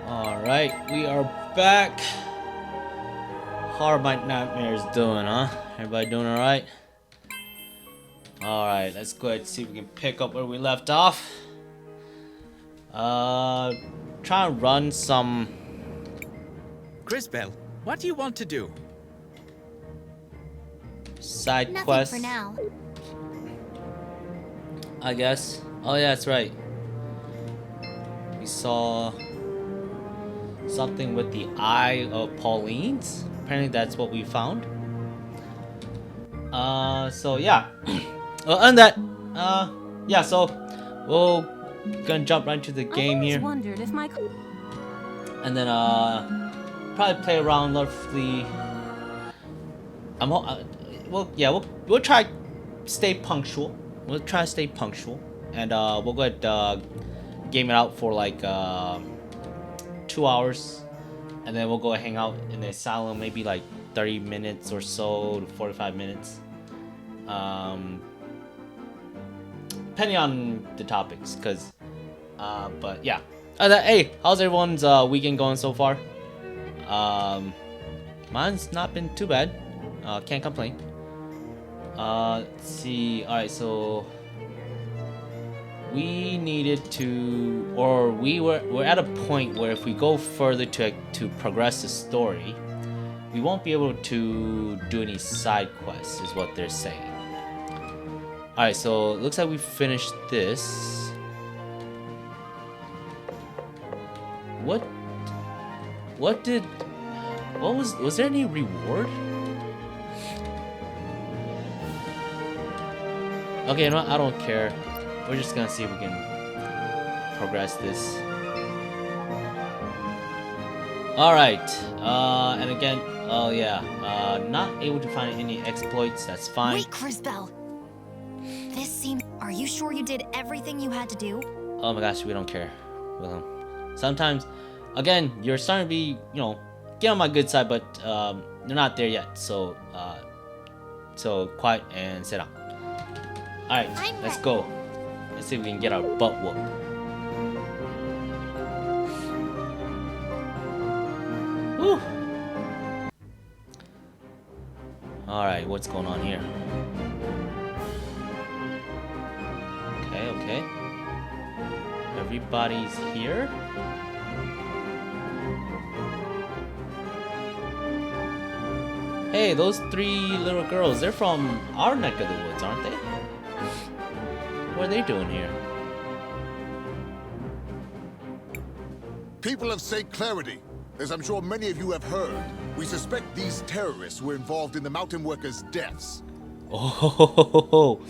Alright, we are back. How are my nightmares doing, huh? Everybody doing alright? Alright, let's go ahead and see if we can pick up where we left off. Try and run some Cris, what do you want to do? side Nothing quests. for now. I guess. Oh yeah, that's right. We saw something with the Eye of Pauline's. Apparently that's what we found. So yeah. Well, and that, yeah, so we'll gonna jump right into the game here. Wondered if my And then, probably play around roughly. We'll try stay punctual. We'll try to stay punctual, and we'll go ahead game it out for like 2 hours, and then we'll go hang out in the asylum maybe like 30 minutes or so to 45 minutes, depending on the topics, cause but yeah. Hey, how's everyone's weekend going so far? Mine's not been too bad. Can't complain. Let's see. Alright, so we needed to, or we're at a point where if we go further to progress the story, we won't be able to do any side quests, is what they're saying. Alright, so it looks like we finished this. What was there any reward? Okay, you know what? I don't care. We're just gonna see if we can progress this. Alright, and again, oh yeah, not able to find any exploits, that's fine. Wait, Cris. This seems. Are you sure you did everything you had to do? Oh my gosh, we don't care. Well, sometimes, again, you're starting to be, get on my good side, but you're not there yet. So, so quiet and sit down. All right, let's go. Let's see if we can get our butt whooped. Woo. All right, what's going on here? Okay. Everybody's here. Hey, those 3 little girls, they're from our neck of the woods, aren't they? What are they doing here? People of St. Clarity, as I'm sure many of you have heard, we suspect these terrorists were involved in the mountain workers' deaths. Oh,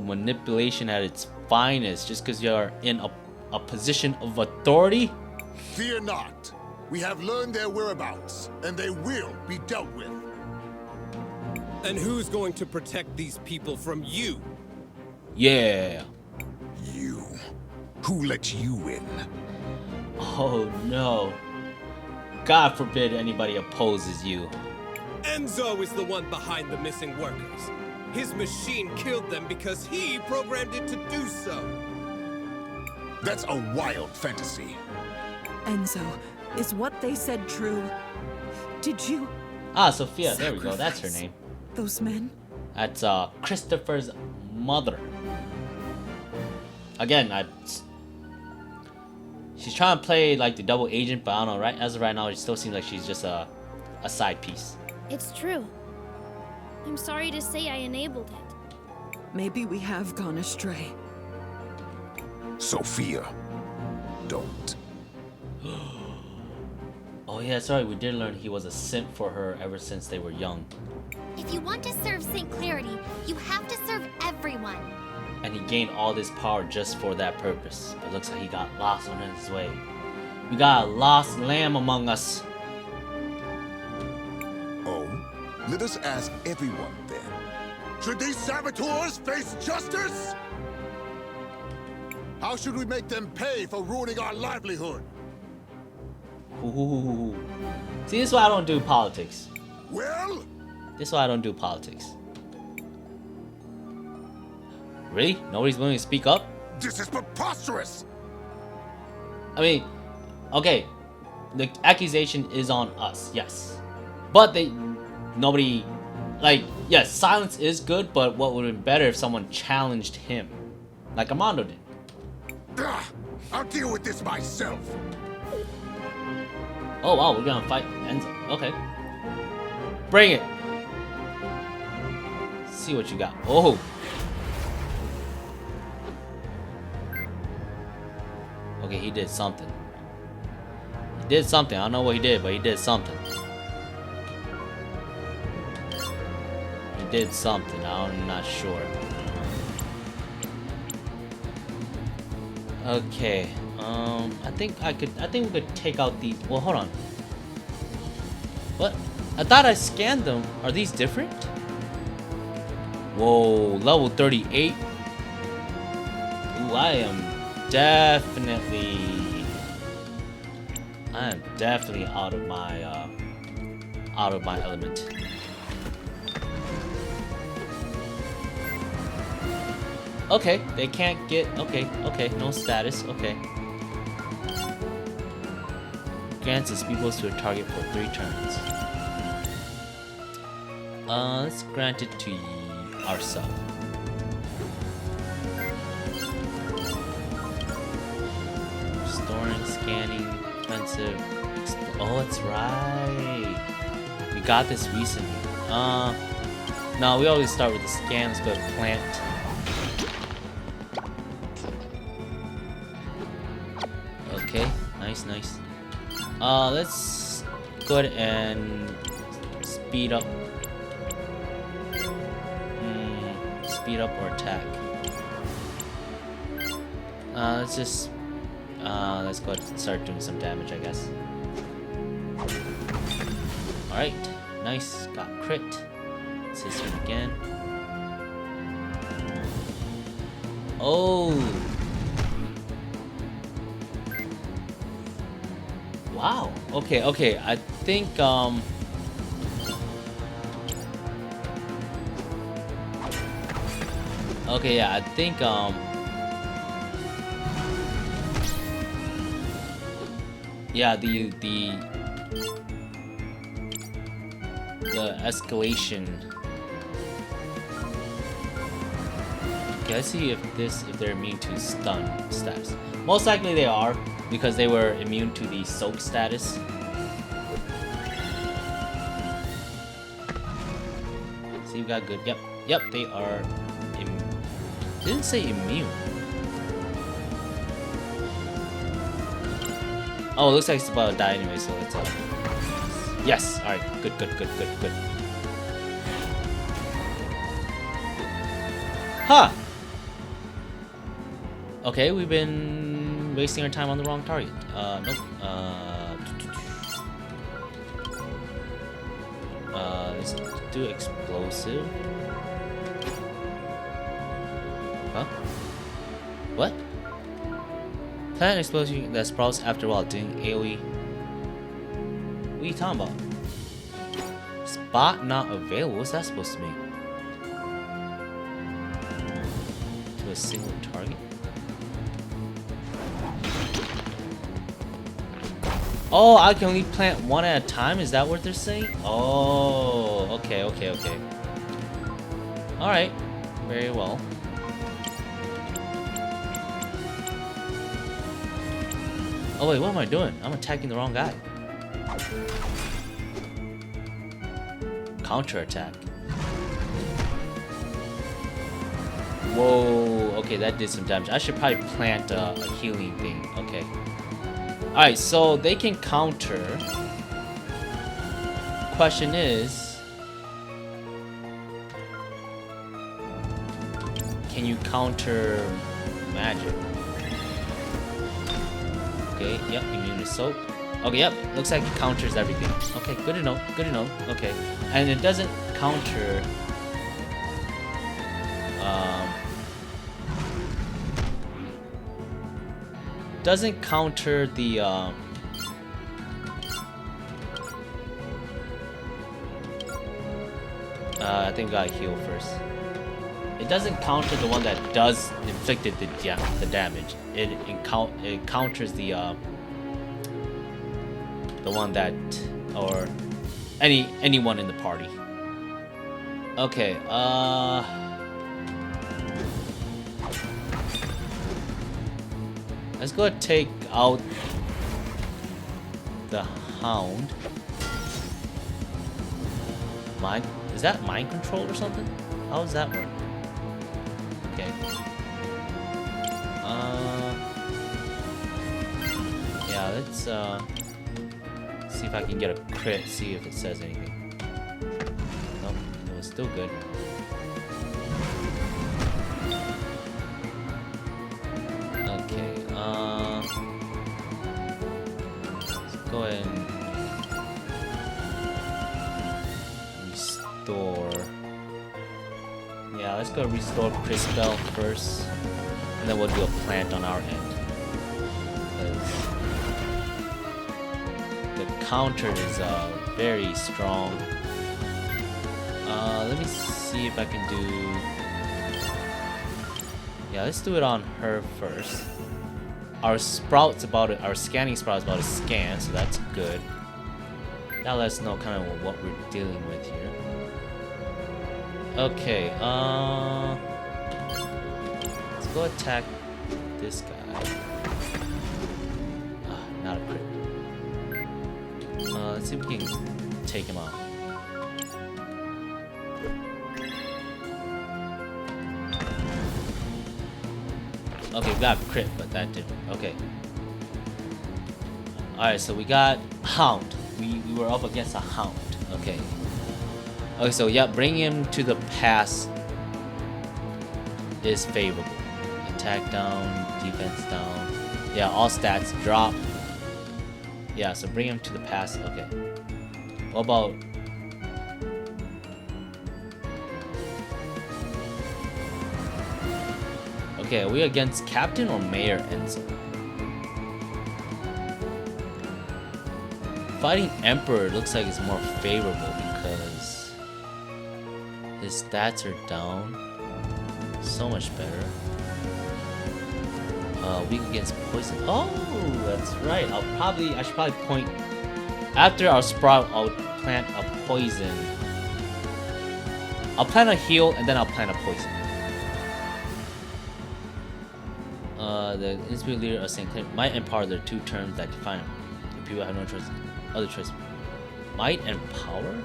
manipulation at its finest, just because you're in a position of authority? Fear not. We have learned their whereabouts, and they will be dealt with. And who's going to protect these people from you? Yeah. You. Who let you in? Oh no. God forbid anybody opposes you. Enzo is the one behind the missing workers. His machine killed them because he programmed it to do so. That's a wild fantasy. Enzo, is what they said true? Did you Sophia, there we go, that's her name. those men? That's Christopher's mother. Again, she's trying to play like the double agent, but I don't know, right? As of right now, it still seems like she's just a side piece. It's true. I'm sorry to say I enabled it. Maybe we have gone astray. Sophia, don't. Oh yeah, sorry, we did learn he was a simp for her ever since they were young. If you want to serve St. Clarity, you have to serve everyone. And he gained all this power just for that purpose. But it looks like he got lost on his way. We got a lost lamb among us. Oh, let us ask everyone then. Should these saboteurs face justice? How should we make them pay for ruining our livelihood? Ooh. See, this is why I don't do politics. Well? This is why I don't do politics. Really? Nobody's willing to speak up? This is preposterous! I mean, Okay, the accusation is on us, yes. But nobody, like, yes, silence is good, but what would have been better if someone challenged him, like Armando did. I'll deal with this myself. Oh wow, we're gonna fight Enzo. Okay, bring it. See what you got. Oh. Okay, he did something. He did something. I don't know what he did, but he did something. He did something. I'm not sure. Okay. I think we could take out the. Well, hold on. What? I thought I scanned them. Are these different? Whoa, level 38. Ooh, I am definitely out of my element. Okay, they can't get. Okay, no status. Okay. Grants the speed boost to a target for 3 turns. Let's grant it to ourselves. Restoring, scanning, defensive. Oh, that's right. We got this recently. No, we always start with the scans, but plant. Okay, nice. Let's go ahead and speed up. Speed up or attack. Let's just let's go ahead and start doing some damage, I guess. Alright, nice, got crit. Let's hit him again. Oh, wow. Okay, I think okay, yeah, I think yeah, the escalation. Okay, let's see if they're immune to stun status. Most likely they are, because they were immune to the soak status. See, we got good. Yep, they are. Didn't say immune. Oh, it looks like it's about to die anyway, so let's yes, alright, good. Huh! Okay, we've been wasting our time on the wrong target. Nope. Let's do explosive. Huh? What? Plant explosion that sprouts after while doing AoE. What are you talking about? Spot not available? What's that supposed to mean? To a single target? Oh, I can only plant one at a time? Is that what they're saying? Oh, okay. Alright, very well. Oh wait, what am I doing? I'm attacking the wrong guy. Counter attack. Whoa, okay, that did some damage. I should probably plant a healing thing. Okay. Alright, so they can counter. Question is, can you counter magic? Okay, yep, immune to soap. Okay, yep, looks like it counters everything. Okay, good to know. Okay, and it doesn't counter the I think we gotta heal first. It doesn't counter the one that does inflicted the damage. It counters the the one that, or anyone in the party. Okay, let's go and take out the Hound. Is that mind control or something? How does that work? Okay. Yeah, let's see if I can get a crit, see if it says anything. Nope, it was still good. Okay, let's go ahead and restore. Yeah, let's go restore Cris Tales first, and then we'll do a plant on our end. The counter is very strong. Let me see if I can do. Yeah, let's do it on her first. Our sprout's about it. Our scanning sprout is about to scan, so that's good. That lets us know kind of what we're dealing with here. Okay, let's go attack this guy. Not a crit. Let's see if we can take him out. Okay, we got a crit, but that didn't. Okay. Alright, so we got Hound. We were up against a Hound. Okay. Okay, so yeah, bringing him to the pass is favorable. Attack down, defense down. Yeah, all stats drop. Yeah, so bring him to the pass. Okay. What about... Okay, are we against Captain or Mayor Enzo? Fighting Emperor looks like it's more favorable because his stats are down. So much better. Weak against poison. Oh, that's right. I should probably point after our sprout. I'll plant a poison. I'll plant a heal and then I'll plant a poison. The Inspirit Leader of St. Clair might and power. There are two terms that define him. The people have no choice. Other choice. Might and power.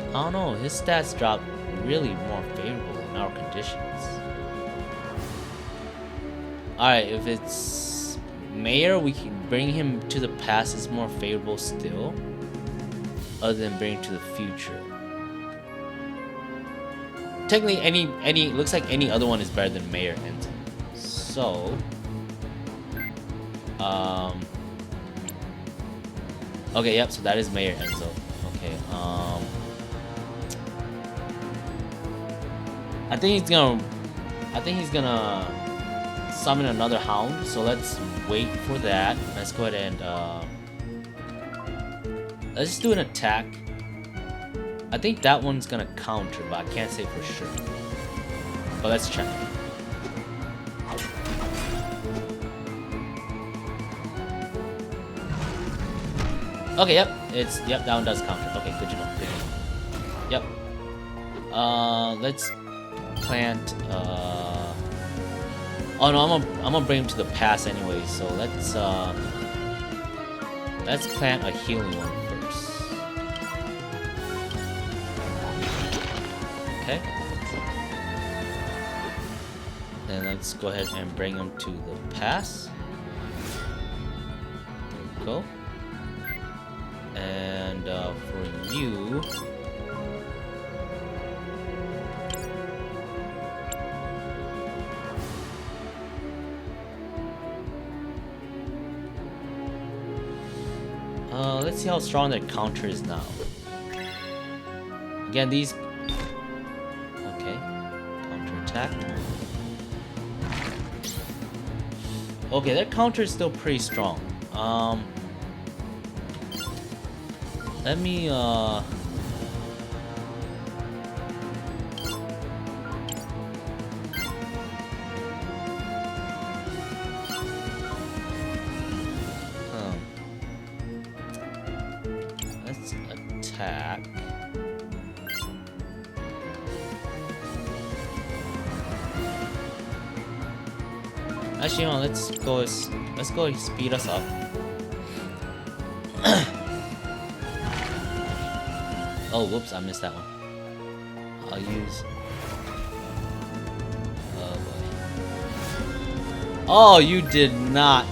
I don't know. His stats drop really more favorable in our conditions. Alright, if it's Mayor, we can bring him to the past is more favorable still. Other than bring to the future. Technically any looks like any other one is better than Mayor Enzo. So okay, yep, so that is Mayor Enzo. Okay, I think he's gonna summon another Hound, so let's wait for that. Let's go ahead and let's just do an attack. I think that one's gonna counter, but I can't say for sure. But let's check. Okay, yep, that one does counter. Okay, good to know. Good to know. Yep. Let's plant. Oh no, I'm gonna bring him to the pass anyway. So let's plant a healing one first. Okay. Then let's go ahead and bring him to the pass. There we go. And for you, let's see how strong that counter is now. Again, these. Okay, counter attack. Okay, that counter is still pretty strong. Let me attack. Actually, no, let's go speed us up. Oh, whoops, I missed that one. I'll use. Oh boy. Oh, you did not.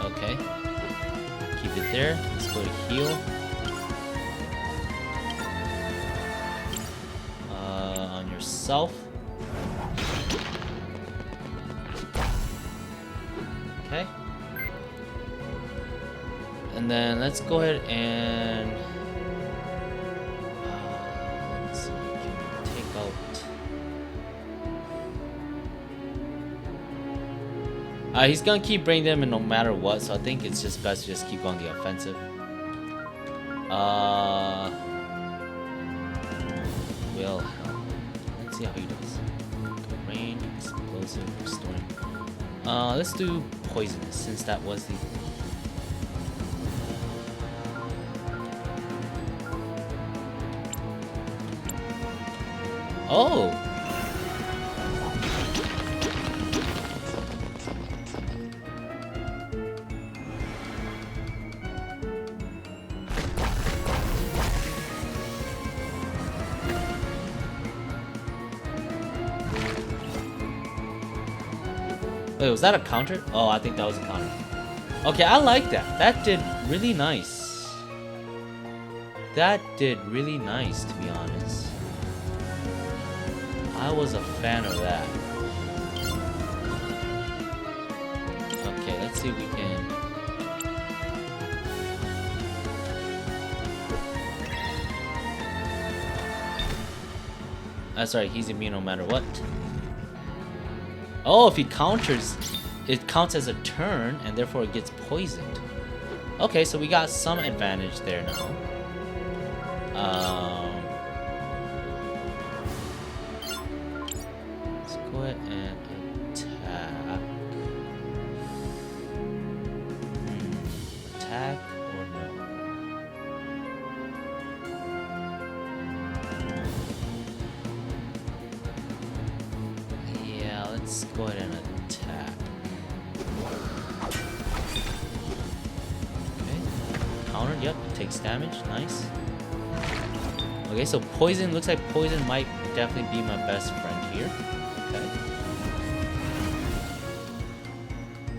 Okay. Keep it there. Let's go to heal. On yourself. Okay. And then let's go ahead and let's see, we can take out. He's gonna keep bringing them in no matter what, so I think it's just best to just keep on the offensive. Wilhelm. Let's see how he does. Rain, explosive, restoring. Let's do poisonous since that was the. Oh! Wait, was that a counter? Oh, I think that was a counter. Okay, I like that. That did really nice. That did really nice, to be honest. I was a fan of that. Okay, let's see if we can. That's right, he's immune no matter what. Oh, if he counters, it counts as a turn, and therefore it gets poisoned. Okay, so we got some advantage there now. Let's go ahead and attack. Attack or no? Yeah, let's go ahead and attack. Okay, countered. Yep, takes damage. Nice. Okay, so poison, looks like poison might definitely be my best friend here. Okay.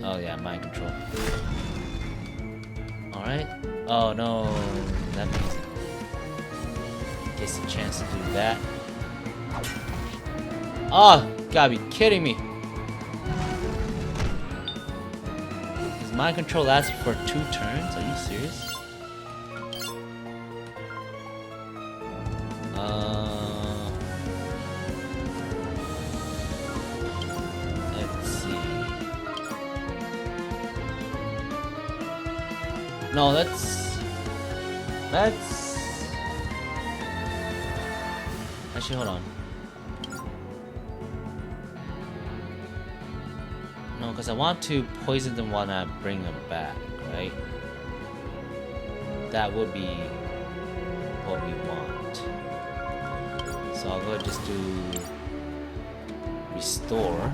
Oh yeah, mind control. Alright. Oh no, that means he gets a chance to do that. Oh, gotta be kidding me. Does mind control last for 2 turns? Are you serious? Let's see. No, let's actually hold on. No, because I want to poison them when I bring them back, right? That would be what we want. So I'll go and just do restore.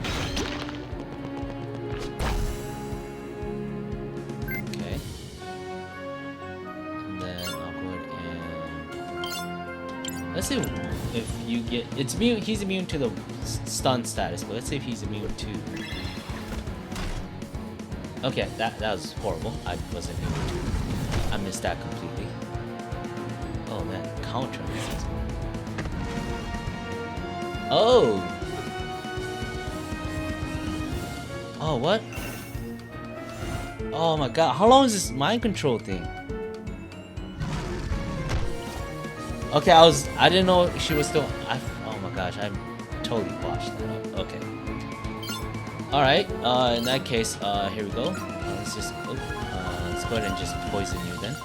Okay. And then I'll go ahead and let's see if you get it's immune. He's immune to the stun status, but let's see if he's immune to. Okay, that was horrible. I wasn't immune to. I missed that completely. Oh man, counter. Oh! Oh, what? Oh my god, how long is this mind control thing? Okay, I didn't know she was still, oh my gosh, I totally botched that up. Okay. Alright, in that case, here we go. Let's just, let's go ahead and just poison you then.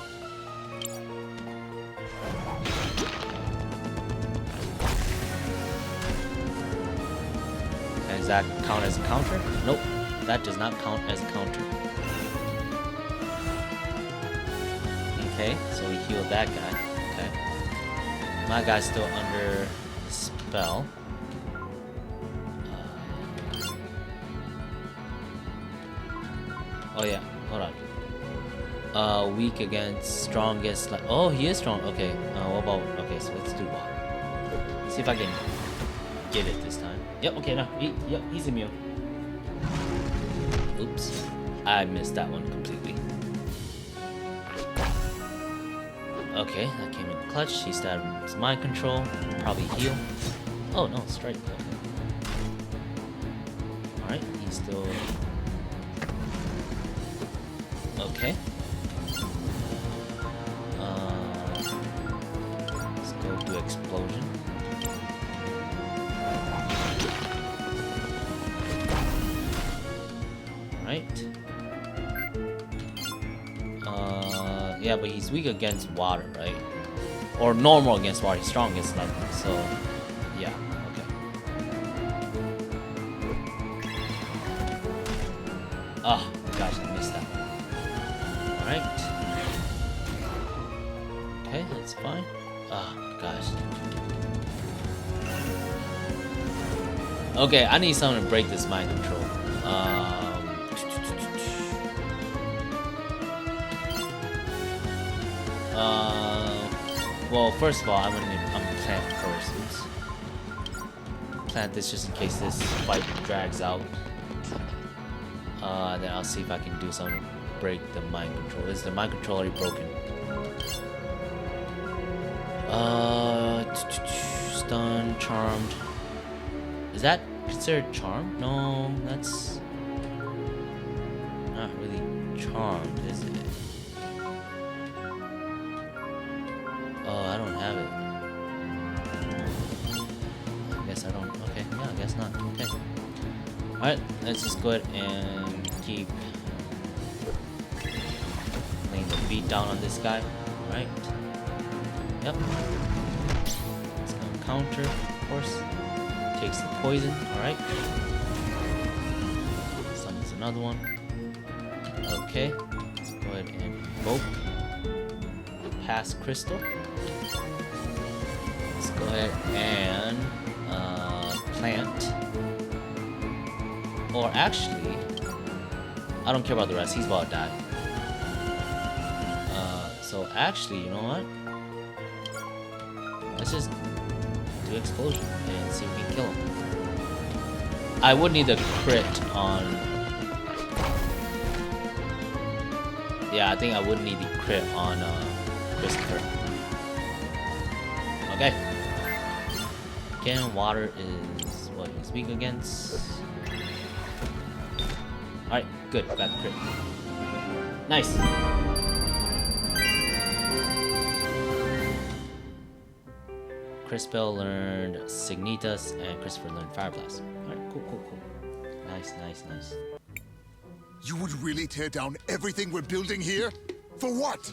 Does that count as a counter? Nope, that does not count as a counter. Okay, so we healed that guy. Okay. My guy's still under the spell. Oh yeah, hold on. Weak against strongest. Like, oh, he is strong. Okay. What about? Okay, so let's do water. See if I can get it this time. Yep. Okay. No. Yep. He's immune. Oops. I missed that one completely. Okay, that came in clutch. He stabbed mind control. Probably heal. Oh no, strike. Okay. All right. He's still. Okay. Let's go do explosion. Right. Yeah, but he's weak against water, right? Or normal against water. He's strong against nothing. So, yeah. Okay. Oh gosh, I missed that one. Alright. Okay, that's fine. Oh, gosh. Okay, I need someone to break this mind control. Well, first of all, I'm gonna plant first. Oops. Plant this just in case this fight drags out. Then I'll see if I can do something to break the mind control. Is the mind control already broken? Stun, charmed. Is that considered charmed? No, that's not really charmed, is it? Oh, I don't have it. I guess I don't. Okay, yeah, I guess not. Okay. Alright, let's just go ahead and keep laying the beat down on this guy. Alright. Yep. It's gonna counter, of course. Takes the poison, alright. Summons another one. Okay. Let's go ahead and invoke Pass Crystal. Let's go ahead and plant. Or actually, I don't care about the rest. He's about to die. So actually, you know what? Let's just do explosion and see if we can kill him. I would need a crit on. Yeah, I think I would need the crit on Christopher. Okay. Again, water is what he's weak against. Alright, good. Got the crit. Nice. Crispell learned Signitas and Christopher learned Fire Blast. Alright, cool. Nice. You would really tear down everything we're building here? For what?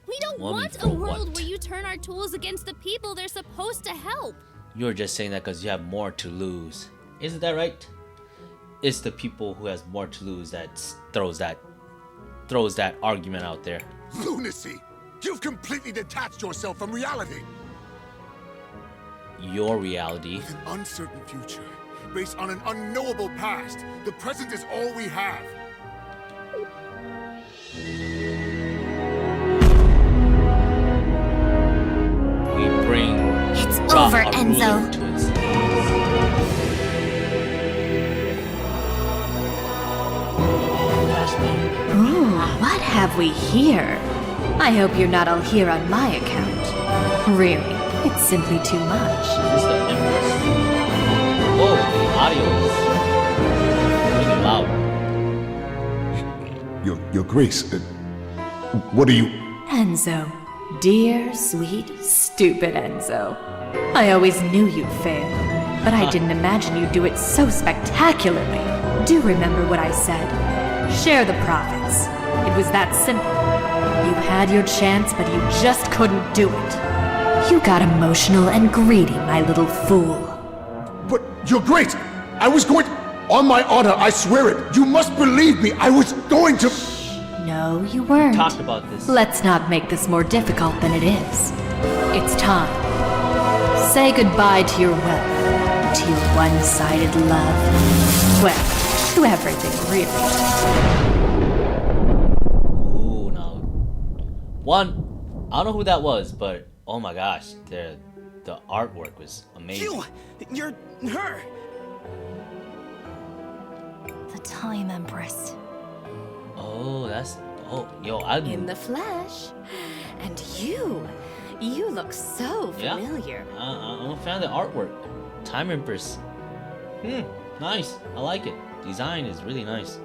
We don't want a world where you turn our tools against the people they're supposed to help. You're just saying that because you have more to lose. Isn't that right? It's the people who has more to lose that throws that argument out there. Lunacy! You've completely detached yourself from reality. Your reality. With an uncertain future, based on an unknowable past, the present is all we have. We bring It's over, Enzo. To its Ooh, what have we here? I hope you're not all here on my account. Really, it's simply too much. Is this the Empress? Whoa, the audio is really loud. Your Grace, what are you... Enzo. Dear, sweet, stupid Enzo. I always knew you'd fail, but I didn't imagine you'd do it so spectacularly. Do remember what I said. Share the profits. It was that simple. You had your chance, but you just couldn't do it. You got emotional and greedy, my little fool. But, Your Grace, I was going... On my honor, I swear it. You must believe me. I was going to... No, you weren't. Talked about this. Let's not make this more difficult than it is. It's time. Say goodbye to your wealth, to your one-sided love. Well, to everything, really. Ooh, no. One, I don't know who that was, but oh my gosh, the artwork was amazing. You're her! The Time Empress. Oh, that's... Oh, yo, I... In the flesh. And you look so Yeah. familiar. I'm a fan of the artwork. Time Empress. Nice. I like it. Design is really nice.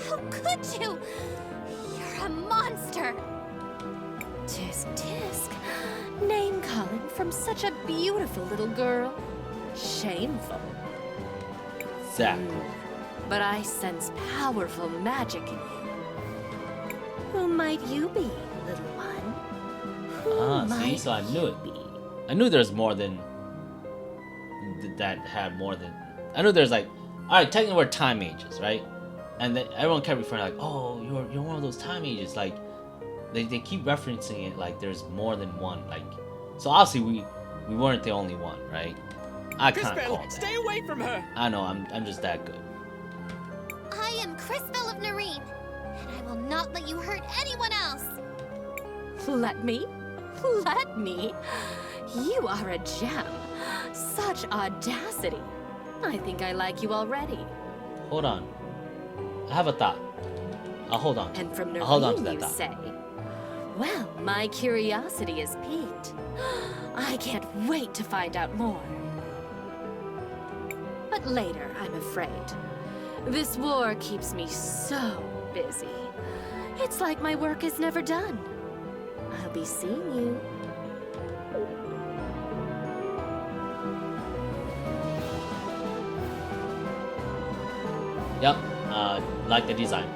How could you? You're a monster. Tisk tisk. Name calling from such a beautiful little girl. Shameful. Exactly. But I sense powerful magic in you. Who might you be, little one? Who See, might so I knew it. you be? I knew there's more than... That had more than... I knew there's like... Alright, technically we're time mages, right? And then everyone kept referring like, oh, you're one of those time mages. Like, they keep referencing it like there's more than one. Like, so obviously we weren't the only one, right? I Cris can't call Bell, that. stay away from her! I know, I'm just that good. I am Cris Bell of Nareen, and I will not let you hurt anyone else. Let me? Let me? You are a gem. Such audacity. I think I like you already. Hold on. I have a thought. I'll hold on. And from I'll hold on to Nareen, that you thought. say? Well, my curiosity is piqued. I can't wait to find out more. But later, I'm afraid. This war keeps me so busy. It's like my work is never done. I'll be seeing you. Yep. Like the design.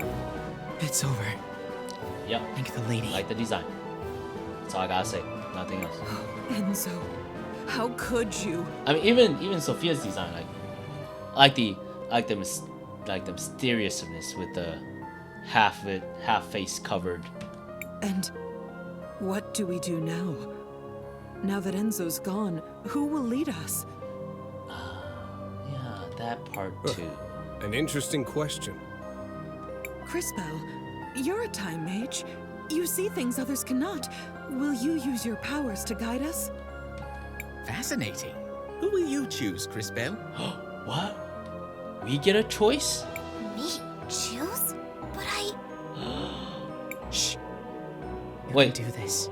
It's over. Yep. Thank the lady. Like the design. That's all I gotta say. Nothing else. Enzo, how could you? I mean, even Sophia's design, like the mysteriousness with the half face covered. And what do we do now? Now that Enzo's gone, who will lead us? Yeah, that part too. An interesting question. Cris Bell, you're a time mage. You see things others cannot. Will you use your powers to guide us? Fascinating. Who will you choose, Cris Bell? What? We get a choice? Me choose? But I... Shh. You Wait. can do this.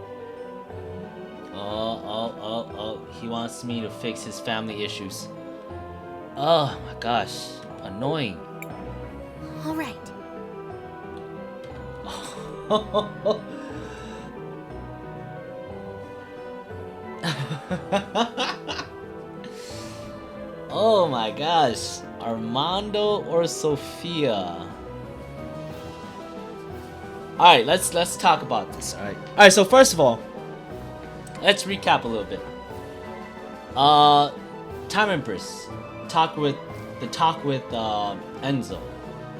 Oh, he wants me to fix his family issues. Oh my gosh, annoying. All right. Oh my gosh, Armando or Sophia? Alright, let's talk about this, alright? So first of all, let's recap a little bit. Time Empress talk with Enzo.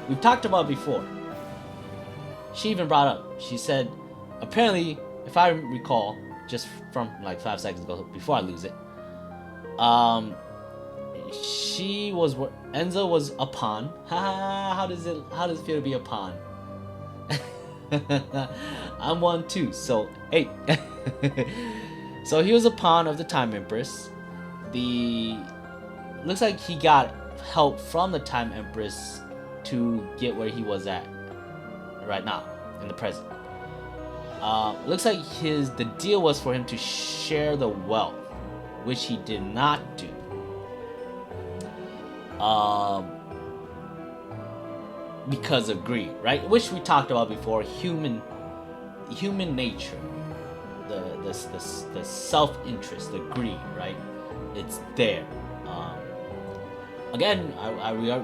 We've talked about it before. She even brought up, she said, apparently, if I recall, just from like 5 seconds ago, before I lose it, Enzo was a pawn. How does it feel to be a pawn? I'm one too, so hey. So he was a pawn of the Time Empress. Looks like he got help from the Time Empress to get where he was at right now, in the present. Looks like the deal was for him to share the wealth, which he did not do. Because of greed, right? Which we talked about before. Human nature, the self-interest, the greed, right? It's there. Again,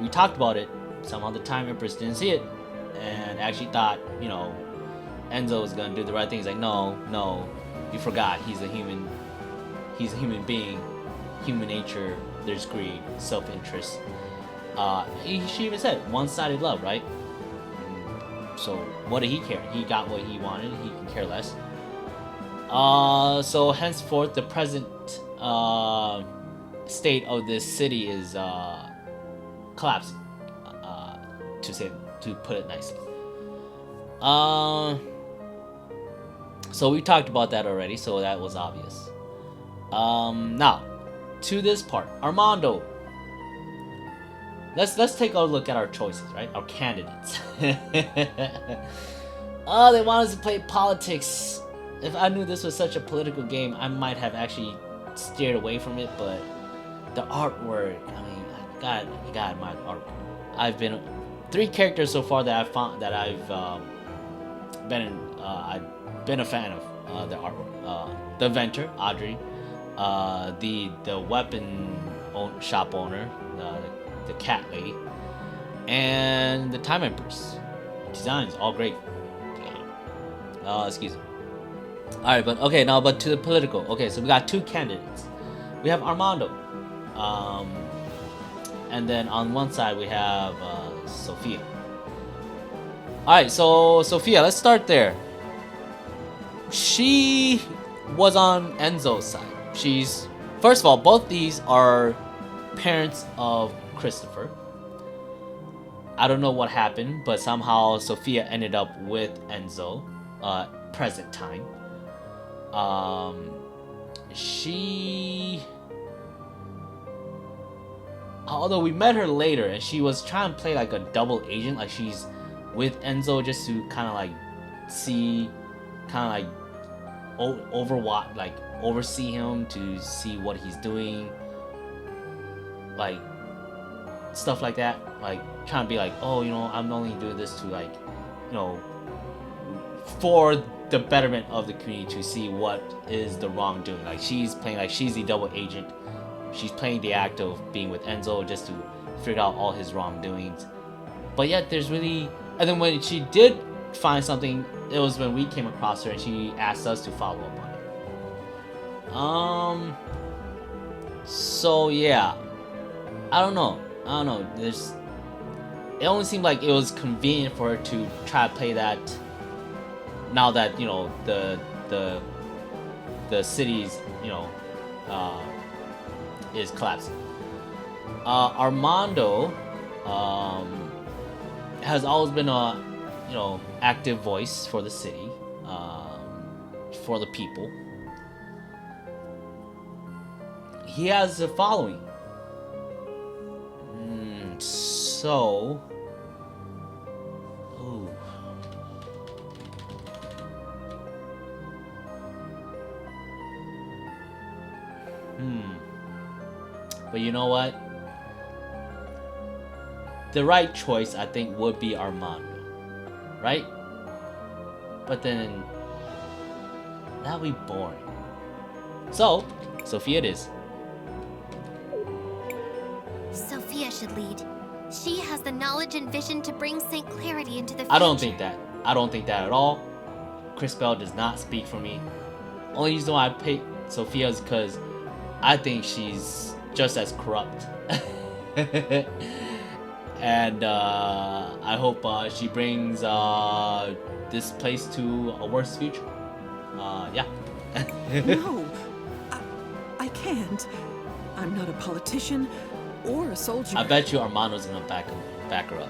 we talked about it. Somehow the Time Empress didn't see it, and actually thought, Enzo was gonna do the right thing. He's like, no, you forgot. He's a human being. human nature, there's greed, self-interest. She even said one-sided love, right? So what did he care? He got what he wanted. He can care less. So henceforth, the present state of this city is collapsing. To put it nicely. So we talked about that already, so that was obvious. Now, to this part, Armando. Let's take a look at our choices, right? Our candidates. Oh, they want us to play politics. If I knew this was such a political game, I might have actually steered away from it. But the artwork, I mean, you gotta admire the artwork. I've been 3 characters so far that I've been a fan of the artwork. The inventor, Audrey, the weapon shop owner, the cat lady, and the time empress. Designs all great. Excuse me. All right, but okay, now but to the political. Okay, so we got 2 candidates. We have Armando, and then on one side we have Sophia. All right, so Sophia, let's start there. She was on Enzo's side. She's, first of all, both these are parents of Christopher. I don't know what happened, but somehow Sophia ended up with Enzo, present time. Although we met her later, and she was trying to play like a double agent, like she's with Enzo just to kind of like see, kind of like oversee him, to see what he's doing, like stuff like that, like trying to be like, oh, you know, I'm only doing this to, like, you know, for the betterment of the community, to see what is the wrongdoing. Like she's playing like she's the double agent. She's playing the act of being with Enzo just to figure out all his wrongdoings. But yet there's really, and then when she did find something, it was when we came across her and she asked us to follow up on it. So yeah, I don't know. It only seemed like it was convenient for her to try to play that. Now that, you know, the city's, you know, is collapsing. Armando has always been a, you know, active voice for the city, for the people. He has a following. So, ooh. But you know what? The right choice, I think, would be Armando, right? But then that would be boring. So, Sophia it is. Sophia should lead. She has the knowledge and vision to bring St. Clarity into the future. I don't think that. I don't think that at all. Cris Bell does not speak for me. Only reason why I pick Sophia is because I think she's just as corrupt. And I hope she brings this place to a worse future. Yeah. No, I can't. I'm not a politician or a soldier. I bet you Armando's gonna back her up.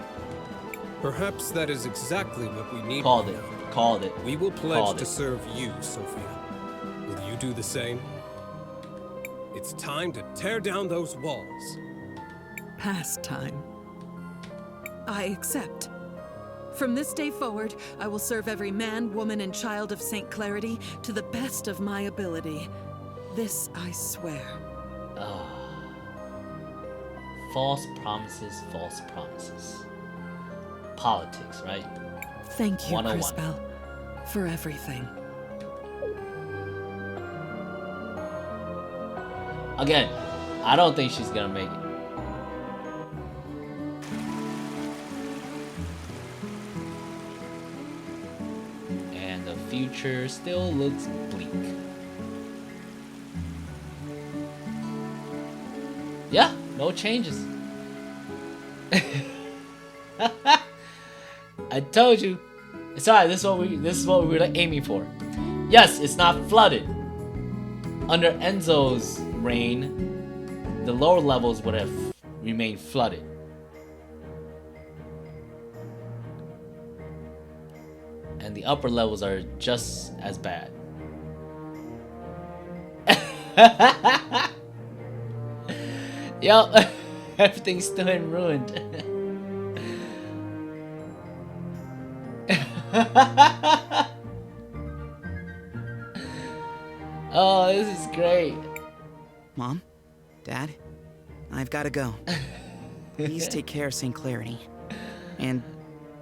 Perhaps that is exactly what we need. Called it. We will pledge to serve you, Sophia. Will you do the same? It's time to tear down those walls. Past time. I accept. From this day forward, I will serve every man, woman, and child of St. Clarity to the best of my ability. This I swear. False promises, false promises. Politics, right? Thank you, 101. Cris Bell, for everything. Again, I don't think she's gonna make it. And the future still looks bleak. Yeah, no changes. I told you. It's alright. This is what we were aiming for. Yes, it's not flooded. Under Enzo's reign, the lower levels would have remained flooded. And the upper levels are just as bad. Yo, everything's still in ruined. Oh, this is great. Mom? Dad? I've gotta go. Please take care of St. Clarity. And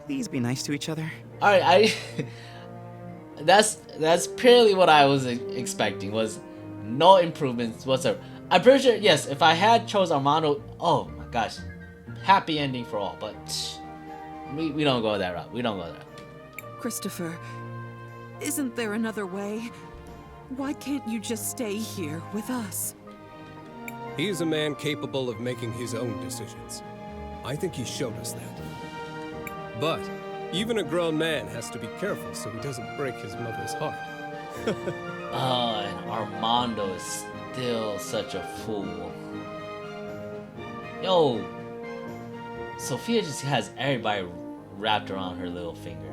please be nice to each other. Alright, that's purely what I was expecting, was no improvements whatsoever. I'm pretty sure, yes, if I had chose Armando, oh my gosh, happy ending for all, but we don't go that route. We don't go that route. Christopher, isn't there another way? Why can't you just stay here with us? He is a man capable of making his own decisions. I think he showed us that. But even a grown man has to be careful so he doesn't break his mother's heart. And Armando is still such a fool. Yo, Sophia just has everybody wrapped around her little finger.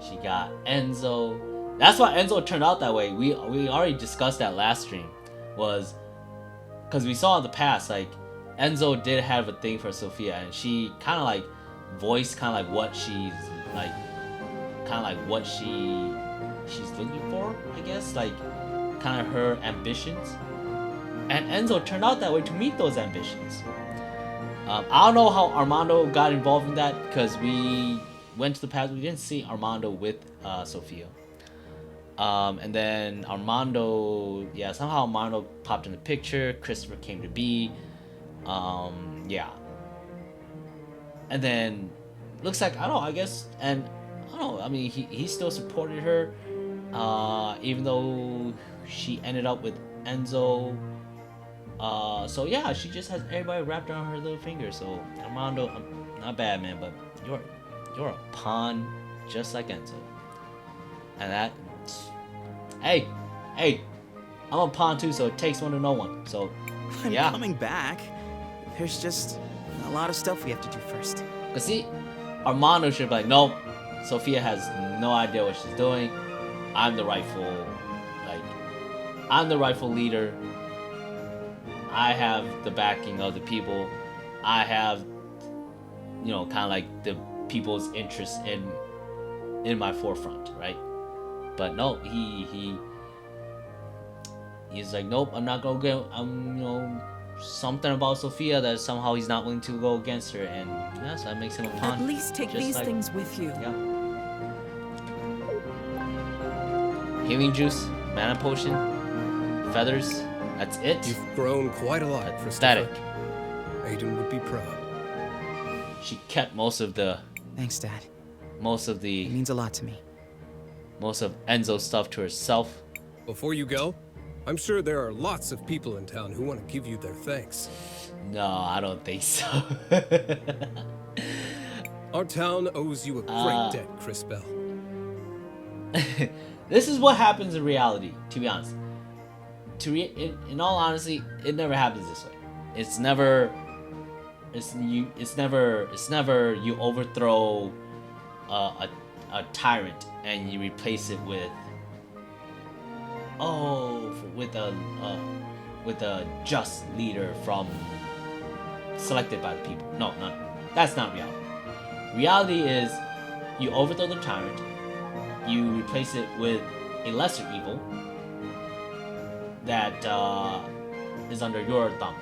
She got Enzo. That's why Enzo turned out that way. We already discussed that last stream. Was because we saw in the past, like, Enzo did have a thing for Sophia, and she kind of like voiced kind of like what she's like, kind of like what she's looking for, I guess, like kind of her ambitions. And Enzo turned out that way to meet those ambitions. I don't know how Armando got involved in that, because we went to the past. We didn't see Armando with Sophia. And then Armando, yeah, somehow Armando popped in the picture. Christopher came to be. Yeah. And then, looks like, I don't know, I guess, and I don't know, I mean, he still supported her, even though she ended up with Enzo. So yeah, she just has everybody wrapped around her little finger. So Armando, not bad, man, but you're a pawn just like Enzo. And that, hey, I'm a pawn too, so it takes one to know one. So I'm yeah. coming back. There's just a lot of stuff we have to do first. Cause see, Armando should be like, nope, Sophia has no idea what she's doing. I'm the rightful leader. I have the backing of the people. I have, you know, kind of like the people's interest in my forefront, right? But no, he's like, nope, I'm not gonna get, you know, something about Sophia that somehow he's not willing to go against her, and yeah, so that makes him a pawn. At least take these things with you. Yeah. Healing juice, mana potion, feathers. That's it. You've grown quite a lot, Christopher. Static. Aiden would be proud. She kept most of the. Thanks, Dad. Most of the. It means a lot to me. Most of Enzo's stuff to herself. Before you go, I'm sure there are lots of people in town who want to give you their thanks. No, I don't think so. Our town owes you a great debt, Cris Bell. This is what happens in reality, to be honest. In all honesty, it never happens this way. It's never you overthrow a tyrant and you replace it with with a just leader selected by the people. No, that's not reality. Reality is you overthrow the tyrant, you replace it with a lesser evil that is under your thumb.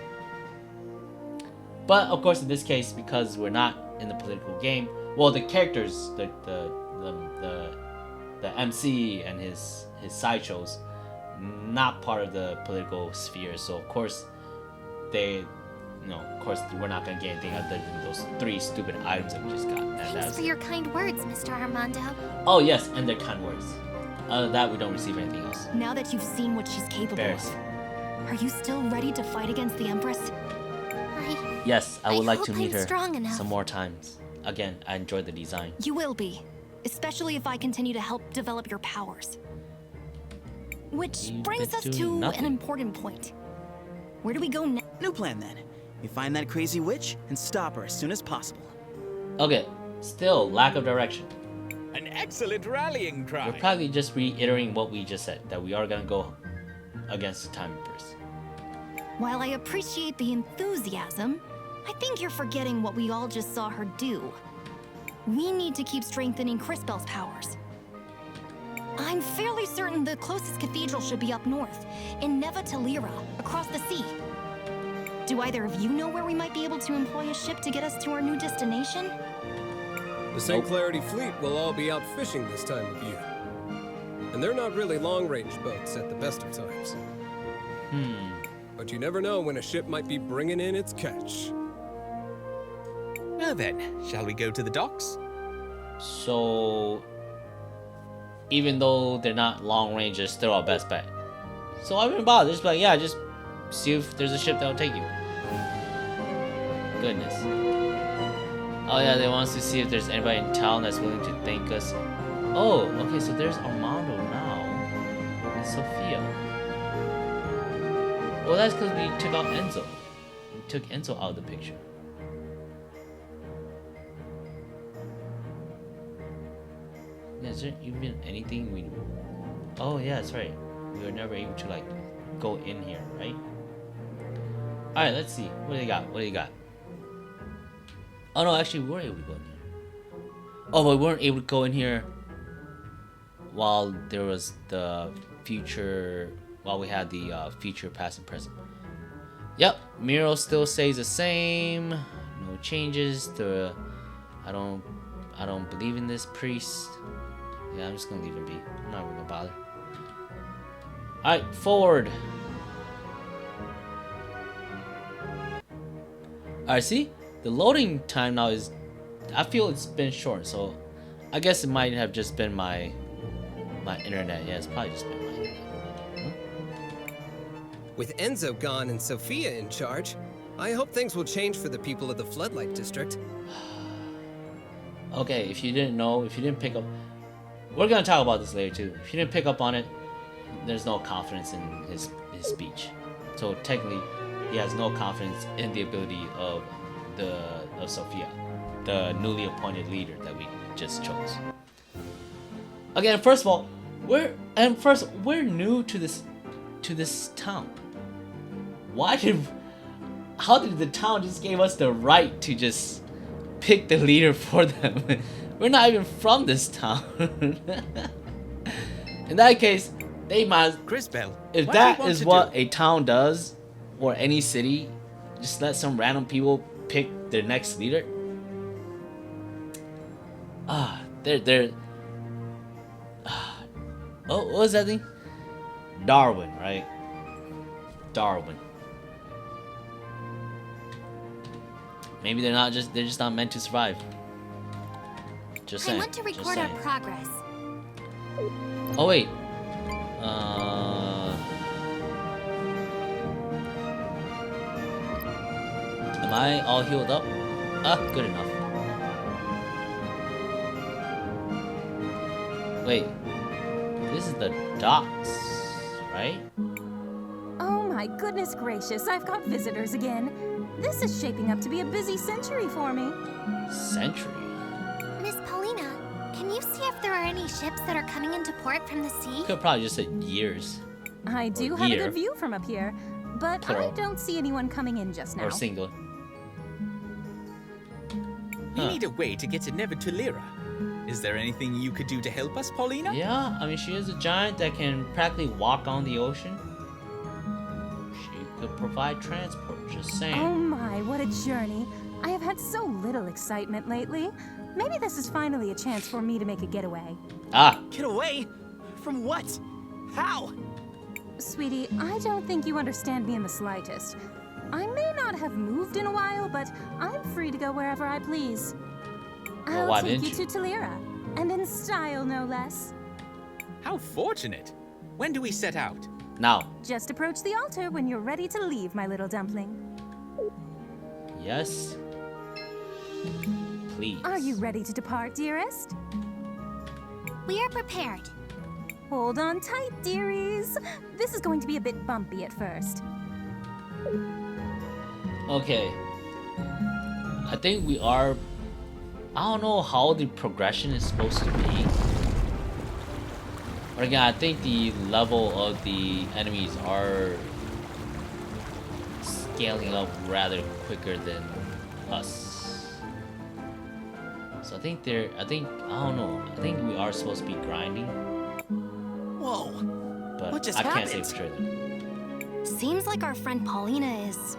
But of course, in this case, because we're not in the political game, well, the characters, the MC and his sideshows, not part of the political sphere. So of course, we're not gonna get anything other than those 3 stupid items that we just got. Thanks for your kind words, Mr. Armando. Oh yes, and their kind words. Other than that, we don't receive anything else. Now that you've seen what she's capable of, are you still ready to fight against the Empress? Yes, I would like hope to meet I'm her strong enough. some more times. Again, I enjoyed the design. You will be, especially if I continue to help develop your powers. Which You've brings been us doing to nothing. an important point. Where do we go now? New plan then. We find that crazy witch and stop her as soon as possible. Okay, still lack of direction. An excellent rallying We're cry. probably just reiterating what we just said, that we are gonna go against the time empress. While I appreciate the enthusiasm, I think you're forgetting what we all just saw her do. We need to keep strengthening Crisbell's powers. I'm fairly certain the closest cathedral should be up north, in Neva Talira, across the sea. Do either of you know where we might be able to employ a ship to get us to our new destination? The St. Clarity fleet will all be out fishing this time of year. And they're not really long-range boats at the best of times. But you never know when a ship might be bringing in its catch. Well then, shall we go to the docks? So, even though they're not long range, they're still our best bet. So I wouldn't bother. Just be like, yeah, just see if there's a ship that'll take you. Goodness. Oh yeah, they want us to see if there's anybody in town that's willing to thank us. Oh, okay, so there's Armando now. And Sophia. Well, that's because we took out Enzo. We took Enzo out of the picture. Yeah, is there even anything we... Oh, yeah, that's right. We were never able to, like, go in here, right? Alright, let's see. What do they got? What do they got? Oh, no, actually, we were able to go in here. Oh, but we weren't able to go in here while there was the future... While we had the future, past, and present. Yep, Miro still stays the same. No changes. I don't believe in this priest. Yeah, I'm just gonna leave him be. I'm not gonna bother. Alright, forward. Alright, see? The loading time now is... I feel it's been short, so... I guess it might have just been my internet. Yeah, it's probably just been my internet. With Enzo gone and Sophia in charge, I hope things will change for the people of the Floodlight District. Okay, if you didn't know, if you didn't pick up... We're gonna talk about this later too. If you didn't pick up on it, there's no confidence in his speech. So technically, he has no confidence in the ability of Sophia, the newly appointed leader that we just chose. Again, first of all, we're new to this town. How did the town just give us the right to just pick the leader for them? We're not even from this town. In that case, they might. Crisbell, If what do you that want is to what do? a town does, or any city, just let some random people pick their next leader. They're. Oh, what was that thing? Darwin, right? Darwin. Maybe they're just not meant to survive. Just saying. I want to just record our saying. progress. Oh wait. Am I all healed up? Good enough. Wait. This is the docks, right? Oh my goodness gracious, I've got visitors again. This is shaping up to be a busy century for me. Century? Miss Paulina, can you see if there are any ships that are coming into port from the sea? Could probably just said years. I do Or have a year. good view from up here, but Plural. I don't see anyone coming in just now. Or singular. We Huh. need a way to get to Neva Talira. Is there anything you could do to help us, Paulina? Yeah, I mean, she is a giant that can practically walk on the ocean. She could provide transport, just saying. Oh my, what a journey. I have had so little excitement lately. Maybe this is finally a chance for me to make a getaway. Get away? From what? How? Sweetie, I don't think you understand me in the slightest. I may not have moved in a while, but I'm free to go wherever I please. Well, I'll why take didn't you you? to Talira, and in style, no less. How fortunate. When do we set out? Now. Just approach the altar when you're ready to leave, my little dumpling. Yes. Please. Are you ready to depart, dearest? We are prepared. Hold on tight, dearies. This is going to be a bit bumpy at first. Okay. I think we are... I don't know how the progression is supposed to be. But again, I think the level of the enemies are scaling up rather quicker than us. So I think I don't know. I think we are supposed to be grinding. Whoa. But What just I can't happened? say for sure though. Seems like our friend Paulina is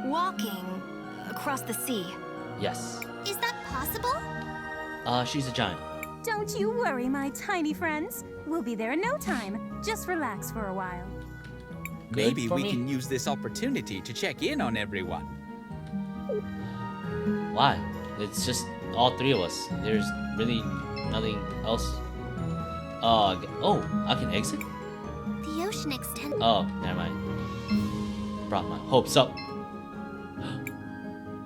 walking across the sea. Yes. Is that possible? She's a giant. Don't you worry, my tiny friends. We'll be there in no time. Just relax for a while. Maybe for we me. can use this opportunity to check in on everyone. Why? It's just all three of us. There's really nothing else. Oh, I can exit? The ocean extends. Oh, never mind. Brought my hopes up.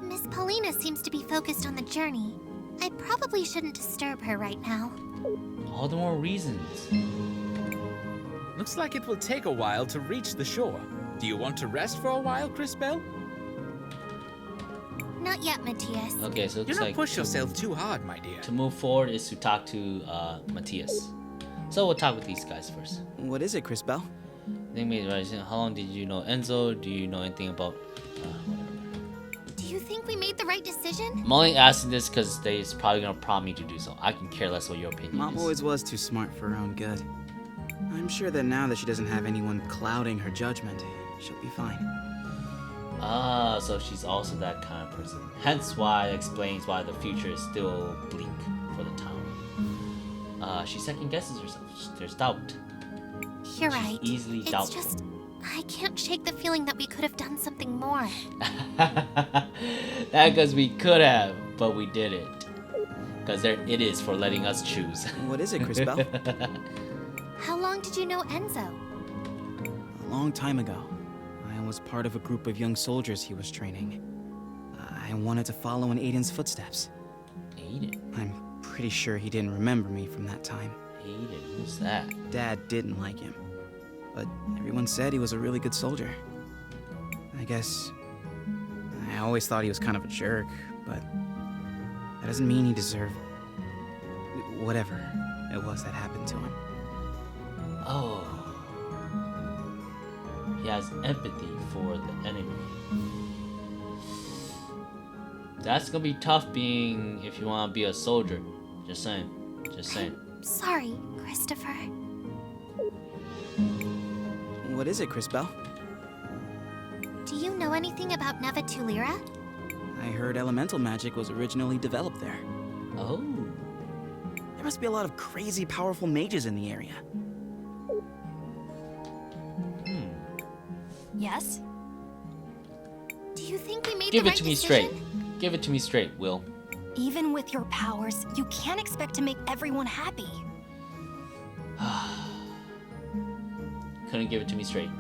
Miss Paulina seems to be focused on the journey. I probably shouldn't disturb her right now. All the more reasons. Looks like it will take a while to reach the shore. Do you want to rest for a while, Crisbell? Not yet, Matthias. Okay, so it Do looks not like push yourself too hard, my dear. to move forward is to talk to Matthias. So we'll talk with these guys first. What is it, Crisbell? I think maybe how long did you know Enzo? Do you know anything about whatever? Do you think we made the right decision? I'm only asking this because they're probably gonna prompt me to do so. I can care less what your opinion Mom is. always was too smart for her own good. I'm sure that now that she doesn't have anyone clouding her judgment, she'll be fine. Ah, so she's also that kind of person. Hence why it explains why the future is still bleak for the town. She second guesses herself. There's doubt. You're She's right. easily It's doubtful. just, I can't shake the feeling that we could have done something more. That because we could have, but we didn't. Because there it is for letting us choose. What is it, Crisbell? How long did you know Enzo? A long time ago, I was part of a group of young soldiers he was training. I wanted to follow in Aiden's footsteps. Aiden? I'm pretty sure he didn't remember me from that time. Aiden? Who's that? Dad didn't like him, but everyone said he was a really good soldier. I guess I always thought he was kind of a jerk, but that doesn't mean he deserved whatever it was that happened to him. Oh. He has empathy for the enemy. That's gonna be tough being if you wanna be a soldier. Just saying. Just saying. Sorry, Christopher. What is it, Crisbell? Do you know anything about Nevatulira? I heard elemental magic was originally developed there. Oh. There must be a lot of crazy powerful mages in the area. Yes? Do you think we made Give the it right to me decision? straight. Give it to me straight, Will. Even with your powers, you can't expect to make everyone happy. Couldn't give it to me straight.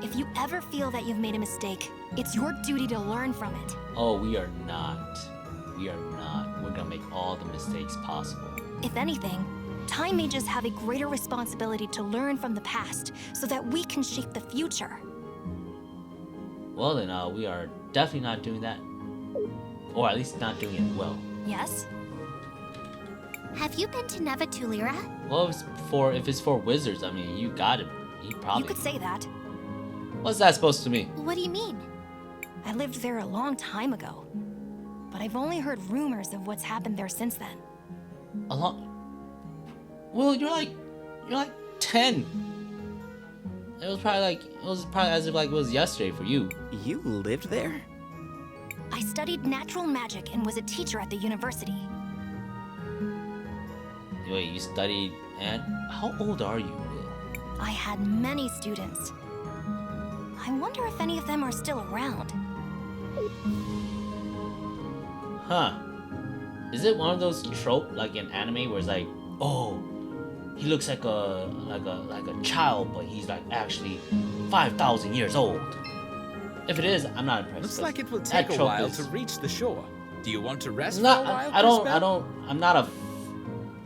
If you ever feel that you've made a mistake, it's your duty to learn from it. Oh, we are not. We are not. We're gonna make all the mistakes possible. If anything, time mages have a greater responsibility to learn from the past so that we can shape the future. Well then, we are definitely not doing that. Or at least not doing it well. Yes? Have you been to Nevatulira? Well, if it's for wizards, I mean, you got it. He probably. You could say that. What's that supposed to mean? What do you mean? I lived there a long time ago, but I've only heard rumors of what's happened there since then. A lot. Well, you're like 10. It was probably as if like it was yesterday for you. You lived there? I studied natural magic and was a teacher at the university. Wait, you studied and how old are you, Will? I had many students. I wonder if any of them are still around. Huh. Is it one of those trope like in anime where it's like, oh, he looks like a child, but he's like actually 5,000 years old? If it is, I'm not impressed. Looks 'cause like it will that take a trope while is- to reach the shore. Do you want to rest Not, for a while? I don't. Crisbel? I'm not a.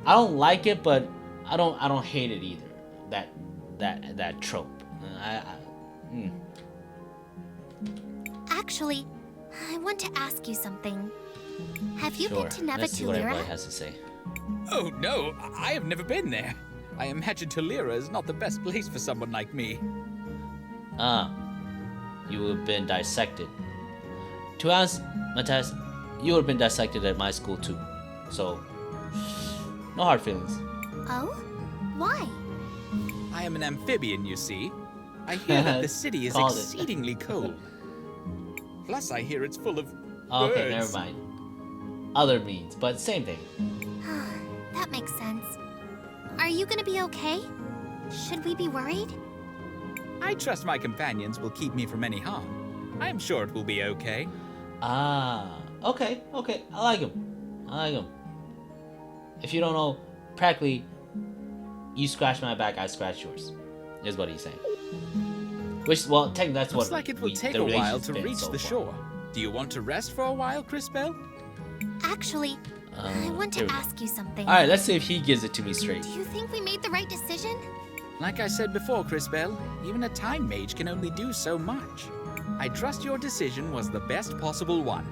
I don't like it, but I don't hate it either. That trope. Mm. Actually, I want to ask you something. Have you Sure. been to Neva Let's see what everybody Tulira? has to say. Oh no, I have never been there. I imagine Tulira is not the best place for someone like me. You have been dissected. To us, Matthias, you would have been dissected at my school too. So, no hard feelings. Oh? Why? I am an amphibian, you see. I hear that the city is Called it. exceedingly cold. Plus, I hear it's full of Okay, birds. never mind. Other means, but same thing. That makes sense. Are you gonna be okay? Should we be worried? I trust my companions will keep me from any harm. I am sure it will be okay. Okay. I like him. If you don't know, practically, you scratch my back, I scratch yours. Is what he's saying. Which, well, technically, that's Looks what. like it will take the a while relationship's to been reach so the far. shore. Do you want to rest for a while, Crisbel? Actually, I want here to we go. ask you something. All right, let's see if he gives it to me straight. Do you think we made the right decision? Like I said before, Crisbel, even a time mage can only do so much. I trust your decision was the best possible one.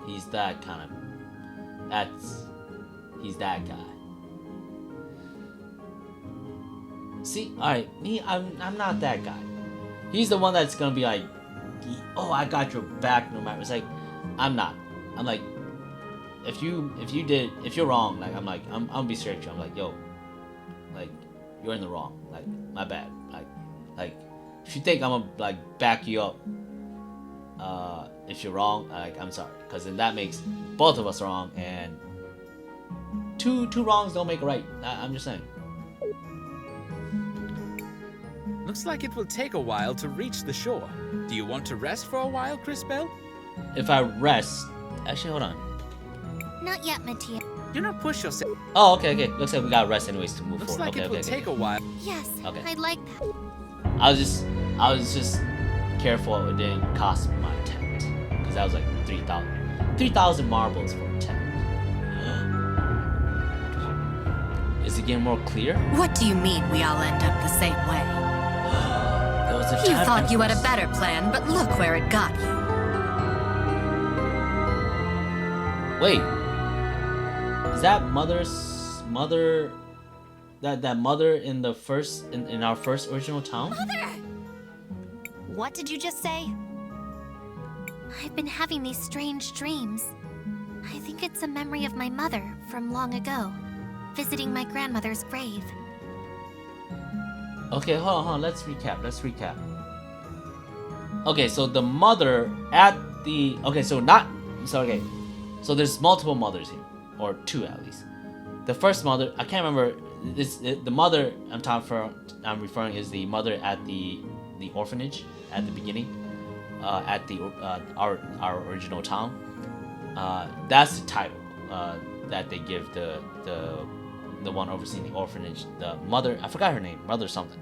He's that kind of. He's that guy. See, all right, me, I'm not that guy. He's the one that's gonna be like, oh, I got your back no matter. It's like, I'm not. I'm like, if you're wrong, like I'm gonna be straight with you. I'm like, yo, like you're in the wrong. Like my bad. Like if you think I'm gonna like back you up, if you're wrong, like I'm sorry, because then that makes both of us wrong, and two wrongs don't make a right. I'm just saying. Looks like it will take a while to reach the shore. Do you want to rest for a while, Crisbel? If I rest, actually, hold on. Not yet, Mattia. Do not push yourself. Oh, okay. Looks like we gotta rest anyways to move Looks forward. like Okay, it will okay. take a while. Yes, Okay. I'd like that. I was just careful it didn't cost my tent, because that was like 3,000 marbles for a tent. Is it getting more clear? What do you mean we all end up the same way? There was a You time thought you had a difference. better plan, but look where it got you. Wait, is that mother? That mother in the first in our first original town? Mother! What did you just say? I've been having these strange dreams. I think it's a memory of my mother from long ago, visiting my grandmother's grave. Okay, hold on. Let's recap. Okay, so the mother at the so there's multiple mothers here, or two at least. The first mother, I can't remember. The mother I'm referring is the mother at the orphanage at the beginning, at the our original town. That's the title that they give the one overseeing the orphanage. The mother, I forgot her name, mother something.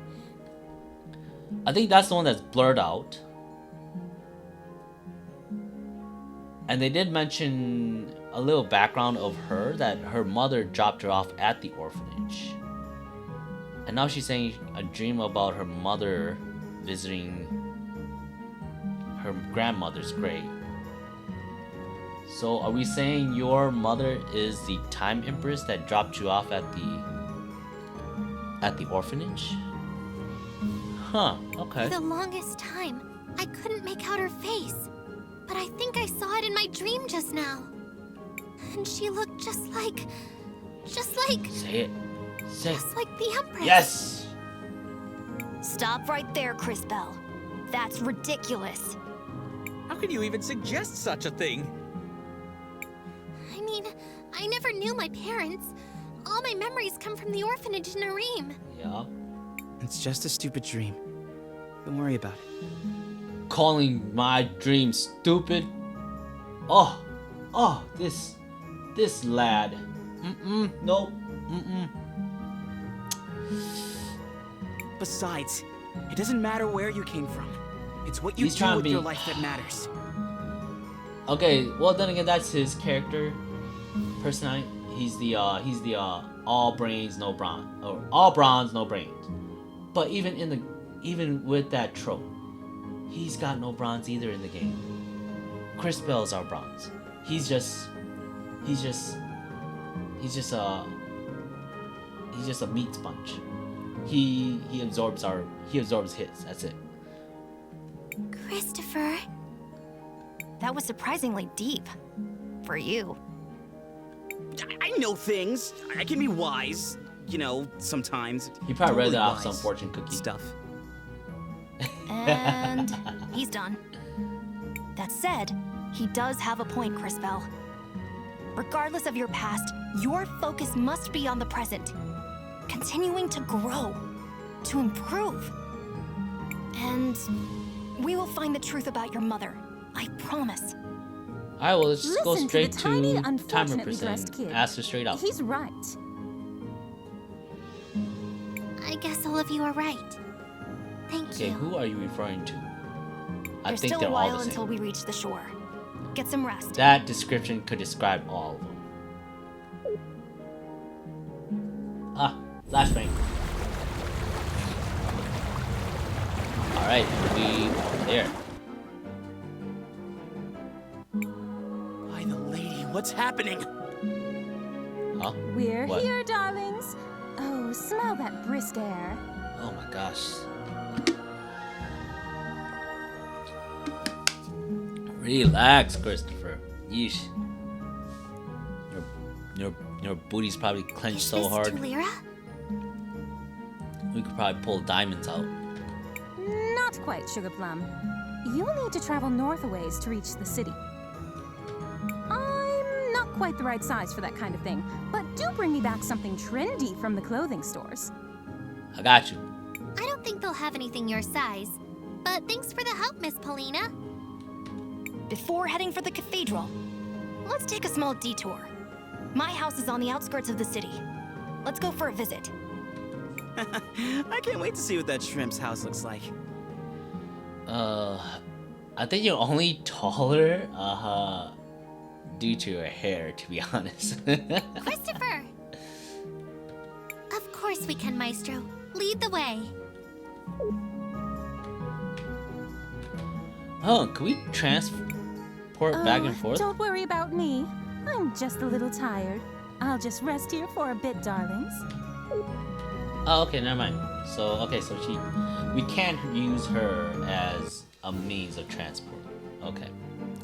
I think that's the one that's blurred out. And they did mention a little background of her, that her mother dropped her off at the orphanage. And now she's saying a dream about her mother visiting her grandmother's grave. So are we saying your mother is the time empress that dropped you off at the orphanage? Huh, okay. For the longest time, I couldn't make out her face. But I think I saw it in my dream just now. And she looked just like... Say it. Just like the Empress. Yes! Stop right there, Crisbel. That's ridiculous. How can you even suggest such a thing? I mean, I never knew my parents. All my memories come from the orphanage in Nareem. Yeah. It's just a stupid dream. Don't worry about it. Calling my dream stupid? This lad. Nope. Besides, It doesn't matter where you came from. It's what you He's do trying to with be- your life that matters. Okay, well then again, that's his character personality. He's the all brains no bronze, or all bronze no brains. But even with that trope, he's got no bronze either in the game. Cris Bell's our bronze. He's just a meat sponge. He absorbs his. That's it. Christopher. That was surprisingly deep. For you. I know things. I can be wise. You know, sometimes. He probably read Totally that off some wise fortune cookie stuff. And he's done. That said, he does have a point, Cris Bell. Regardless of your past, your focus must be on the present. Continuing to grow, to improve. And we will find the truth about your mother. I promise. Alright, well, let's just go Listen straight to the tiny, to Timer unfortunately Percent. dressed kid. Ask her straight up. He's right. I guess all of you are right. Thank Okay, you. who are you referring to? I There's think still they're a all while the until same. we reach the shore. Get some rest. That description could describe all of them. Ah, flashbang. Alright, we there. By the lady, what's happening? Huh? We're What? here, darlings. Oh, smell that brisk air. Oh my gosh. Relax, Christopher. Yeesh. Your booty's probably clenched Is so this hard. Tulira? We could probably pull diamonds out. Not quite, Sugar Plum. You'll need to travel north a ways to reach the city. I'm not quite the right size for that kind of thing, but do bring me back something trendy from the clothing stores. I got you. I don't think they'll have anything your size. But thanks for the help, Miss Paulina. Before heading for the cathedral, let's take a small detour. My house is on the outskirts of the city. Let's go for a visit. I can't wait to see what that shrimp's house looks like. I think you're only taller, due to your hair, to be honest. Christopher! Of course we can, Maestro. Lead the way. Oh, can we transport back and forth? Don't worry about me. I'm just a little tired. I'll just rest here for a bit, darlings. Oh, okay, never mind. So we can't use her as a means of transport. Okay,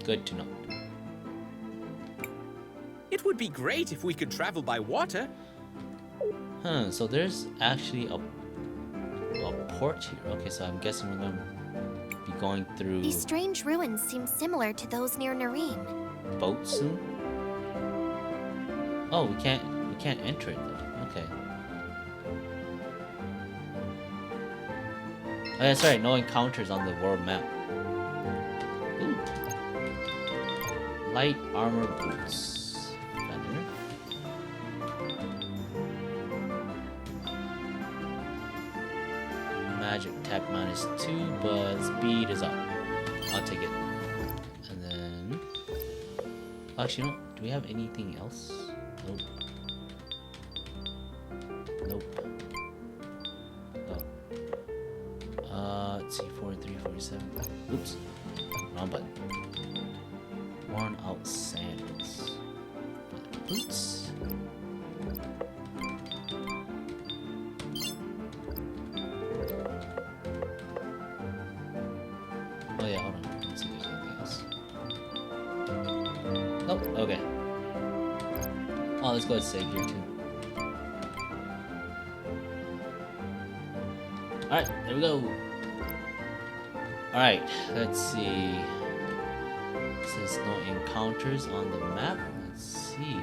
good to know. It would be great if we could travel by water. Huh, so there's actually a port here. Okay, so I'm guessing we're gonna be going through These strange ruins seem similar to those near Nareen. boats soon. Oh, we can't enter it though. Okay. Oh, that's right. No encounters on the world map. Ooh. Light armor boots. Feather. Magic tap -2, but speed is up. I'll take it. And then, actually, no. Do we have anything else? Nope. Nope. Oh. Let's see. 43, 47. Oops. Wrong button. Worn out sandals. Boots. Oh yeah, hold on. Let's see if there's anything else. Nope. Okay. Oh, let's go ahead and save here too. Alright, there we go. Alright, let's see. Since no encounters on the map, let's see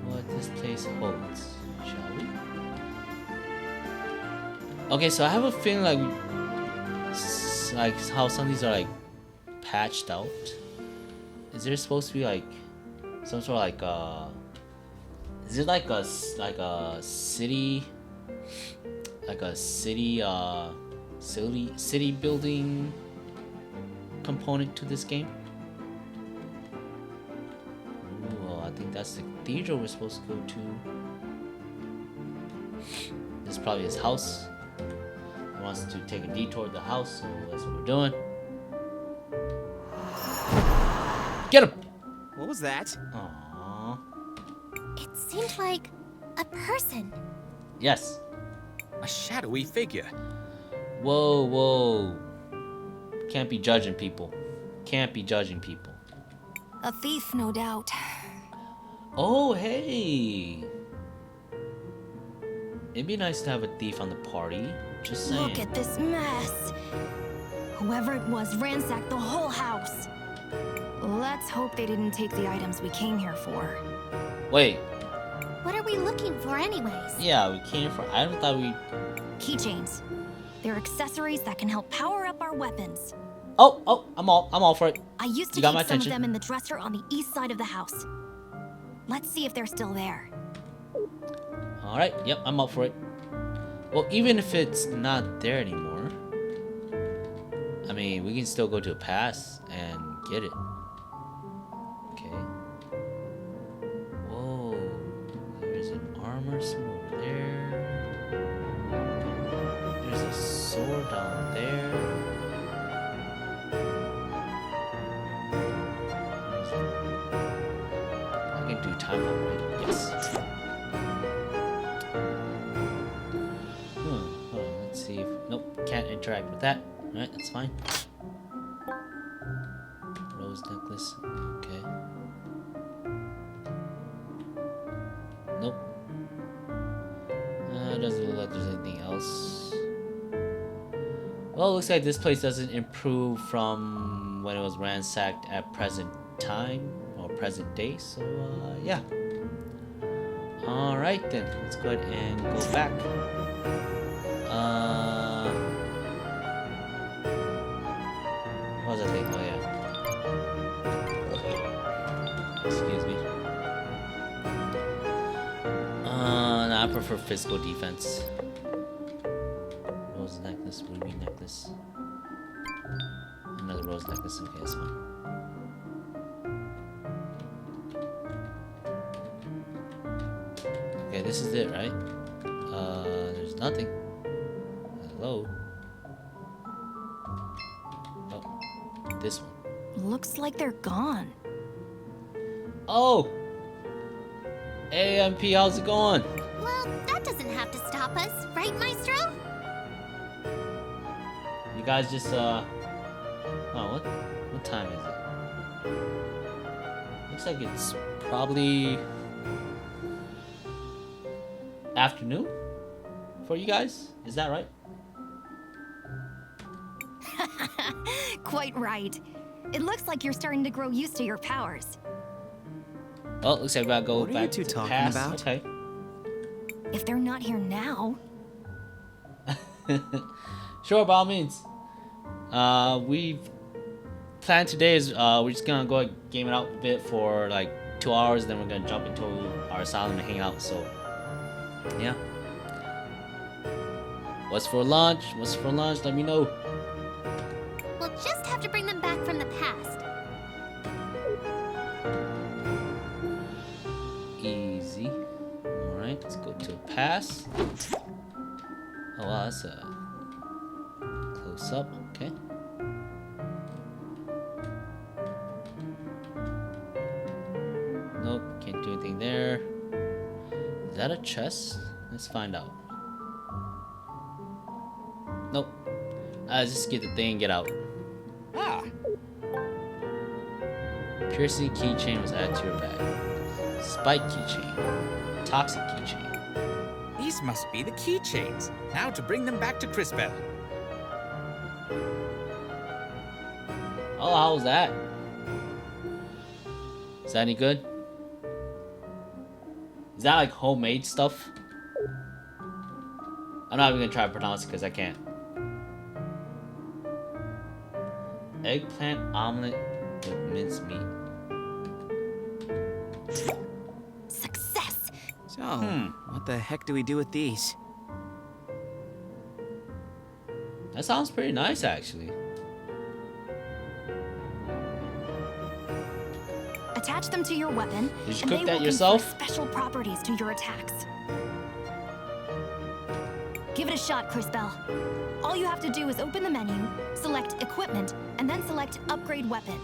what this place holds, shall we? Okay, so I have a feeling like how some of these are like patched out. Is there supposed to be like some sort of like is it like a city like a city building component to this game. Ooh, I think that's the cathedral we're supposed to go to. This is probably his house. He wants to take a detour to the house, so that's what we're doing. Get him! What was that? Aww. It seemed like a person. Yes. A shadowy figure. Whoa, whoa. Can't be judging people. Can't be judging people. A thief, no doubt. Oh, hey. It'd be nice to have a thief on the party. Just saying. Look at this mess. Whoever it was ransacked the whole house. Let's hope they didn't take the items we came here for. Wait. What are we looking for anyways? Yeah, we came for. I thought we. Keychains. They're accessories that can help power up our weapons. Oh, I'm all for it. I used to You got keep my some of attention. them in the dresser on the east side of the house. Let's see if they're still there. All right. Yep, I'm up for it. Well, even if it's not there anymore, I mean, we can still go to a pass and get it. Okay. Whoa. There's an armor sword over there. There's a sword down there. I can do time up, right? Yes. Hold on, let's see if... Nope, can't interact with that. Alright, that's fine. Rose necklace, okay. Nope. Doesn't look like there's anything else. Well, it looks like this place doesn't improve from when it was ransacked at present time, or present day, so yeah. Alright then, let's go ahead and go back. What was I thinking? Oh yeah. Excuse me. No, I prefer physical defense. Rose necklace, ruby necklace. Another rose necklace, okay, that's fine. Okay, this is it, right? There's nothing. Hello? Oh, this one. Looks like they're gone. Oh! Hey, MP, how's it going? Well, that doesn't have to stop us, right, Maestro? You guys just, Oh, what time is it? Looks like it's probably... afternoon? For you guys? Is that right? Quite right. It looks like you're starting to grow used to your powers. Well, looks like we gotta go What are you back two to talking past. about? Okay. If they're not here now, Sure, by all means. We've planned today is we're just gonna go game it out a bit for like 2 hours, then we're gonna jump into our asylum and hang out. So, yeah. What's for lunch? What's for lunch? Let me know. We'll just have to bring them back from the past. Easy. All right, let's go to a pass. Oh wow, that's a close up. Okay. Nope, can't do anything there. Is that a chest? Let's find out. Nope. Just get the thing and get out. Ah, Piercing keychain was added to your bag. Spike keychain. Toxic keychain. these must be the keychains. Now to bring them back to Cris Bell. Oh, how was that? Is that any good? Is that like homemade stuff? I'm not even gonna try to pronounce it because I can't. Eggplant omelet with minced meat. success. So, what the heck do we do with these? That sounds pretty nice, actually. Attach them to your weapon, Did you and cook they that will yourself? confer special properties to your attacks. Give it a shot, Cris Bell. All you have to do is open the menu, select Equipment, and then select Upgrade Weapon.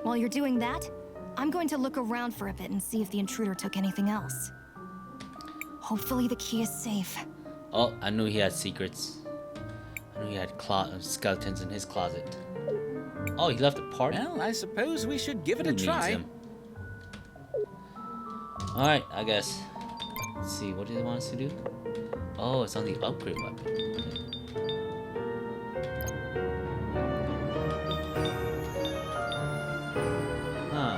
While you're doing that, I'm going to look around for a bit and see if the intruder took anything else. Hopefully the key is safe. Oh, I knew he had secrets. I knew he had skeletons in his closet. Oh, he left a party? Well, I suppose we should give it a Who needs try. him? Alright, I guess. Let's see, what do they want us to do? Oh, it's on the upgrade weapon. Huh.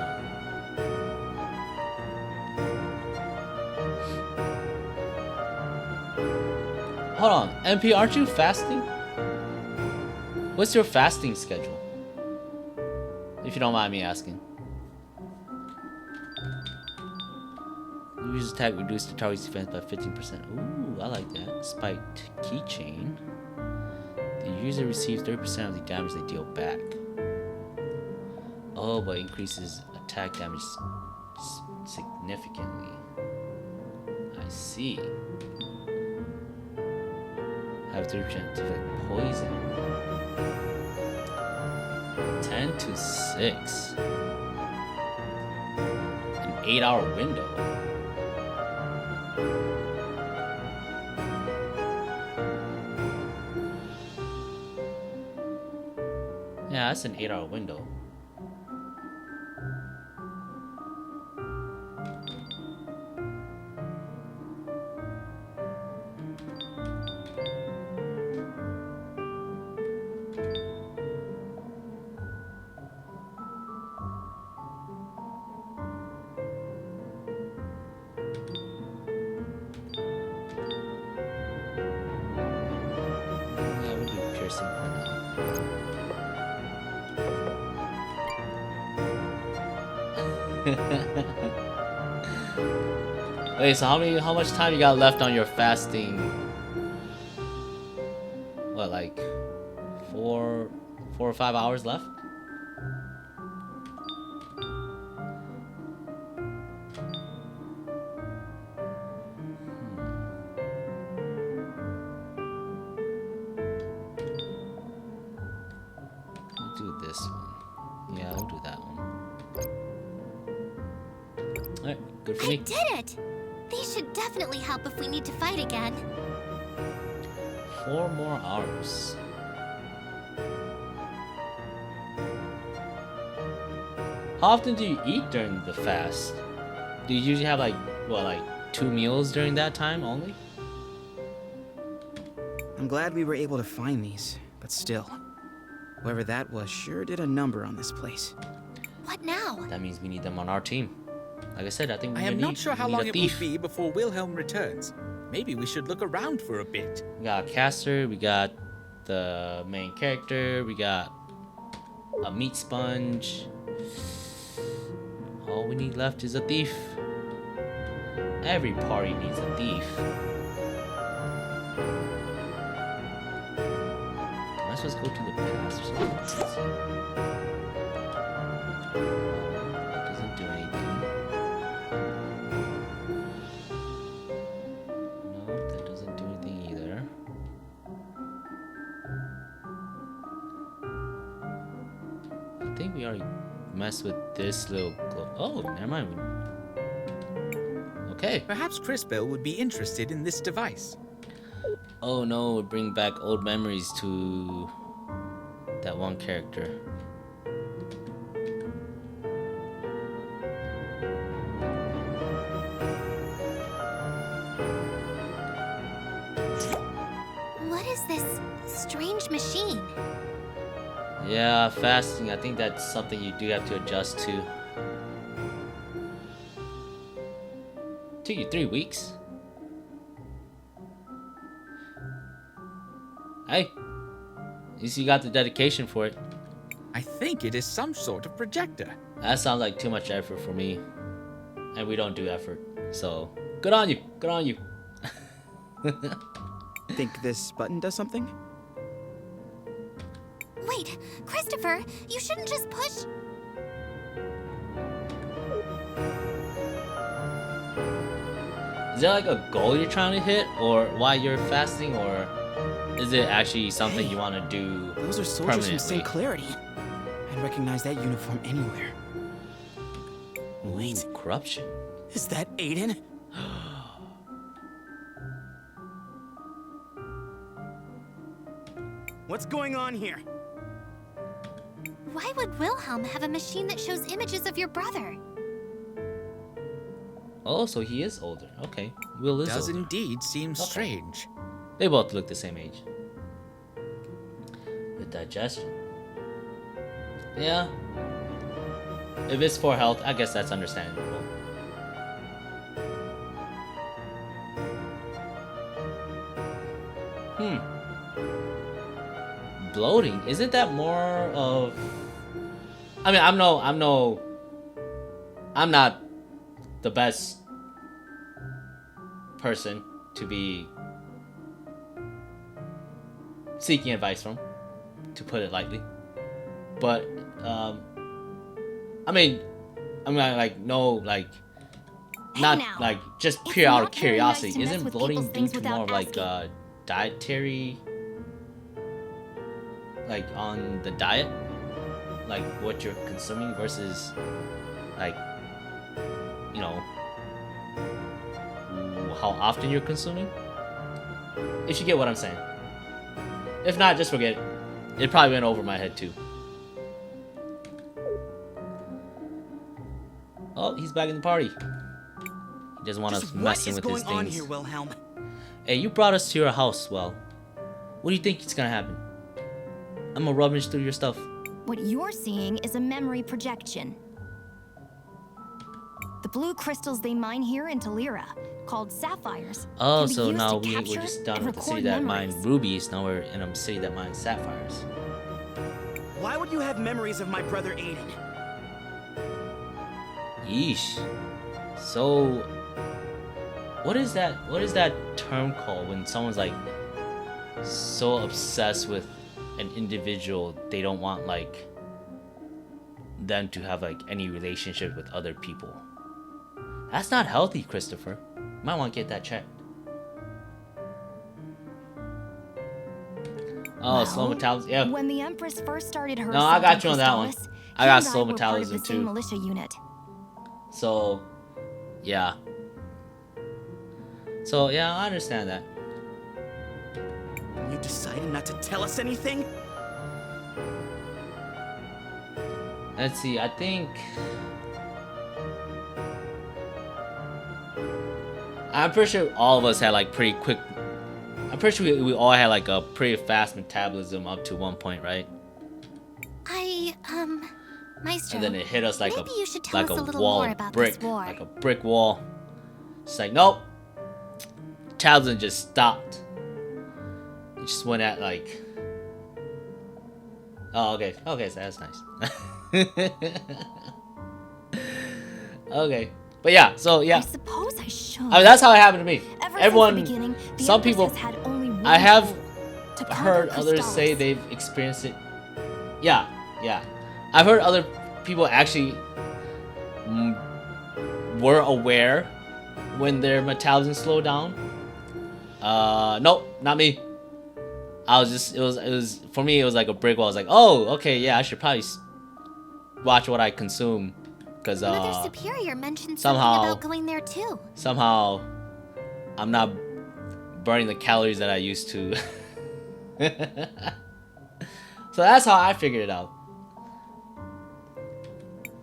Hold on, MP, aren't you fasting? What's your fasting schedule? If you don't mind me asking. Use attack reduce the target's defense by 15%. Ooh, I like that. Spiked keychain. The user receives 30% of the damage they deal back. Oh, but increases attack damage significantly. I see. Have 30% to affect poison. 10 to 6. An 8-hour window. Yeah, that's an 8-hour window. Yeah, we'll do piercing for now. Wait, so how much time you got left on your fasting? What, like 4 or 5 hours left? We'll do this one. Yeah, we'll do that one. Alright, good for I me. did it! These should definitely help if we need to fight again. 4 more hours. How often do you eat during the fast? Do you usually have like 2 meals during that time only? I'm glad we were able to find these, but still. Whoever that was sure did a number on this place. What now? That means we need them on our team. Like I said, I think I we am need, not sure how we need long a it thief. will be before Wilhelm returns. Maybe we should look around for a bit. We got a caster, we got the main character, we got a meat sponge. All we need left is a thief. Every party needs a thief. Am I supposed to go to the past or something? Let's see. That doesn't do anything. No, that doesn't do anything either. I think we already messed with this little globe. Oh, never mind. Okay. Perhaps Cris Bell would be interested in this device. Oh no, it bring back old memories to that one character. What is this strange machine? Yeah, fasting. I think that's something you do have to adjust to. Took you 3 weeks. Hey, at least you got the dedication for it. I think it is some sort of projector. That sounds like too much effort for me. And we don't do effort. So, good on you. Good on you. Think this button does something? Wait, Christopher, you shouldn't just push... Is there like a goal you're trying to hit, or why you're fasting, or is it actually something you want to do? Those are soldiers from St. Clarity. I'd recognize that uniform anywhere. Wait, corruption. Is that Aiden? What's going on here? Why would Wilhelm have a machine that shows images of your brother? Oh, so he is older. Okay, Will is Does older. indeed seem strange. They both look the same age. The digestion. Yeah. If it's for health, I guess that's understandable. Bloating. Isn't that more of... I mean, I'm not the best person to be seeking advice from, to put it lightly. But I mean like no, like not like just pure out of curiosity. Isn't bloating due to more of like dietary, like on the diet, like what you're consuming versus like, you know, how often you're consuming? If you get what I'm saying. If not, just forget it. It probably went over my head too. Oh, he's back in the party. He doesn't want us messing with his things. What is going on here, Wilhelm? Hey, you brought us to your house, Well. What do you think is gonna happen? I'm gonna rummage through your stuff. What you're seeing is a memory projection. The blue crystals they mine here in Talira, called sapphires. Oh, so now we're just done with the city that mines rubies. Now we're in a city that mines sapphires. Why would you have memories of my brother Aiden? Yeesh. So, what is that? What is that term called when someone's like so obsessed with an individual they don't want like them to have like any relationship with other people? That's not healthy, Christopher. You might want to get that checked. Oh, well, slow metabolism. Yeah. When the Empress first started her, no, I got you on that one. I got slow metabolism too. Militia unit. So, yeah. So yeah, I understand that. You decided not to tell us anything? Let's see. I think. I'm pretty sure all of us had like pretty quick. I'm pretty sure we all had like a pretty fast metabolism up to one point, right? Maestro. And then it hit us like maybe you should tell like us a little wall more about brick, this war. like a brick wall. It's like nope. Metabolism just stopped. It just went at like. Oh, okay. Okay, so that's nice. Okay. But yeah, so yeah. I suppose I should. I mean, that's how it happened to me. Everyone, since the beginning, the some Empress people, has had only one I have goal, to heard conquer others Crystallis. say they've experienced it. Yeah, yeah. I've heard other people actually were aware when their metabolism slowed down. Nope, not me. I was just, it was for me, it was like a brick wall. I was like, oh, okay, yeah, I should probably watch what I consume. Because Mother Superior mentioned somehow, something about going there too. Somehow, I'm not burning the calories that I used to. So that's how I figured it out.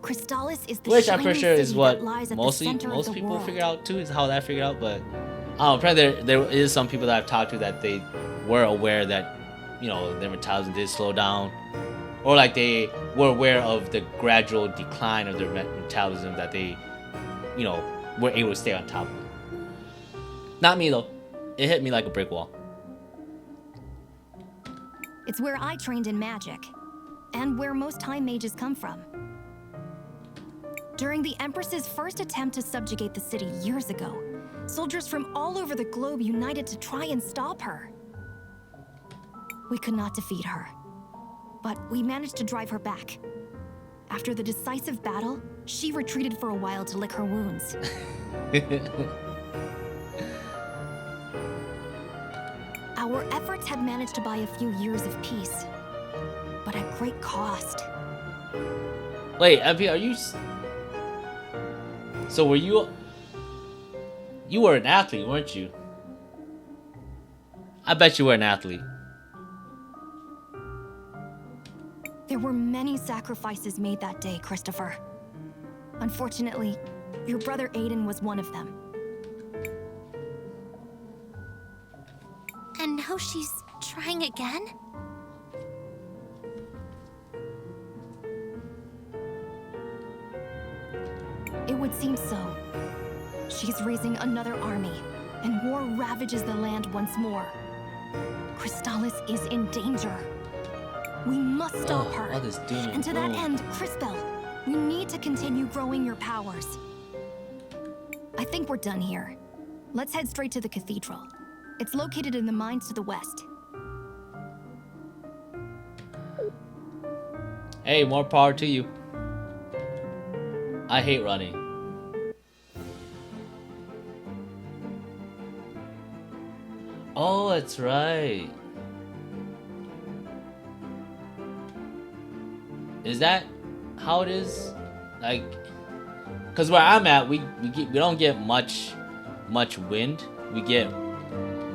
Crystallis is the Which I'm pretty sure shining is city what that lies at the most center of the people world. figure out too. Is how that figured out. But I don't know. Apparently there is some people that I've talked to that they were aware that, you know, their metabolism did slow down. Or like they were aware of the gradual decline of their metabolism that they, you know, were able to stay on top of it. Not me though. It hit me like a brick wall. It's where I trained in magic, and where most time mages come from. During the Empress's first attempt to subjugate the city years ago, soldiers from all over the globe united to try and stop her. We could not defeat her. but we managed to drive her back. After the decisive battle, she retreated for a while to lick her wounds. Our efforts had managed to buy a few years of peace, but at great cost. Wait, MP, are you... So were you... You were an athlete, weren't you? I bet you were an athlete. There were many sacrifices made that day, Christopher. Unfortunately, your brother Aiden was one of them. And now she's trying again? It would seem so. She's raising another army, and war ravages the land once more. Crystallis is in danger. We must stop her. All this doom And to that end, Crisbel, we need to continue growing your powers. I think we're done here. Let's head straight to the cathedral. It's located in the mines to the west. Hey, more power to you. I hate running. Oh, that's right. Is that how it is? Like, cause where I'm at, we don't get much wind. We get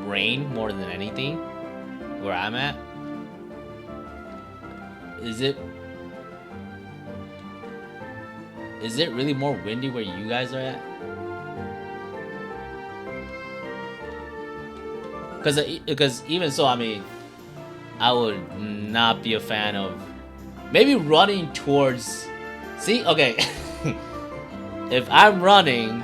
rain more than anything. Where I'm at, is it really more windy where you guys are at? Because even so, I mean, I would not be a fan of maybe running towards. See, okay, if I'm running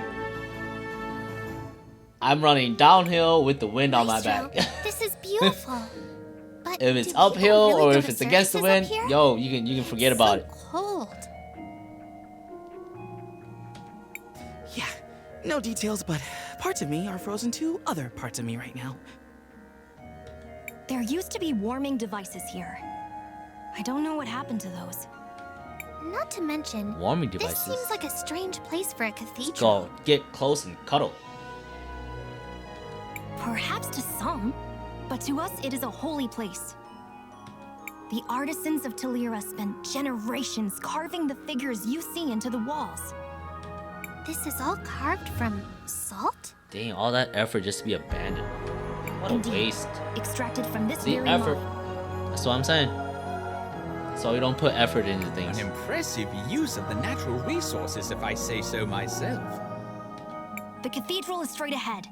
downhill with the wind on my back. This is beautiful. But if it's do people uphill really or go if to it's against the circuses up wind, here? yo, you can forget about it. Cold. Yeah, no details, but parts of me are frozen to other parts of me right now. There used to be warming devices here. I don't know what happened to those. Not to mention, Warming this devices. seems like a strange place for a cathedral. Go get close and cuddle. Perhaps to some, but to us it is a holy place. The artisans of Talira spent generations carving the figures you see into the walls. This is all carved from salt? Dang, all that effort just to be abandoned. What a Indeed. waste. Extracted from this See, very effort. mine. That's what I'm saying. So we don't put effort into things. An impressive use of the natural resources, if I say so myself. The cathedral is straight ahead.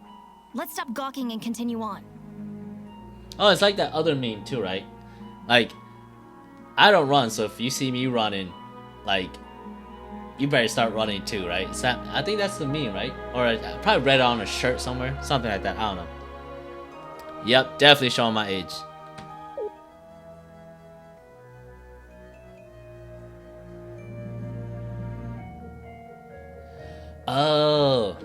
Let's stop gawking and continue on. Oh, it's like that other meme too, right? Like, I don't run, so if you see me running, like, you better start running too, right? I think that's the meme, right? Or I probably read it on a shirt somewhere, something like that. I don't know. Yep, definitely showing my age. Oh.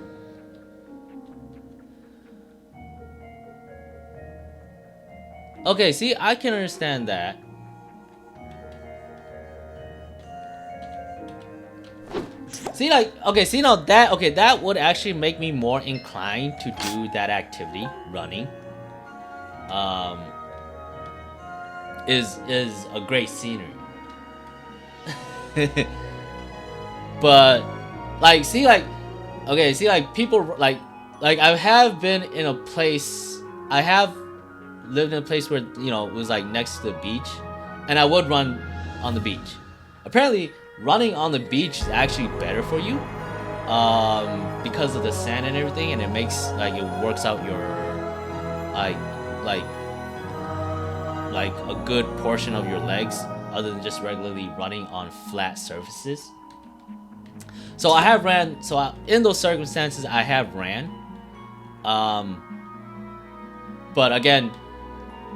Okay, see, I can understand that. See, like, okay, see, now that, okay, that would actually make me more inclined to do that activity, running. Is a great scenery. But, like, see, like, okay, see, like, people, like, I have been in a place, I have lived in a place where, you know, it was, like, next to the beach, and I would run on the beach. Apparently, running on the beach is actually better for you, because of the sand and everything, and it makes, like, it works out your, like a good portion of your legs, other than just regularly running on flat surfaces. So I have ran, in those circumstances, I have ran. But again,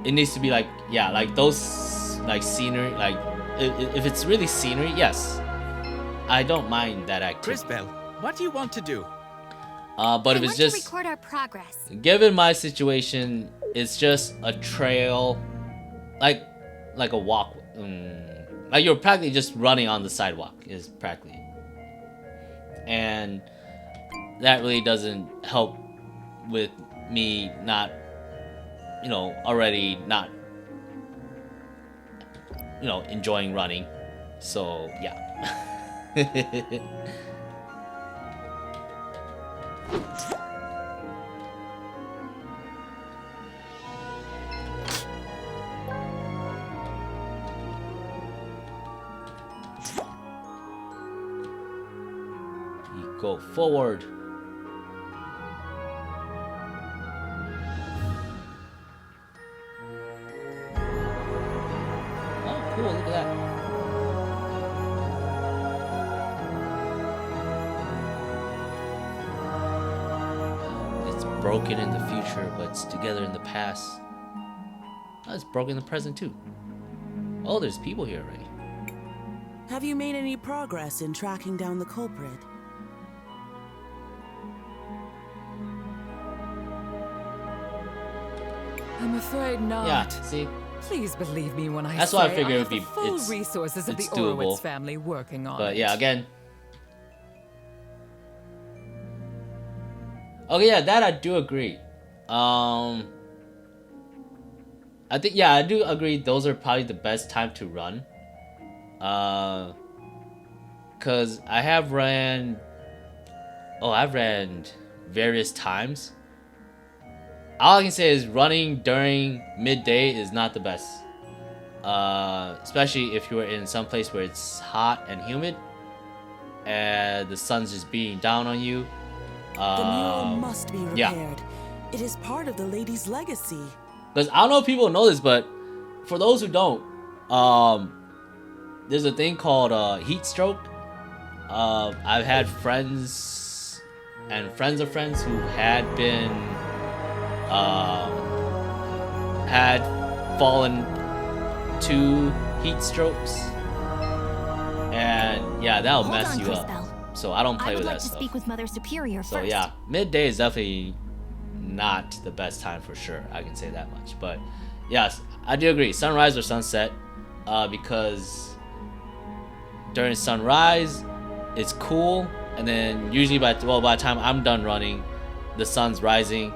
it needs to be like, yeah, like those, like scenery, like, if it's really scenery, yes. I don't mind that activity. Crisbel, what do you want to do? But if it's just, to record our progress. given my situation, it's just a trail, like a walk. like you're practically just running on the sidewalk is practically, and that really doesn't help with me not, already not, enjoying running. So yeah. Go forward. Oh, cool, look at that. It's broken in the future, but it's together in the past. Oh, it's broken in the present too. Oh, there's people here already. Have you made any progress in tracking down the culprit? I'm afraid not. Yeah, see? Please believe me when I That's say why I figured it have would be the full resources of the it's doable. Orowitz family working on But it. yeah, again. Okay, yeah, that I do agree. I think, yeah, I do agree those are probably the best time to run. Cause I've ran various times. All I can say is running during midday is not the best. Especially if you're in some place where it's hot and humid and the sun's just beating down on you. The mural must be repaired. Yeah. It is part of the lady's legacy. Because I don't know if people know this, but for those who don't, there's a thing called heat stroke. I've had friends and friends of friends who had been had fallen to heat strokes, and yeah, that'll Hold mess on, you Cris up. Bell. So I don't play I would with like that to stuff. speak with Mother Superior So first. yeah, midday is definitely not the best time for sure. I can say that much. But yes, I do agree. Sunrise or sunset, because during sunrise, it's cool, and then usually by the time I'm done running, the sun's rising,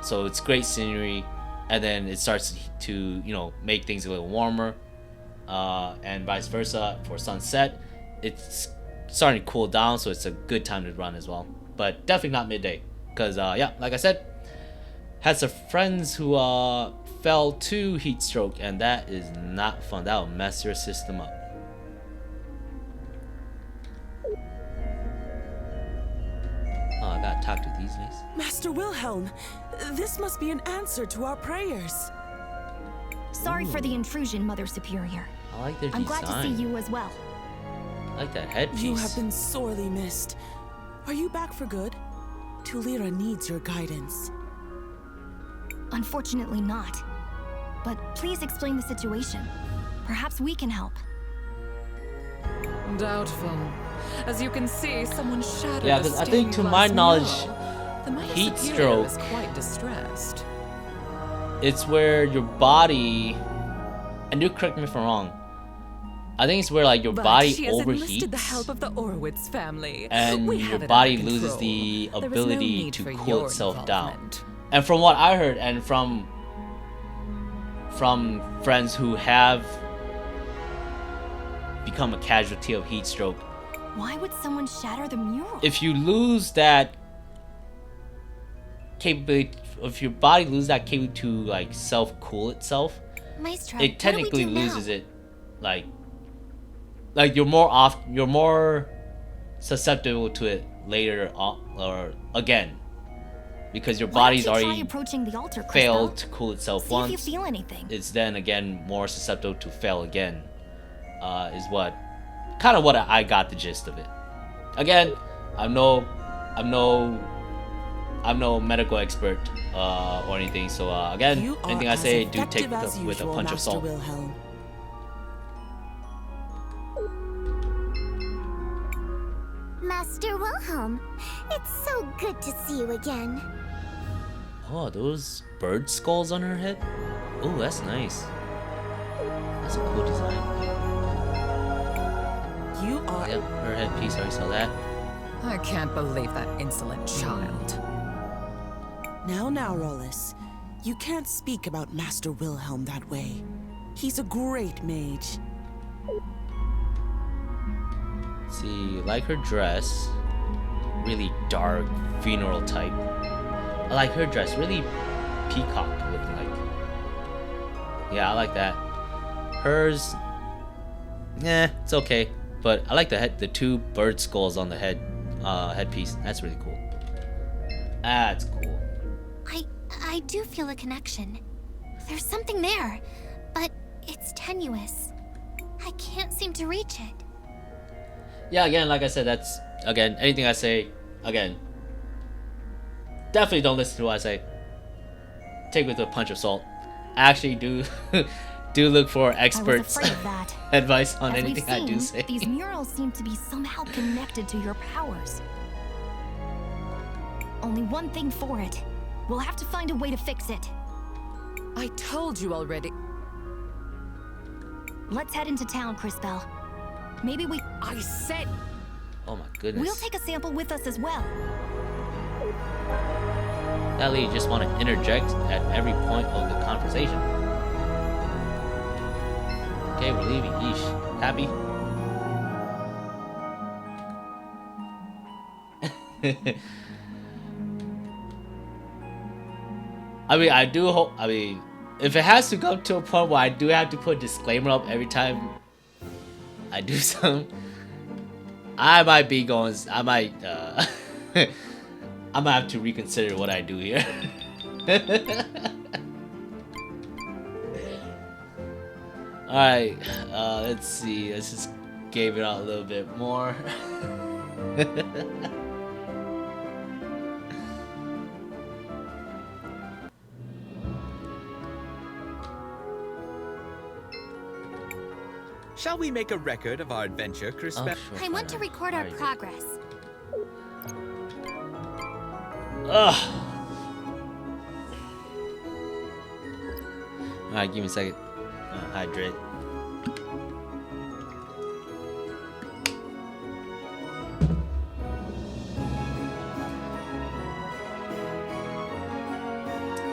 so it's great scenery, and then it starts to make things a little warmer, and vice versa for sunset. It's starting to cool down, so it's a good time to run as well. But definitely not midday, because yeah, like I said, had some friends who fell to heat stroke, and that is not fun. That will mess your system up. Oh, I gotta talk to these guys. Master Wilhelm, this must be an answer to our prayers. Sorry for the intrusion, Mother Superior. I like their I'm design. glad to see you as well. I like that headpiece. You have been sorely missed. Are you back for good? Tulira needs your guidance. Unfortunately not. But please explain the situation. Perhaps we can help. Doubtful. As you can see, someone shattered Yeah, a 'cause I think to stained my glass knowledge, mural. The Mother heat Superior stroke- is quite distressed. It's where your body, and you correct me if I'm wrong, I think it's where like your But body she has enlisted the overheats, help of the Orowitz family. and We your have it body under loses control. the There is no ability need to for cool your itself down. involvement. And from what I heard, and from friends who have become a casualty of heat stroke, Why would someone shatter the mural? if you lose that capability, if your body loses that capability to like self-cool itself, Maestro, it what technically do we do loses now? it. Like you're more susceptible to it later on, or again, because your Why body's don't you try already approaching the altar, Cris failed Bell? to cool itself See once. if you feel anything. It's then again more susceptible to fail again. Is what kind of what I got the gist of it. Again, I'm no medical expert or anything. So again, You are anything I as say, do take effective as with a usual, punch of Master salt. Wilhelm. Master Wilhelm, it's so good to see you again. Oh, those bird skulls on her head. Oh, that's nice. That's a cool design. headpiece, I already saw that. I can't believe that insolent child. Now, Rollis. You can't speak about Master Wilhelm that way. He's a great mage. See, like her dress, really dark, funeral type. I like her dress, really peacock looking like. Yeah, I like that. Hers, it's okay. But I like the two bird skulls on the headpiece. That's really cool. That's cool. I do feel a connection. There's something there, but it's tenuous. I can't seem to reach it. Yeah, again, like I said, that's, again, anything I say, again, definitely don't listen to what I say. Take it with a punch of salt. Actually do look for experts' I was afraid of that. advice on As anything we've I do seen, say. These murals seem to be somehow connected to your powers. Only one thing for it. We'll have to find a way to fix it. I told you already. Let's head into town, Crisbell. Maybe we... I said... Oh my goodness. We'll take a sample with us as well. That lady just want to interject at every point of the conversation. Okay, we're leaving. Yeesh. Happy? I mean, I do hope. I mean, if it has to come to a point where I do have to put a disclaimer up every time I do something, I might be going. I might. I might have to reconsider what I do here. All right. Let's see. Let's just give it out a little bit more. Shall we make a record of our adventure, Cris? Sure, I want to record our progress. Ugh. Alright, give me a second. Hydrate.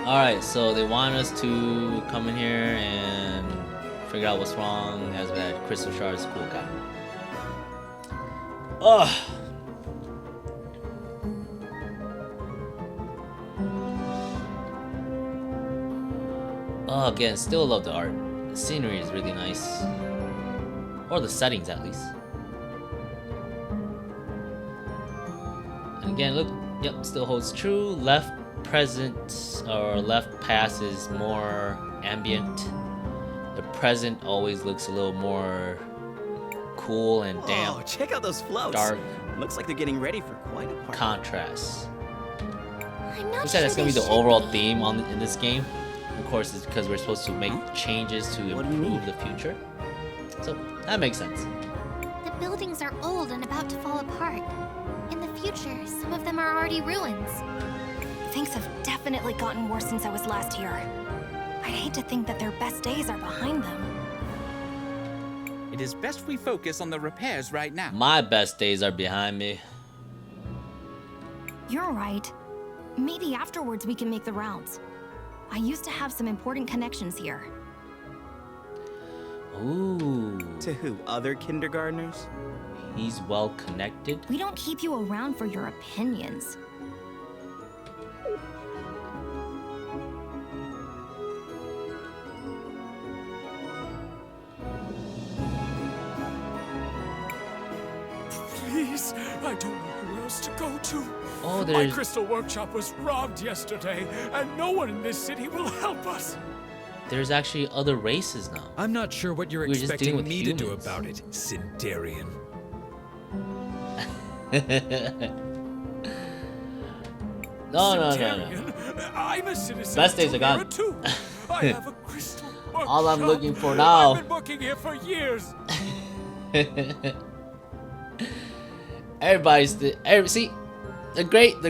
Alright, so they want us to come in here and figure out what's wrong as we had crystal shards. Cool guy. Ugh. Oh, again, still love the art. The scenery is really nice. Or the settings, at least. And again, look, yep, still holds true. Left present or left past is more ambient. The present always looks a little more cool and damp. Oh, check out those floats. Dark. Looks like they're getting ready for quite a party. Contrast. I'm not We said sure that's gonna be they the should overall be. theme in this game. Of course, it's because we're supposed to make changes to improve the future. So that makes sense. The buildings are old and about to fall apart. In the future, some of them are already ruins. Things have definitely gotten worse since I was last here. I'd hate to think that their best days are behind them. It is best we focus on the repairs right now. My best days are behind me. You're right. Maybe afterwards we can make the rounds. I used to have some important connections here. Ooh. To who? Other kindergartners? He's well connected. We don't keep you around for your opinions. Please, I don't know who else to go to. Oh, My there's- crystal workshop was robbed yesterday, and no one in this city will help us. There's actually other races now. I'm not sure what you're We're just dealing expecting with me to do humans. about it, Sindarian. No. Centurion, I'm a citizen Best days of are gone. Tulira too. I have a crystal workshop. All I'm looking for now. I've been working here for years. See, the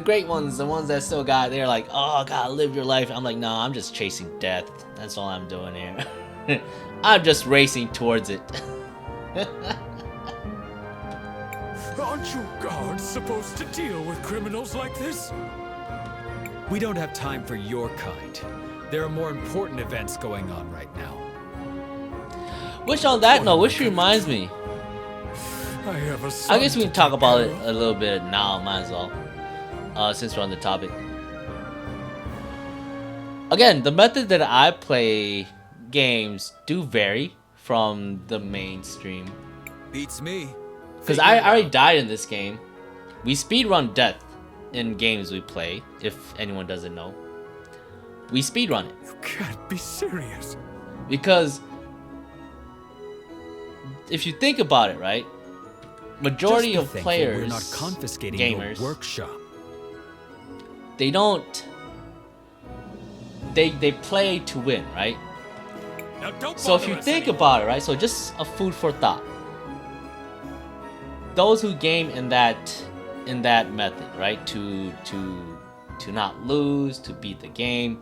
great ones, the ones that still got, they're like, oh, gotta live your life. I'm like, no, I'm just chasing death. That's all I'm doing here. I'm just racing towards it. Aren't you guards supposed to deal with criminals like this? We don't have time for your kind. There are more important events going on right now. Which on that note, which reminds me, I have a son I guess we to can talk take about care it of. a little bit now, might as well, since we're on the topic. Again, the method that I play games do vary from the mainstream. Beats me. Because I already died in this game. We speedrun death in games we play, if anyone doesn't know. We speedrun it. You can't be serious. Because if you think about it, right? Majority Just of be thankful players, we're not confiscating gamers, your workshop. they don't. They play to win, right? Now don't So if bother you us think anymore. about it, right? So just a food for thought. Those who game in that method, right? To not lose, to beat the game.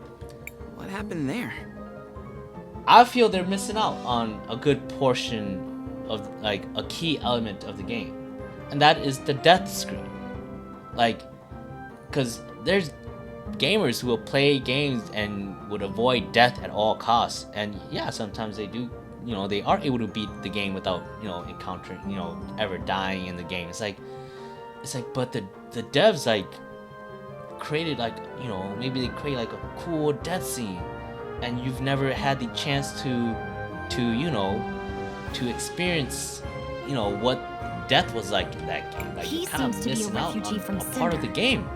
What happened there? I feel they're missing out on a good portion of like a key element of the game, and that is the death screen. Like, because there's gamers who will play games and would avoid death at all costs, and yeah, sometimes they do. You know, they are able to beat the game without, you know, encountering, you know, ever dying in the game. It's like, but the devs like created like, you know, maybe they create like a cool death scene, and you've never had the chance to you know, to experience, you know, what death was like in that game. Like, He you're kind seems of to be a missing out refugee on from a part of the Cinder. game,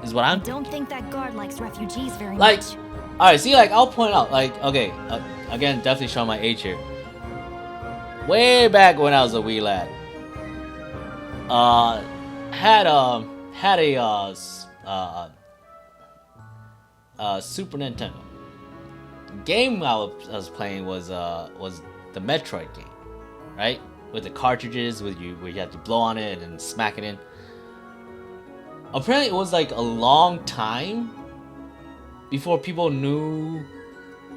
is what I'm I don't think that guard likes refugees very like. much. All right, see, like I'll point out, like, okay, again, definitely showing my age here. Way back when I was a wee lad, had a Super Nintendo. Game I was playing was the Metroid game, right? With the cartridges, where you had to blow on it and smack it in. Apparently, it was like a long time before people knew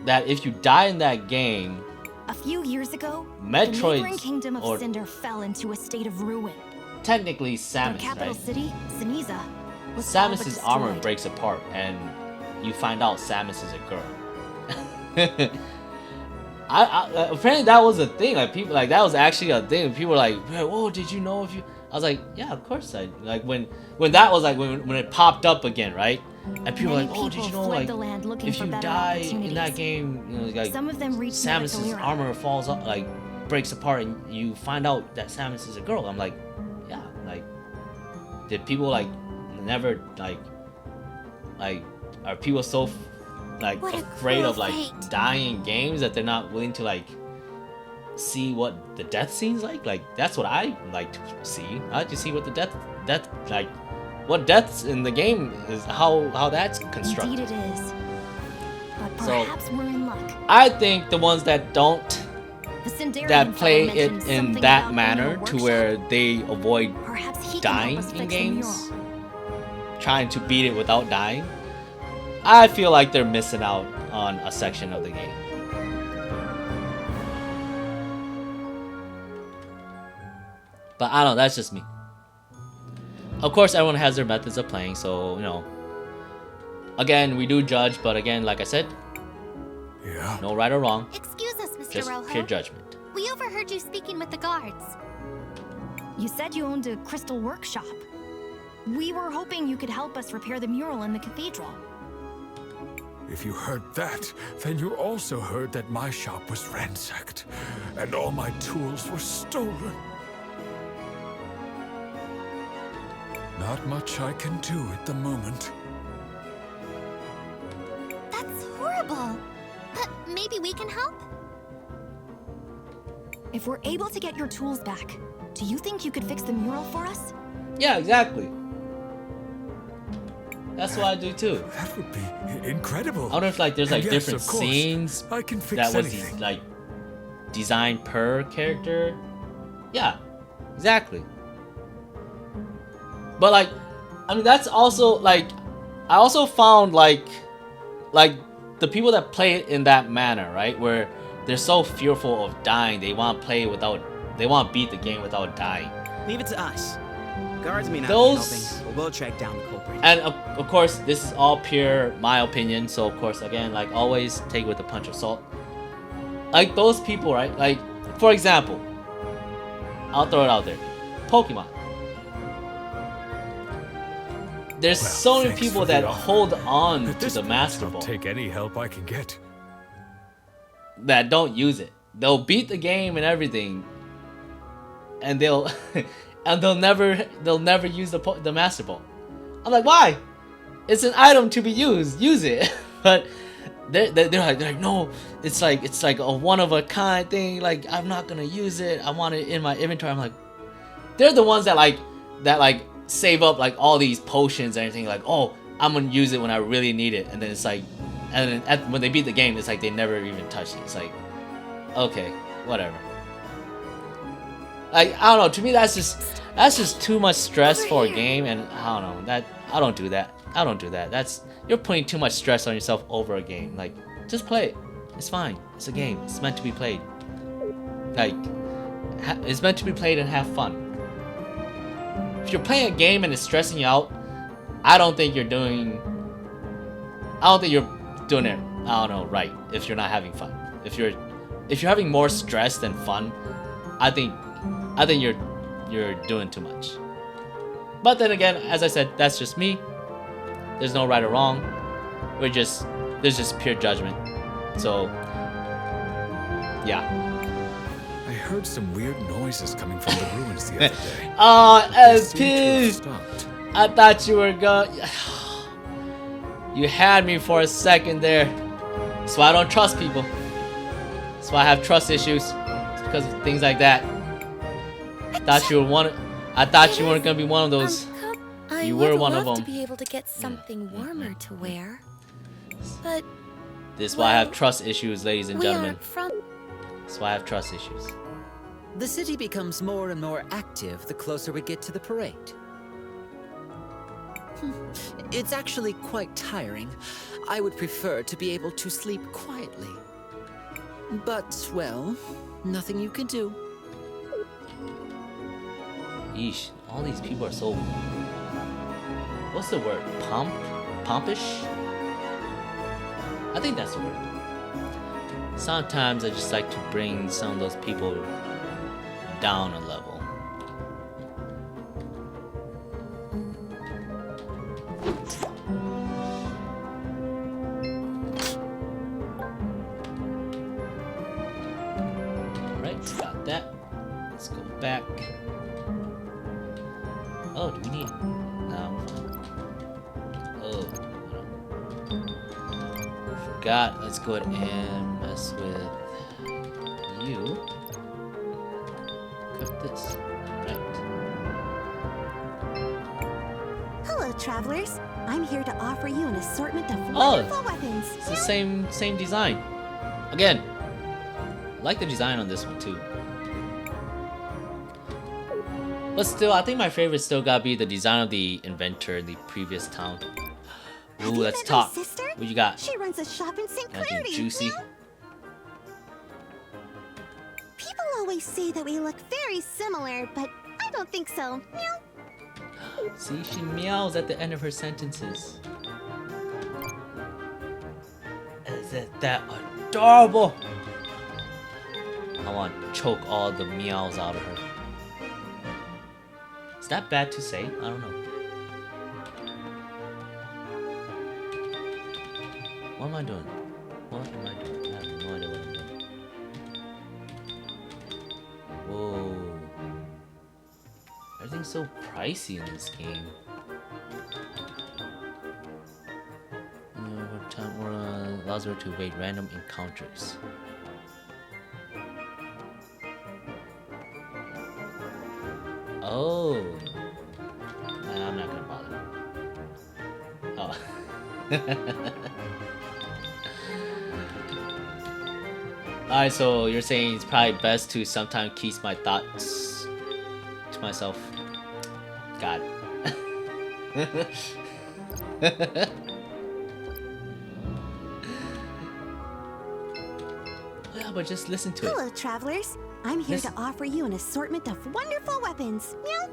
that if you die in that game, A few years ago, Metroid's- the neighboring kingdom of or- Cinder fell into a state of ruin. technically Their Samus, capital right? city, Siniza, was all but Samus's armor destroyed. breaks apart, and you find out Samus is a girl. Apparently that was a thing. Like people, like that was actually a thing. People were like, "Whoa, did you know if you?" I was like, "Yeah, of course I." Like when that was like when it popped up again, right? And people were Many like, "Oh, did people you know fled like the land looking if for you better die in that opportunities. game, you know, like Some of them reached Samus's Metalira. armor falls up, like breaks apart, and you find out that Samus is a girl." I'm like, "Yeah, like did people like never like are people so like What a afraid cruel of like fate. dying in games that they're not willing to like see what the death scene's like?" Like that's what I like to see. I like to see what the death like what deaths in the game is, how that's constructed. Indeed it is. But So- perhaps we're in luck. I think the ones that don't The Sindarian that play fellow it mentioned in something that about owning a manner to workshop. where they avoid Perhaps he can dying help us in fix the games, mural. trying to beat it without dying, I feel like they're missing out on a section of the game. But I don't know, that's just me. Of course, everyone has their methods of playing, so, you know. Again, we do judge, but again, like I said, Yeah. no right or wrong, Excuse us, Mr. just Rojo. pure judgment. We overheard you speaking with the guards. You said you owned a crystal workshop. We were hoping you could help us repair the mural in the cathedral. If you heard that, then you also heard that my shop was ransacked, and all my tools were stolen. Not much I can do at the moment. That's horrible. But maybe we can help? If we're able to get your tools back, do you think you could fix the mural for us? Yeah, exactly. That's what I do too. That would be incredible. I wonder if like there's like And yes, different of course, scenes I can fix that was anything. like designed per character. Yeah, exactly. But like, I mean, that's also like, I also found like the people that play it in that manner, right? Where they're so fearful of dying, they want to play without, they want to beat the game without dying. Leave it to us. Guards may not those, be helping, but we'll track down the culprit. and of course, this is all pure my opinion. So of course, again, like always, take it with a punch of salt. Like those people, right? Like, for example, I'll throw it out there. Pokemon. There's so many people that hold on to the Master Ball. Take any help I can get. That don't use it. They'll beat the game and everything, and they'll never use the Master Ball. I'm like, why? It's an item to be used. Use it. But they're like, no. It's like a one of a kind thing. Like, I'm not gonna use it. I want it in my inventory. I'm like, they're the ones that save up like all these potions and everything. Like, oh, I'm gonna use it when I really need it. And then it's like, and then when they beat the game, it's like they never even touched it. It's like, okay, whatever. Like, I don't know. To me, that's just too much stress for a game, and I don't know. I don't do that. You're putting too much stress on yourself over a game. Like, just play it. It's fine. It's a game. It's meant to be played. Like, it's meant to be played and have fun. If you're playing a game and it's stressing you out, I don't think you're doing it, I don't know, right, if you're not having fun. If you're having more stress than fun, I think you're doing too much. But then again, as I said, that's just me. There's no right or wrong. There's just pure judgment. So, yeah. I heard some weird noises coming from the ruins the other day. Oh, SP! I thought you were going. You had me for a second there. That's why I don't trust people. That's why I have trust issues. It's because of things like that. I thought you weren't gonna be one of those. You were one of them. To be able to get something warmer to wear, but this is why I have trust issues, ladies and gentlemen. That's why I have trust issues. The city becomes more and more active the closer we get to the parade. It's actually quite tiring. I would prefer to be able to sleep quietly. But, well, nothing you can do. Yeesh, all these people are so... What's the word? Pompish? I think that's the word. Sometimes I just like to bring some of those people down a level. Alright, got that. Let's go back. Oh, do we need... No. Oh, forgot. Let's go ahead and mess with you. Cut this. Right. Hello, travelers. I'm here to offer you an assortment of Oh, wonderful weapons. it's the same design. Again, I like the design on this one too. But still, I think my favorite still gotta be the design of the inventor in the previous town. Ooh, let's talk. What you got? She runs a shop in St. Anything Clarity. juicy? People always say that we look very similar, but I don't think so. Meow. See, she meows at the end of her sentences. Isn't that adorable? I want to choke all the meows out of her. Is that bad to say? I don't know. What am I doing? What am I doing? I have no idea what I'm doing. Whoa. Everything's so pricey in this game. Allows her to evade random encounters. Oh. Nah, I'm not gonna bother. Oh. Alright, so you're saying it's probably best to sometimes keep my thoughts to myself. God. Yeah, but just listen to it. Hello, travelers. I'm here to offer you an assortment of wonderful weapons. Meow.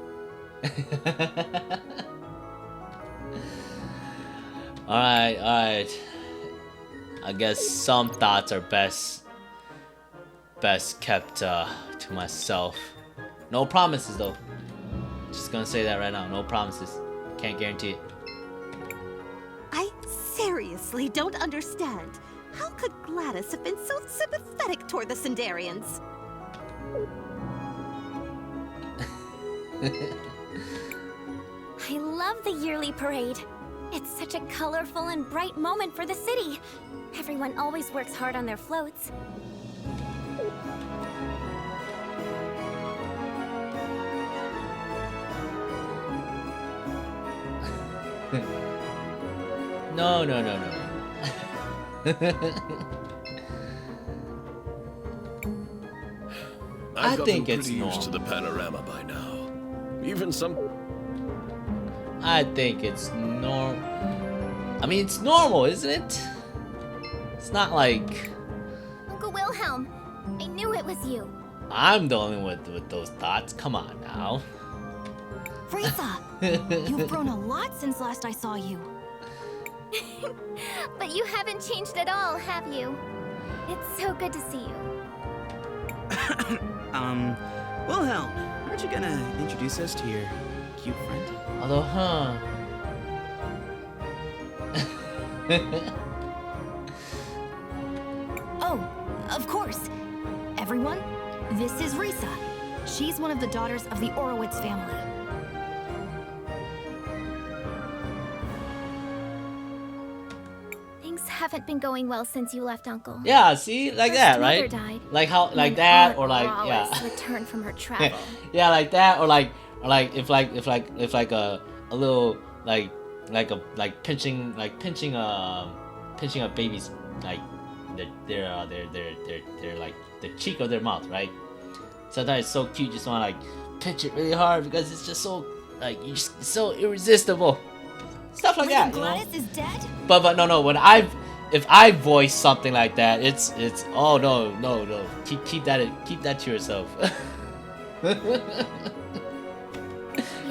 Alright. I guess some thoughts are best kept to myself. No promises though. Just gonna say that right now. No promises. Can't guarantee it. I seriously don't understand. How could Gladys have been so sympathetic toward the Sindarians? I love the yearly parade. It's such a colorful and bright moment for the city. Everyone always works hard on their floats. No. I think it's pretty normal. used to the panorama by now. Even some. I think it's normal. I mean, it's normal, isn't it? It's not like Uncle Wilhelm, I knew it was you. I'm the only one with those thoughts. Come on now. Frieza, you've grown a lot since last I saw you. But you haven't changed at all, have you? It's so good to see you. Wilhelm, aren't you gonna introduce us to your cute friend? Although, huh? Oh, of course. Everyone, this is Risa. She's one of the daughters of the Orowitz family. Things haven't been going well since you left, Uncle. Yeah, see, like First that, Mother right? died, Like how, and like then that, Aunt or like, Wallace yeah, returned from her travel. yeah, like that, or like if like a little like pinching a baby's like their like the cheek of their mouth, right? Sometimes it's so cute, you just want to like pinch it really hard because it's just so like it's so irresistible. Stuff like that, you know? Gladys is dead? But no, if I voice something like that, it's oh no, keep that to yourself.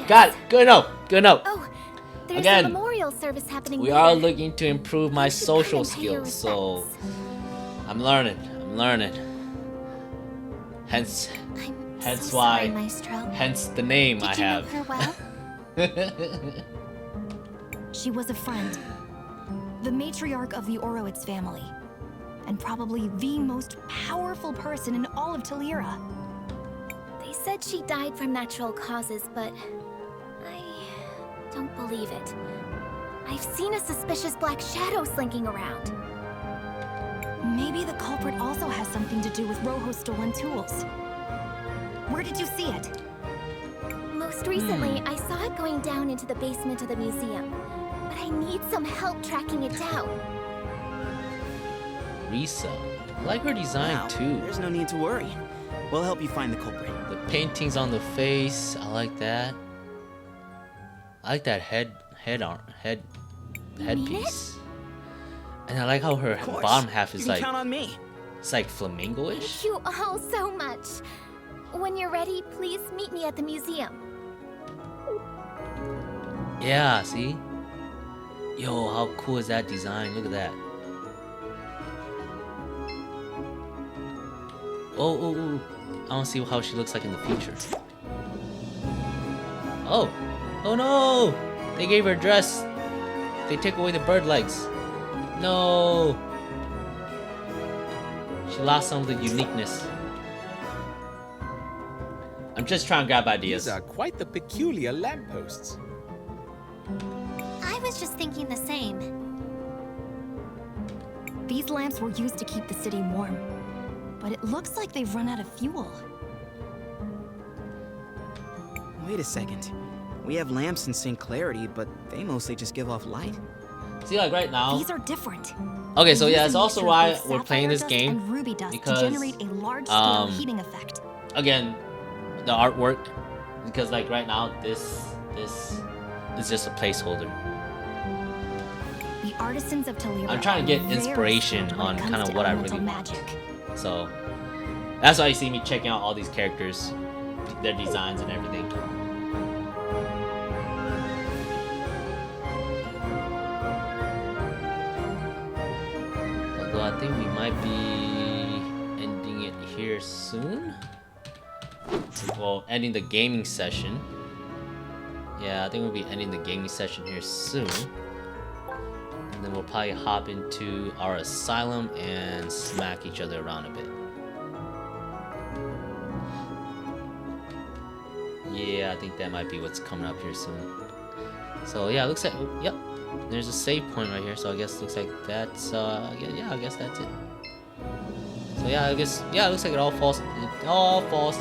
Got it. Good enough. Oh, there's Again, a memorial service happening. We later. are looking to improve my social come and pay your skills, so I'm learning. Hence so why, sorry, Maestro. hence the name I Did you know have. her well? She was a friend. The matriarch of the Orowitz family. And probably the most powerful person in all of Talira. They said she died from natural causes, but I don't believe it. I've seen a suspicious black shadow slinking around. Maybe the culprit also has something to do with Rojo's stolen tools. Where did you see it? Most recently, I saw it going down into the basement of the museum, but I need some help tracking it down. Risa, I like her design Wow, too. There's no need to worry. We'll help you find the culprit. The paintings on the face, I like that. I like that headpiece. And I like how her course. bottom half is You can like count on me. It's like flamingo-ish. Thank you all so much. When you're ready, please meet me at the museum. Yeah, see? Yo, how cool is that design? Look at that. Oh. I want to see how she looks like in the future. Oh no! They gave her a dress. They took away the bird legs. No! She lost some of the uniqueness. I'm just trying to grab ideas. These are quite the peculiar lampposts. I was just thinking the same. These lamps were used to keep the city warm. But it looks like they've run out of fuel. Wait a second. We have lamps in St. Clarity, but they mostly just give off light. See, like right now. These are different. Okay, so They yeah, use it's a also mixture of why both we're playing sapphire this dust game and ruby dust because to generate a large-scale heating effect. Again, the artwork, because like right now this is just a placeholder. The artisans of Talira I'm trying to get are very inspiration skilled when on it comes kind of to what I elemental really want. magic. So that's why you see me checking out all these characters, their designs and everything. So I think we might be ending it here soon. Well, ending the gaming session. Yeah, I think we'll be ending the gaming session here soon. And then we'll probably hop into our asylum and smack each other around a bit. Yeah, I think that might be what's coming up here soon. So yeah, it looks like, yep, there's a save point right here. So I guess it looks like that's, yeah, I guess that's it. So yeah, I guess, yeah, it looks like it all falls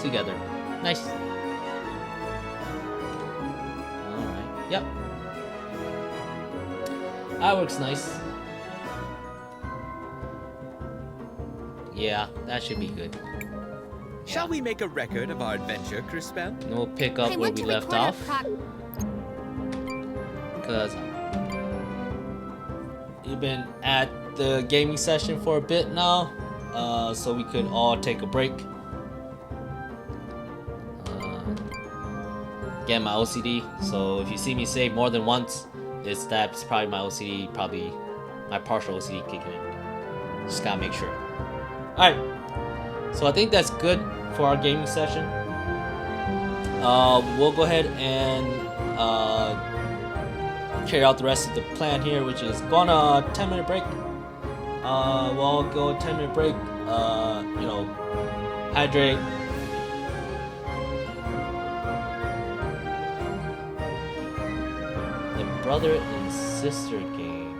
together. Nice. Alright, yep. That works nice. Yeah, that should be good. Shall we make a record of our adventure, Cris Bell? And we'll pick up where we left off. Because we've been at the gaming session for a bit now. So we could all take a break. Get my OCD. So if you see me save more than once, that's probably my OCD, probably my partial OCD kicking in. Just gotta make sure. Alright. So I think that's good for our gaming session. We'll go ahead and carry out the rest of the plan here, which is going on a 10-minute break. We'll all go 10-minute break. You know, hydrate. The brother and sister game.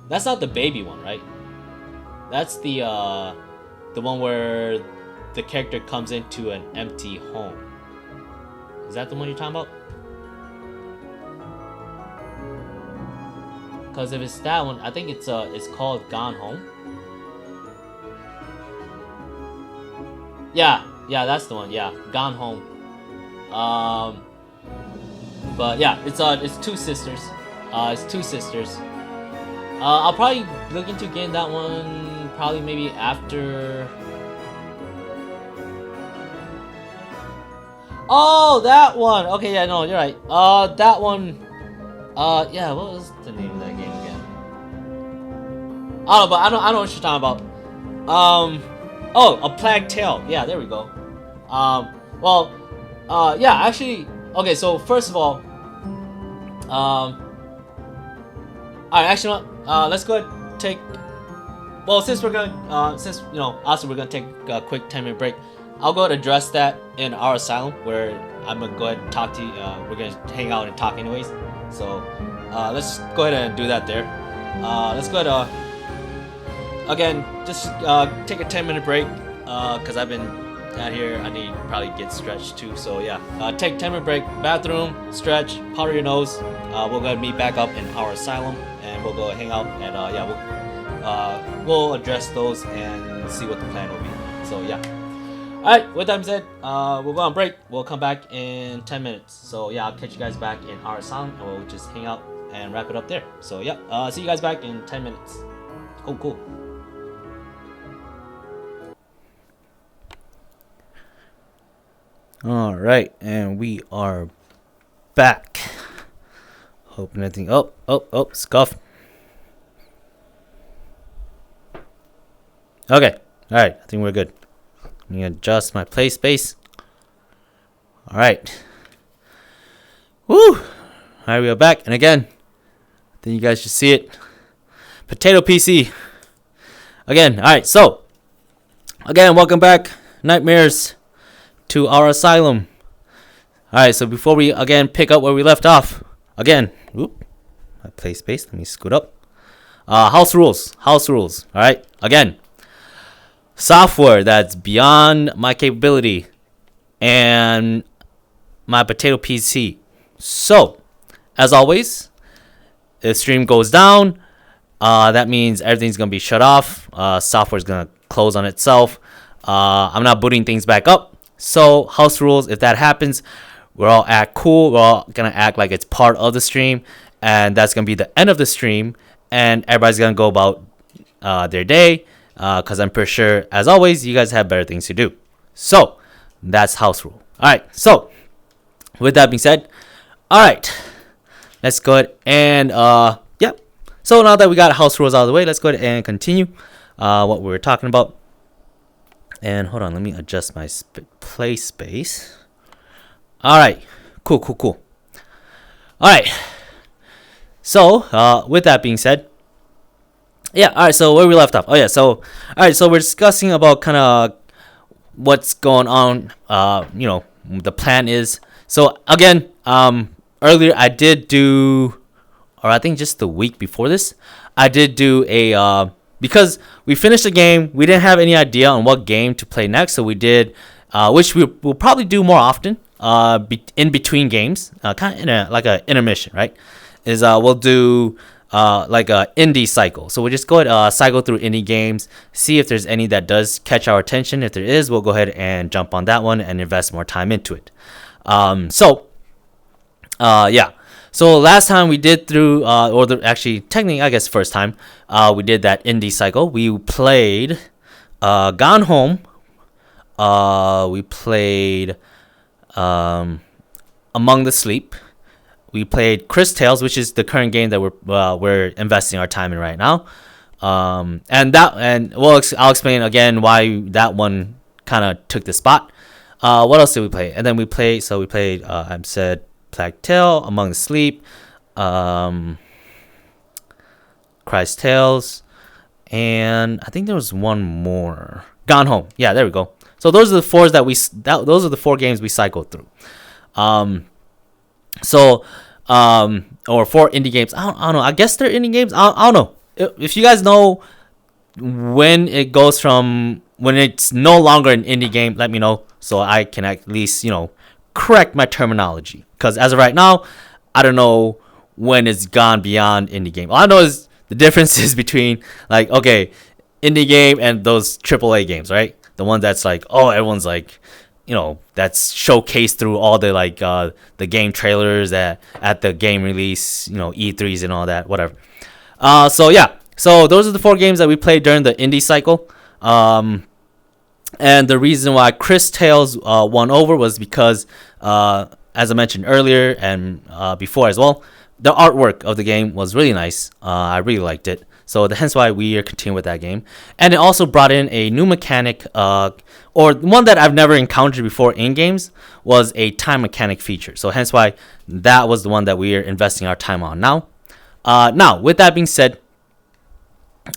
That's not the baby one, right? That's the one where the character comes into an empty home. Is that the one you're talking about? Because if it's that one, I think it's called Gone Home. Yeah, that's the one. Yeah, Gone Home. But yeah, it's two sisters. It's two sisters. I'll probably look into getting that one probably maybe after. Oh, that one. Okay, yeah, no, you're right. That one. Yeah, what was the name of that game again? I don't know, but I know what you're talking about. Oh, A Plague Tale. Yeah, there we go. Well, yeah, actually, okay. So first of all, alright, actually, let's go ahead and take. Well, since we're gonna, since you know, also we're gonna take a quick 10-minute break. I'll go ahead and address that in our asylum, where I'm gonna go ahead and talk to you. We're gonna hang out and talk anyways. So let's go ahead and do that there. Let's go ahead. Again, just take a 10-minute break, cause I've been out here. I need to probably get stretched too. So yeah, take 10-minute break, bathroom, stretch, powder your nose. We'll go ahead and meet back up in our asylum, and we'll go hang out, and yeah, we'll address those and see what the plan will be. So yeah. Alright, with that being said, we'll go on break. We'll come back in 10 minutes. So yeah, I'll catch you guys back in our asylum, and we'll just hang out and wrap it up there. So yeah, see you guys back in 10 minutes. Cool. Alright, and we are back. Hoping everything. Oh, scuff. Okay, alright, I think we're good. Let me adjust my play space. Alright. Woo! Alright, we are back. And again, I think you guys should see it. Potato PC. Again, alright, so. Again, welcome back, Nightmares, to our asylum. Alright, so before we again pick up where we left off. Again, whoop, my play space. Let me scoot up. House rules. Alright, again. Software that's beyond my capability and my potato PC. So, as always, if stream goes down, that means everything's gonna be shut off. Software's gonna close on itself. I'm not booting things back up. So, house rules, if that happens, we're all act cool. We're all gonna act like it's part of the stream, and that's gonna be the end of the stream, and everybody's gonna go about their day. Because I'm pretty sure, as always, you guys have better things to do. So, that's house rule. Alright, so, with that being said, alright, let's go ahead and, yeah, So now that we got house rules out of the way, let's go ahead and continue what we were talking about. And hold on, let me adjust my play space. All right, cool. All right. So with that being said, yeah. All right. So where we left off. Oh yeah. So all right. So we're discussing about kind of what's going on. You know, the plan is. So again, earlier I did do, or I think just the week before this, I did do a because we finished the game, we didn't have any idea on what game to play next, so we did, which we'll probably do more often, in between games, kind of in like a intermission, right? Is we'll do like a indie cycle. So we'll just go ahead cycle through indie games, see if there's any that does catch our attention. If there is, we'll go ahead and jump on that one and invest more time into it. Yeah. So last time we did through, actually technically I guess first time, we did that indie cycle. We played Gone Home. We played Among the Sleep. We played Cris Tales, which is the current game that we're investing our time in right now. And I'll explain again why that one kind of took the spot. What else did we play? And then we played I said Plague Tale, Among the Sleep, Cris Tales, and I think there was one more. Gone Home. Yeah, there we go. So those are the four those are the 4 games we cycled through. Or 4 indie games. I don't know. I guess they're indie games. I don't know. If you guys know when it goes from when it's no longer an indie game, let me know so I can at least, correct my terminology. Because as of right now, I don't know when it's gone beyond indie game. All I know is the differences between indie game and those AAA games, right? The one that's like, everyone's like, that's showcased through all the the game trailers at the game release, E3s and all that, whatever. So yeah, so those are the 4 games that we played during the indie cycle. And the reason why Cris Tales won over was because, as I mentioned earlier and before as well, the artwork of the game was really nice. I really liked it. So hence why we are continuing with that game. And it also brought in a new mechanic, or one that I've never encountered before in games, was a time mechanic feature. So hence why that was the one that we are investing our time on now. Now, with that being said,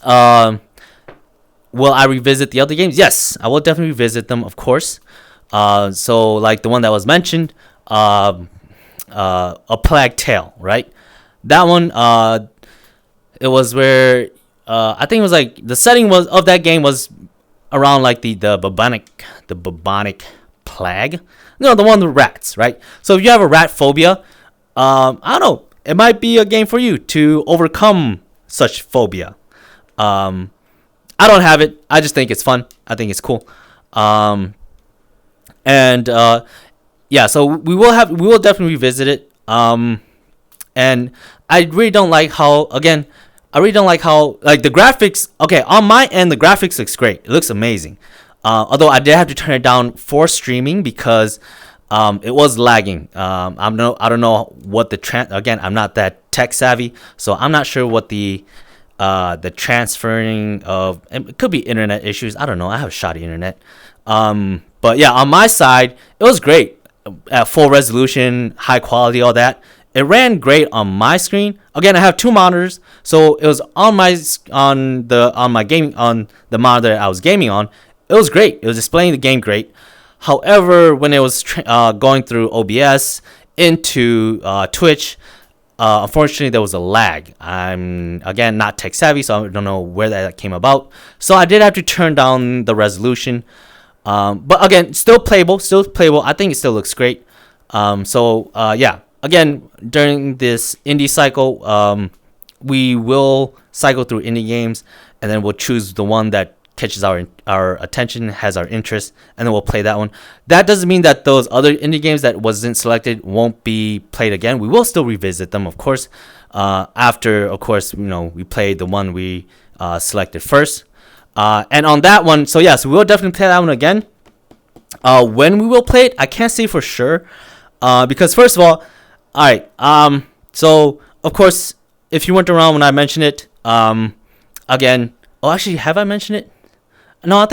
will I revisit the other games? Yes, I will definitely revisit them, of course. So like the one that was mentioned, A Plague Tale, right? That one, it was where I think it was like the setting was of that game was around like the bubonic plague. The one with rats, right? So if you have a rat phobia, I don't know, it might be a game for you to overcome such phobia. I don't have it. I just think it's fun. I think it's cool. Yeah, so we will definitely revisit it. And I really don't like how, like the graphics, okay, on my end the graphics looks great. It looks amazing. Although I did have to turn it down for streaming because it was lagging. I don't know what again, I'm not that tech savvy, so I'm not sure what the transferring of, it could be internet issues. I don't know. I have shoddy internet. But yeah, on my side, it was great at full resolution, high quality, all that. It ran great on my screen. Again, I have 2 monitors, so it was on the monitor that I was gaming on. It was great. It was displaying the game great. However, when it was going through OBS into Twitch, unfortunately there was a lag. I'm again not tech savvy, so I don't know where that came about. So I did have to turn down the resolution. But again, still playable. I think it still looks great. Yeah. Again, during this indie cycle, we will cycle through indie games, and then we'll choose the one that catches our attention, has our interest, and then we'll play that one. That doesn't mean that those other indie games that wasn't selected won't be played again. We will still revisit them, of course, after, of course, we played the one we selected first. And on that one, so we will definitely play that one again. When we will play it, I can't say for sure, because first of all right, so of course if you weren't around when I mentioned it, again, oh, actually, have I mentioned it? No, I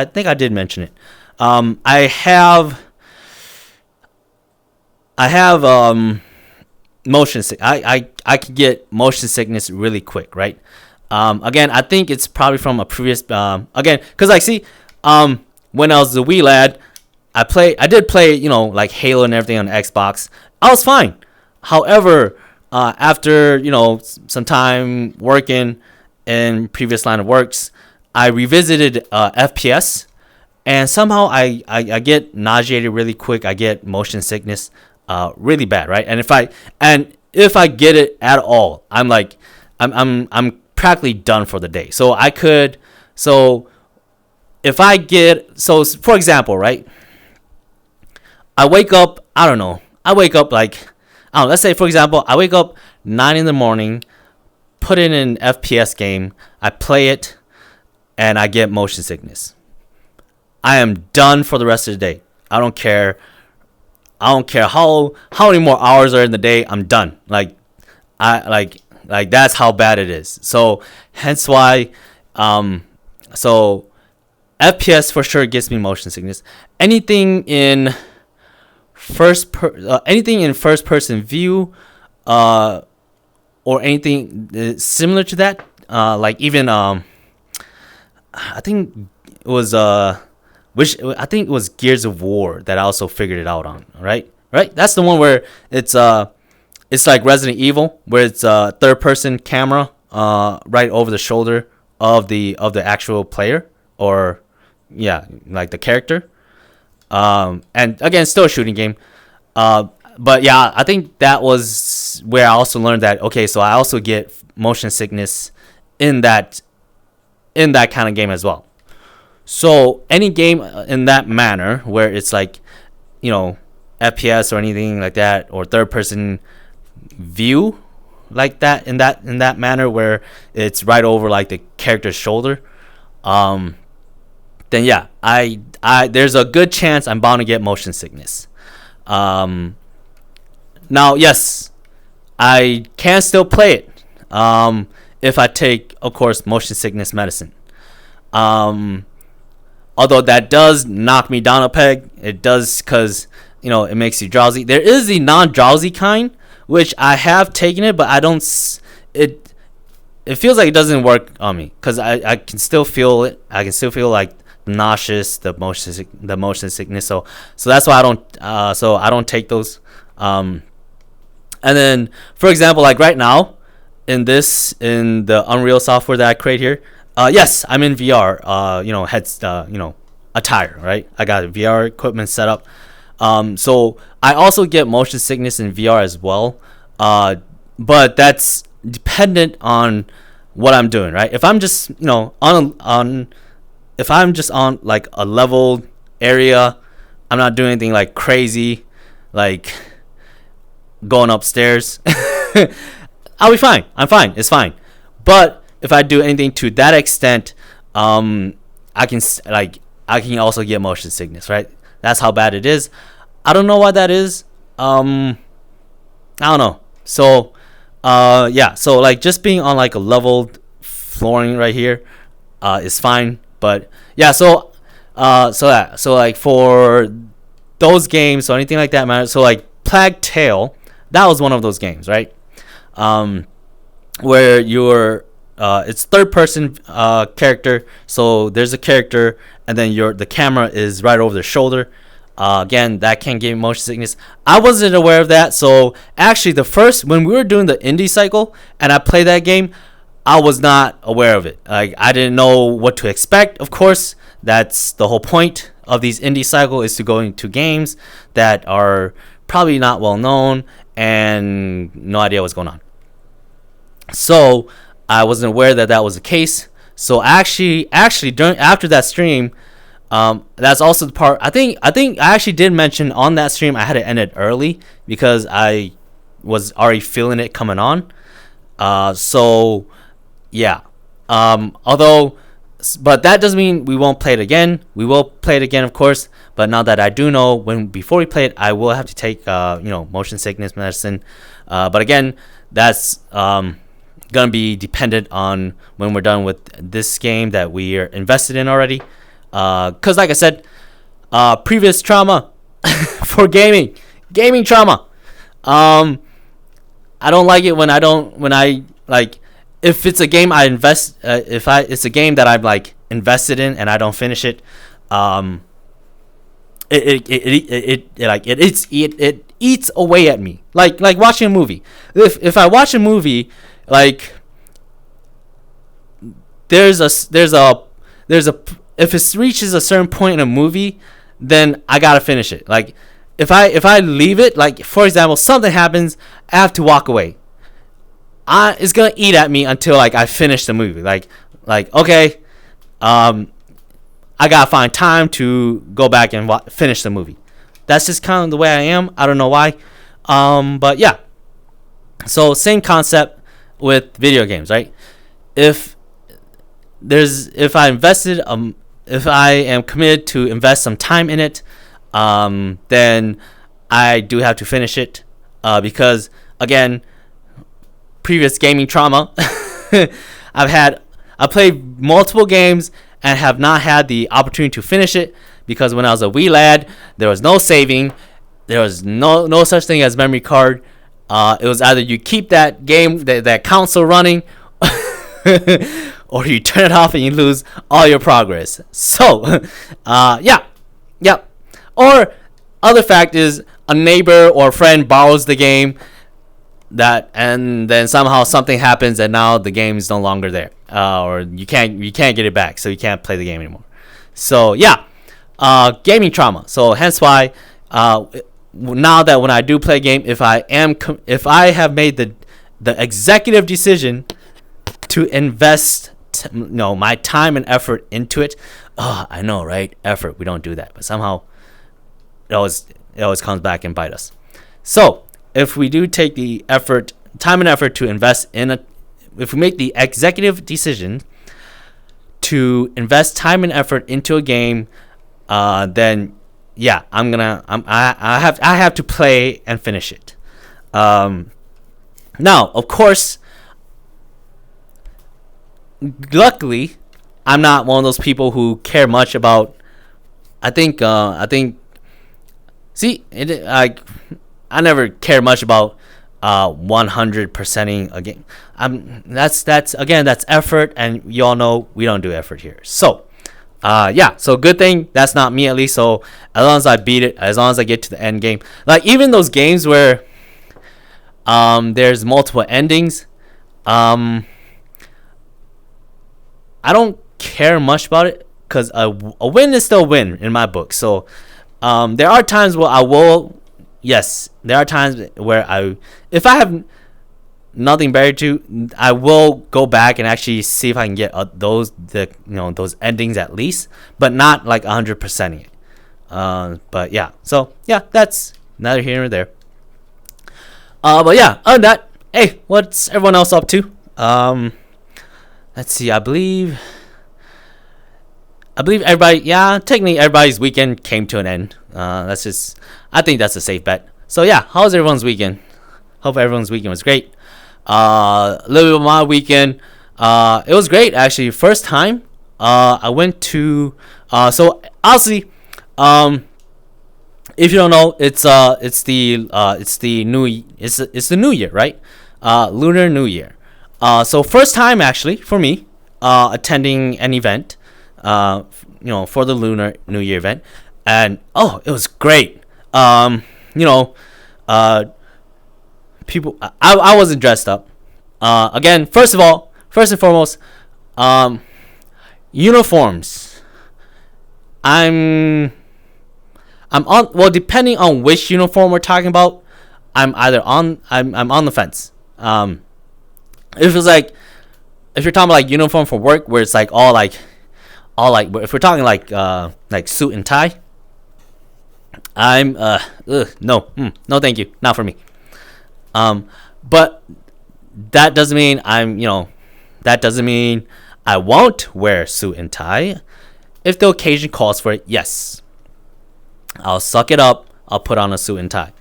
think I did mention it. I have motion sick. I could get motion sickness really quick, right? Again, I think it's probably from a previous again, cause like see, when I was a wee lad, I did play, you know, like Halo and everything on Xbox. I was fine. However, after, you know, some time working in previous line of works, I revisited FPS, and somehow I get nauseated really quick. I get motion sickness really bad, right? And if I get it at all, I'm like I'm practically done for the day. So if I get, so for example, right? I wake up, I don't know. I wake up like, I don't know, let's say for example, I wake up 9 in the morning, put in an FPS game, I play it, and I get motion sickness. I am done for the rest of the day. I don't care how many more hours are in the day. I'm done. Like that's how bad it is. So hence why, so FPS for sure gets me motion sickness. Anything in first person view, or anything similar to that, like even I think it was Gears of War that I also figured it out on, right? That's the one where it's like Resident Evil, where it's a third person camera right over the shoulder of the actual player, or yeah, like the character. And again, still a shooting game. But yeah, I think that was where I also learned that, okay, so I also get motion sickness in that kind of game as well. So any game in that manner where it's like, you know, FPS or anything like that, or third person view like that, in that manner where it's right over like the character's shoulder, then yeah, I there's a good chance I'm bound to get motion sickness. Now, yes, I can still play it if I take, of course, motion sickness medicine. Although that does knock me down a peg. It does, because, you know, it makes you drowsy. There is the non-drowsy kind, which I have taken it, but I don't. It feels like it doesn't work on me, because I can still feel it. I can still feel like nauseous, the motion sickness. So that's why I don't take those. And then, for example, like right now, in the Unreal software that I create here, yes, I'm in VR. You know, attire, right? I got VR equipment set up. So I also get motion sickness in VR as well. But that's dependent on what I'm doing, right? If I'm just, you know, if I'm just on like a leveled area, I'm not doing anything like crazy, like going upstairs, I'll be fine. I'm fine. It's fine. But if I do anything to that extent, I can also get motion sickness, right? That's how bad it is. I don't know why that is. I don't know. So, yeah. So like just being on like a leveled flooring right here, is fine. But yeah. So like for those games, so anything like that matters. So like Plague Tale, that was one of those games, right? Where you're it's third person character, so there's a character and then the camera is right over their shoulder. Again, that can give motion sickness. I wasn't aware of that, so actually when we were doing the indie cycle and I played that game, I was not aware of it. Like, I didn't know what to expect. Of course, that's the whole point of these indie cycle, is to go into games that are probably not well known and no idea what's going on. So I wasn't aware that was the case. So actually after that stream, that's also the part I think I actually did mention on that stream I had to end it early because I was already feeling it coming on. So yeah. But that doesn't mean we won't play it again. We will play it again, of course. But now that I do know, before we play it, I will have to take motion sickness medicine. But again, that's gonna be dependent on when we're done with this game that we are invested in already. Cause like I said, previous trauma for gaming trauma. I don't like it when I like, if it's a game I invest, it's a game that I'm like invested in and I don't finish it, it eats away at me, like watching a movie. If I watch a movie, like there's a if it reaches a certain point in a movie, then I gotta finish it. Like if I leave it, like for example, something happens, I have to walk away. It's gonna eat at me until like I finish the movie. Like okay, I gotta find time to go back and finish the movie. That's just kind of the way I am. I don't know why, but yeah. So same concept with video games, right? If I am committed to invest some time in it, then I do have to finish it, because again, previous gaming trauma. I played multiple games and have not had the opportunity to finish it because when I was a wee lad, there was no saving, there was no such thing as memory card. It was either you keep that game, that console running, or you turn it off and you lose all your progress. So, yeah. Or other fact is a neighbor or friend borrows the game, and then somehow something happens and now the game is no longer there, or you can't get it back, so you can't play the game anymore. So yeah, gaming trauma. So hence why now that when I do play a game, if I have made the executive decision to invest my time and effort into it. I know, right? Effort. We don't do that, but somehow it always comes back and bite us. So if we do take the time and effort to invest if we make the executive decision to invest time and effort into a game, then yeah, I have to play and finish it. Now, of course, luckily, I'm not one of those people who care much about. I never care much about 100%ing a game. That's effort, and you all know we don't do effort here. So, yeah. So good thing that's not me, at least. So as long as I beat it, as long as I get to the end game, like even those games where there's multiple endings, I don't care much about it because a win is still a win in my book. So there are times where I will. Yes, there are times where if I have nothing better to, I will go back and actually see if I can get those endings at least, but not like 100%ing it. But yeah, so yeah, that's neither here nor there. But yeah, other than that, hey, what's everyone else up to? Let's see. I believe everybody. Yeah, technically everybody's weekend came to an end. I think that's a safe bet. So yeah, how's everyone's weekend? Hope everyone's weekend was great. A little bit of my weekend. It was great actually. First time. I went to. So obviously, if you don't know, it's the new year, right? Lunar New Year. So first time actually for me, attending an event, for the Lunar New Year event, and it was great. People, I wasn't dressed up. Again, first and foremost, uniforms. I'm on. Well, depending on which uniform we're talking about, I'm on the fence. If you're talking about like uniform for work, where it's like all like, if we're talking like suit and tie, I'm no, thank you, not for me. But that doesn't mean that doesn't mean I won't wear suit and tie. If the occasion calls for it, yes, I'll suck it up. I'll put on a suit and tie.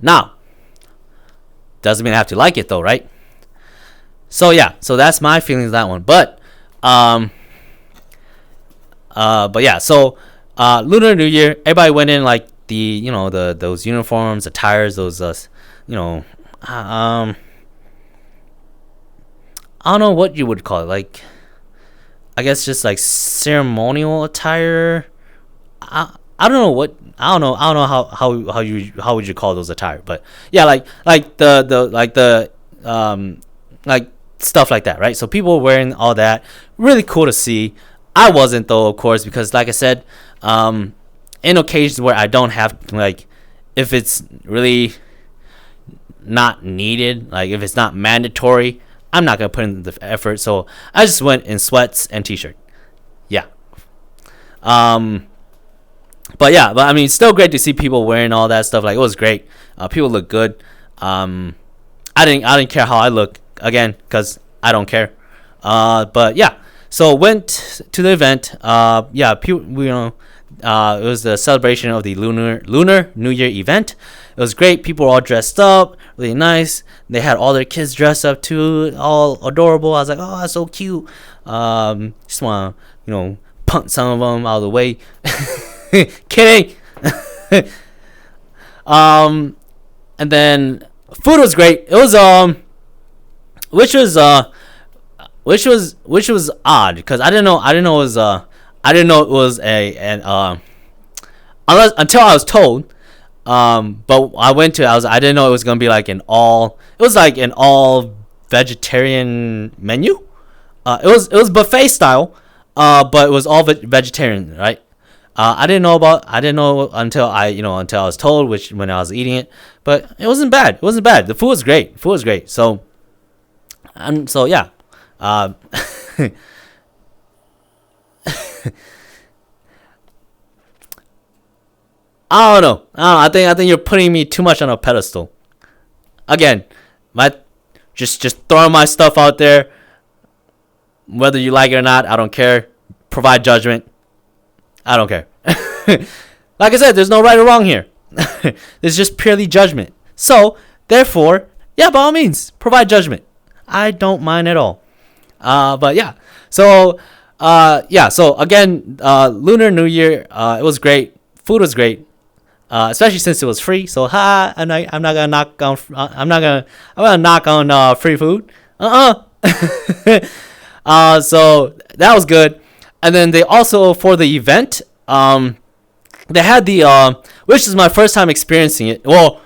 Now, doesn't mean I have to like it though, right? So yeah, so that's my feelings of that one. But yeah, so Lunar New Year, everybody went in like the, you know, those uniforms, attires, those you know, I don't know what you would call it, like, I guess just like ceremonial attire. I don't know what, I don't know how would you call those attire, but yeah, like the like stuff like that, right? So people were wearing all that, really cool to see. I wasn't though, of course, because like I said, in occasions where I don't have, like, if it's really not needed, like if it's not mandatory, I'm not gonna put in the effort. So I just went in sweats and t-shirt. Yeah. But yeah, but I mean, still great to see people wearing all that stuff. Like, it was great. People look good. I didn't care how I look, again, because I don't care. But yeah, so went to the event. Yeah, people, you know, it was the celebration of the Lunar New Year event. It was great. People were all dressed up, really nice. They had all their kids dressed up too, all adorable. I was like, oh, that's so cute. Just want to, you know, punt some of them out of the way. Kidding. And then food was great. It was which was odd, because I didn't know it was until I was told. But I didn't know it was gonna be like an all vegetarian menu. It was buffet style, but it was all vegetarian, right? I didn't know until I was told, which when I was eating it, but it wasn't bad. The food was great. So yeah. I don't know. I think you're putting me too much on a pedestal. Again, just throwing my stuff out there. Whether you like it or not, I don't care. Provide judgment. I don't care. Like I said, there's no right or wrong here. It's just purely judgment. So, therefore, yeah, by all means, provide judgment. I don't mind at all. But yeah. So, so again, Lunar New Year, it was great. Food was great. Especially since it was free. So, I'm not gonna knock on I'm gonna knock on free food. So that was good. And then they also, for the event, they had the which is my first time experiencing it. Well,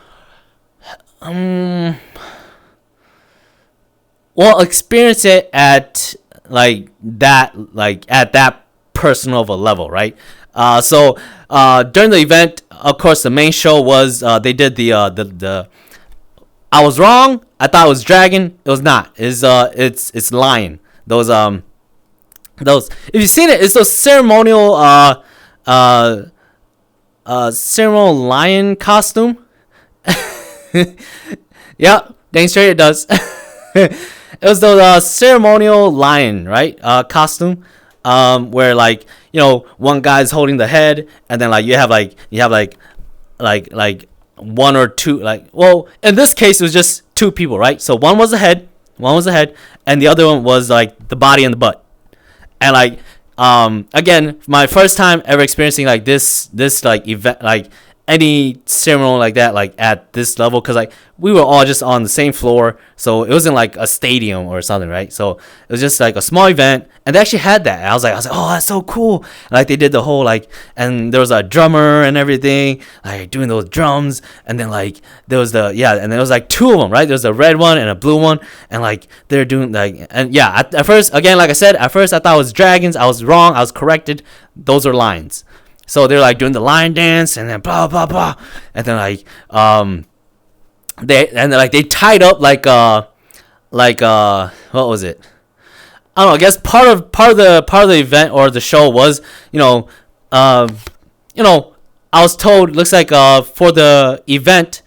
experience it at at that personal of a level, right? So during the event, of course, the main show was they did the I was wrong. I thought it was dragon. It was not. It's lion. Those if you've seen it, it's those ceremonial ceremonial lion costume. Yep, dang straight it does. It was those ceremonial lion, right? Costume. Where, like, you know, one guy's holding the head, and then like you have like one or two, like, well, in this case it was just two people, right? So one was the head, and the other one was like the body and the butt. And like again, my first time ever experiencing like this like event, like any ceremony like that, like at this level, because like we were all just on the same floor, so it wasn't like a stadium or something, right? So it was just like a small event, and they actually had that. And I was like, oh, that's so cool. And like they did the whole like, and there was a drummer and everything, like doing those drums, and then like there was and there was like two of them, right? There was a red one and a blue one, and like they're doing like, and yeah, at first, again, like I said, at first I thought it was dragons. I was wrong. I was corrected. Those are lions. So they're like doing the lion dance, and then blah blah blah, and then like they tied up like what was it? I don't know. I guess part of the event or the show was, I was told, looks like for the event,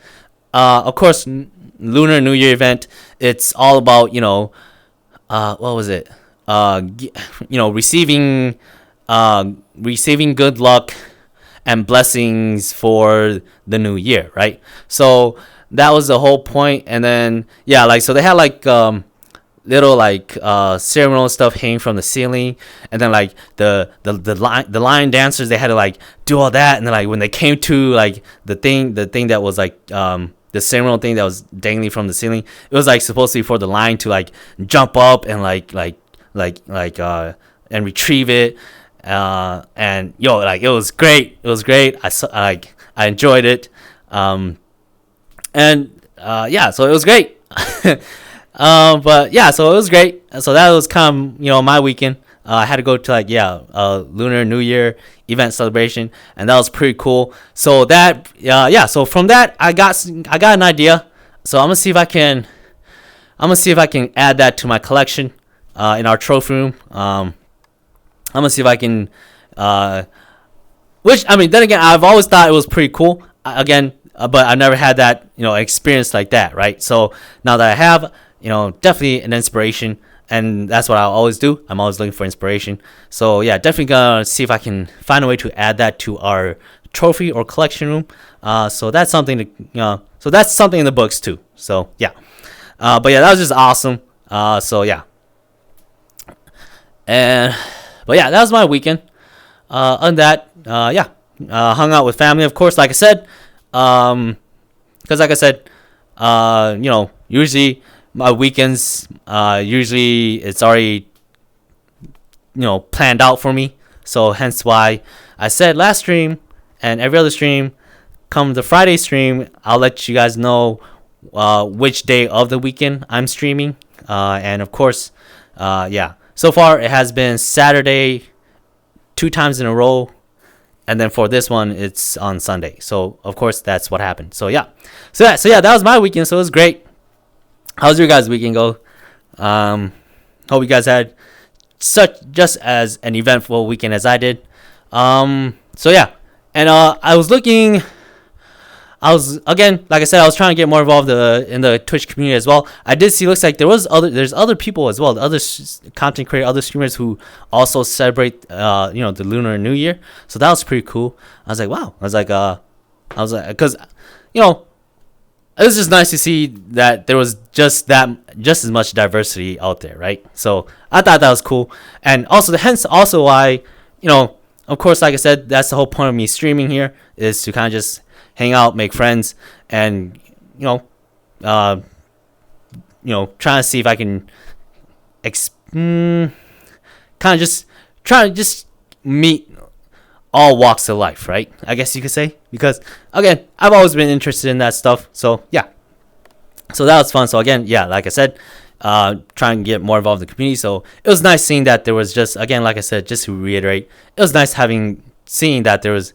of course, Lunar New Year event, it's all about what was it? Receiving good luck and blessings for the new year, right? So that was the whole point. And then so they had like little like ceremonial stuff hanging from the ceiling, and then like the lion dancers, they had to like do all that, and then like when they came to like the thing that was like the ceremonial thing that was dangling from the ceiling, it was like supposed to be for the lion to like jump up and and retrieve it, and like it was great. I enjoyed it, and yeah, so it was great. But yeah, so it was great. So that was kind of my weekend. I had to go to like Lunar New Year event celebration, and that was pretty cool. So that so from that I got an idea. So I'm gonna see if I can add that to my collection in our trophy room. I'm gonna see if I can which, I mean, then again, I've always thought it was pretty cool. But I never had that experience like that, right? So now that I have, definitely an inspiration, and that's what I always do. I'm always looking for inspiration. So yeah, definitely gonna see if I can find a way to add that to our trophy or collection room. So that's something so that's something in the books too. So yeah, but yeah, that was just awesome. So yeah, but yeah, that was my weekend. Other than that, hung out with family, of course, like I said. Because like I said, usually my weekends, usually it's already, planned out for me. So hence why I said last stream and every other stream, come the Friday stream, I'll let you guys know which day of the weekend I'm streaming. And of course, so far it has been Saturday 2 times in a row. And then for this one, it's on Sunday. So of course that's what happened. So yeah, that was my weekend. So it was great. How's your guys' weekend go? Hope you guys had just as an eventful weekend as I did. So yeah, and again, like I said, I was trying to get more involved in the Twitch community as well. I did see, looks like there's other people as well, the other content creators, other streamers who also celebrate the Lunar New Year. So that was pretty cool. I was like, wow. I was like, because it was just nice to see that there was just as much diversity out there, right? So I thought that was cool, and hence why, of course, like I said, that's the whole point of me streaming here, is to kind of just hang out, make friends, and trying to see if I can kind of just try to just meet all walks of life, right? I guess you could say, because again, I've always been interested in that stuff. So yeah, so that was fun. So again, yeah, like I said, trying to get more involved in the community. So it was nice seeing that there was just, again, like I said, just to reiterate, it was nice seeing that there's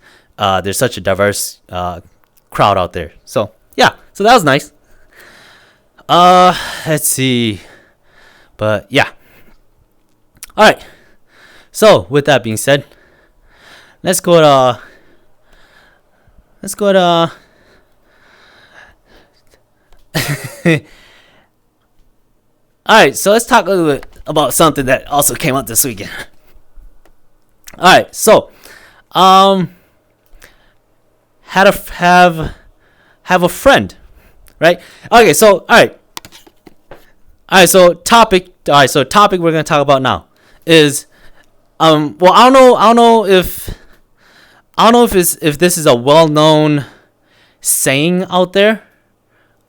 such a diverse crowd out there. So yeah, so that was nice. Let's see, but yeah, all right. So with that being said, let's go to all right, so let's talk a little bit about something that also came out this weekend. All right, so had a friend, right? Okay, so all right, so topic we're gonna talk about now is well, I don't know if this is a well-known saying out there,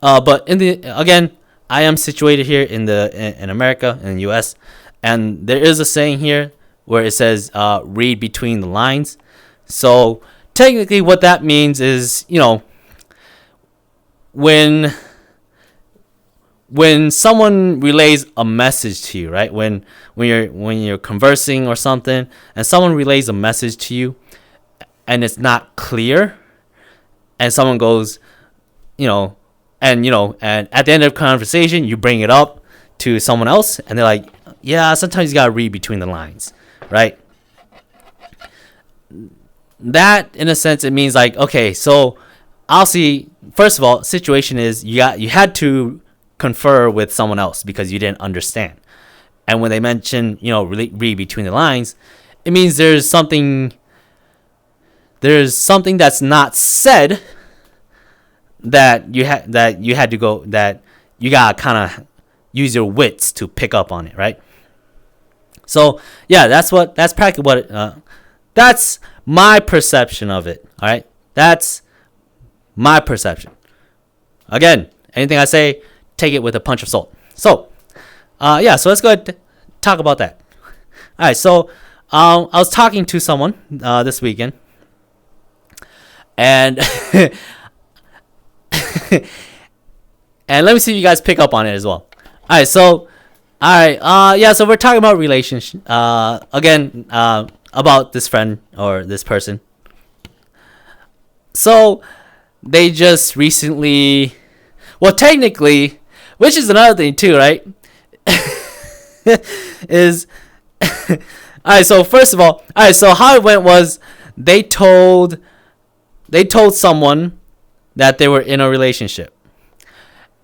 but again, I am situated here in America, in the U.S., and there is a saying here where it says read between the lines. So technically what that means is, when someone relays a message to you, right? When you're conversing or something, and someone relays a message to you, and it's not clear, and someone goes, and at the end of the conversation, you bring it up to someone else, and they're like, yeah, sometimes you gotta read between the lines, right? That, in a sense, it means like, okay, so I'll see. First of all, situation is you had to confer with someone else because you didn't understand, and when they mention read between the lines, it means there's something that's not said that you got kind of use your wits to pick up on it, right? So yeah, that's practically what that's my perception of it. All right, that's my perception. Again, anything I say, take it with a punch of salt. So yeah, so let's go ahead and talk about that. All right, so I was talking to someone this weekend, and and let me see if you guys pick up on it as well. All right, so yeah, so we're talking about relationship again, about this friend or this person. So they just recently, well, technically, which is another thing too, right? is all right, so first of all, so how it went was they told someone that they were in a relationship,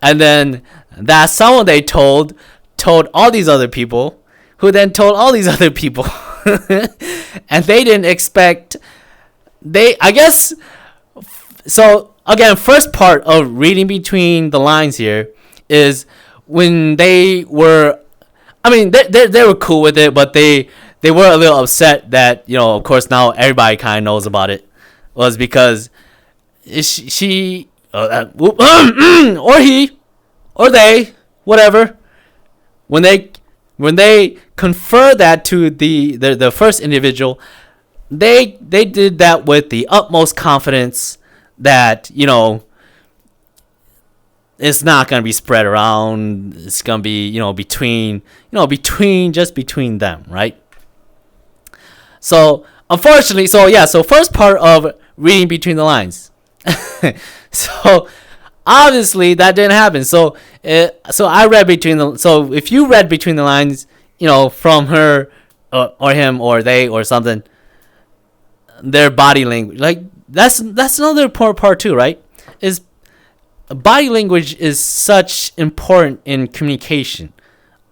and then that someone they told all these other people, who then told all these other people, and they didn't expect, I guess. So again, first part of reading between the lines here is when they were, I mean, they were cool with it, but they were a little upset that, you know, of course now everybody kind of knows about it, was because she or he or they, whatever, when they confer that to the first individual, they did that with the utmost confidence that, you know, it's not going to be spread around. It's going to be, between them, right? So, unfortunately, so first part of reading between the lines. So, obviously, that didn't happen. So I read between the, so if you read between the lines, from her or him or they or something, their body language, like that's another important part too, right? Is body language is such important in communication.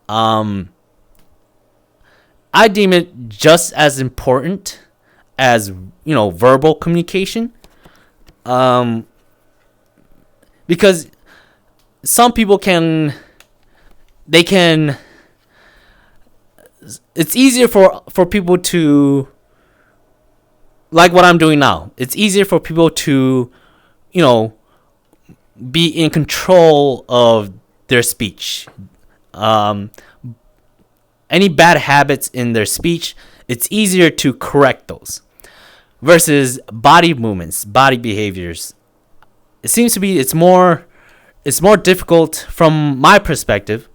I deem it just as important as, verbal communication. Because some people it's easier for people to, like what I'm doing now. It's easier for people to, be in control of their speech. Any bad habits in their speech, it's easier to correct those. Versus body movements, body behaviors. It seems to be it's more difficult from my perspective,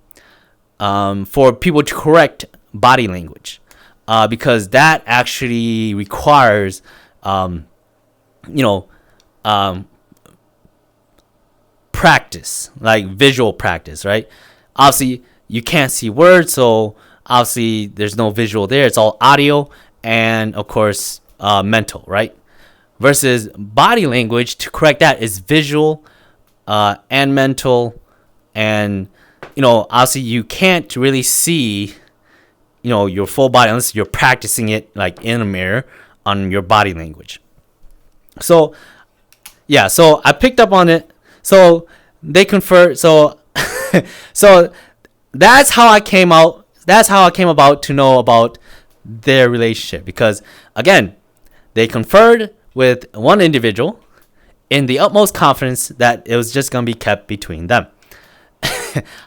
for people to correct body language, because that actually requires practice, like visual practice, right? Obviously you can't see words, so obviously there's no visual there. It's all audio and of course mental, right? Versus body language, to correct that, is visual and mental, and obviously you can't really see your full body unless you're practicing it like in a mirror on your body language. So yeah, so I picked up on it. So they confer. So so that's how I came about to know about their relationship, because again, they conferred with one individual in the utmost confidence that it was just going to be kept between them.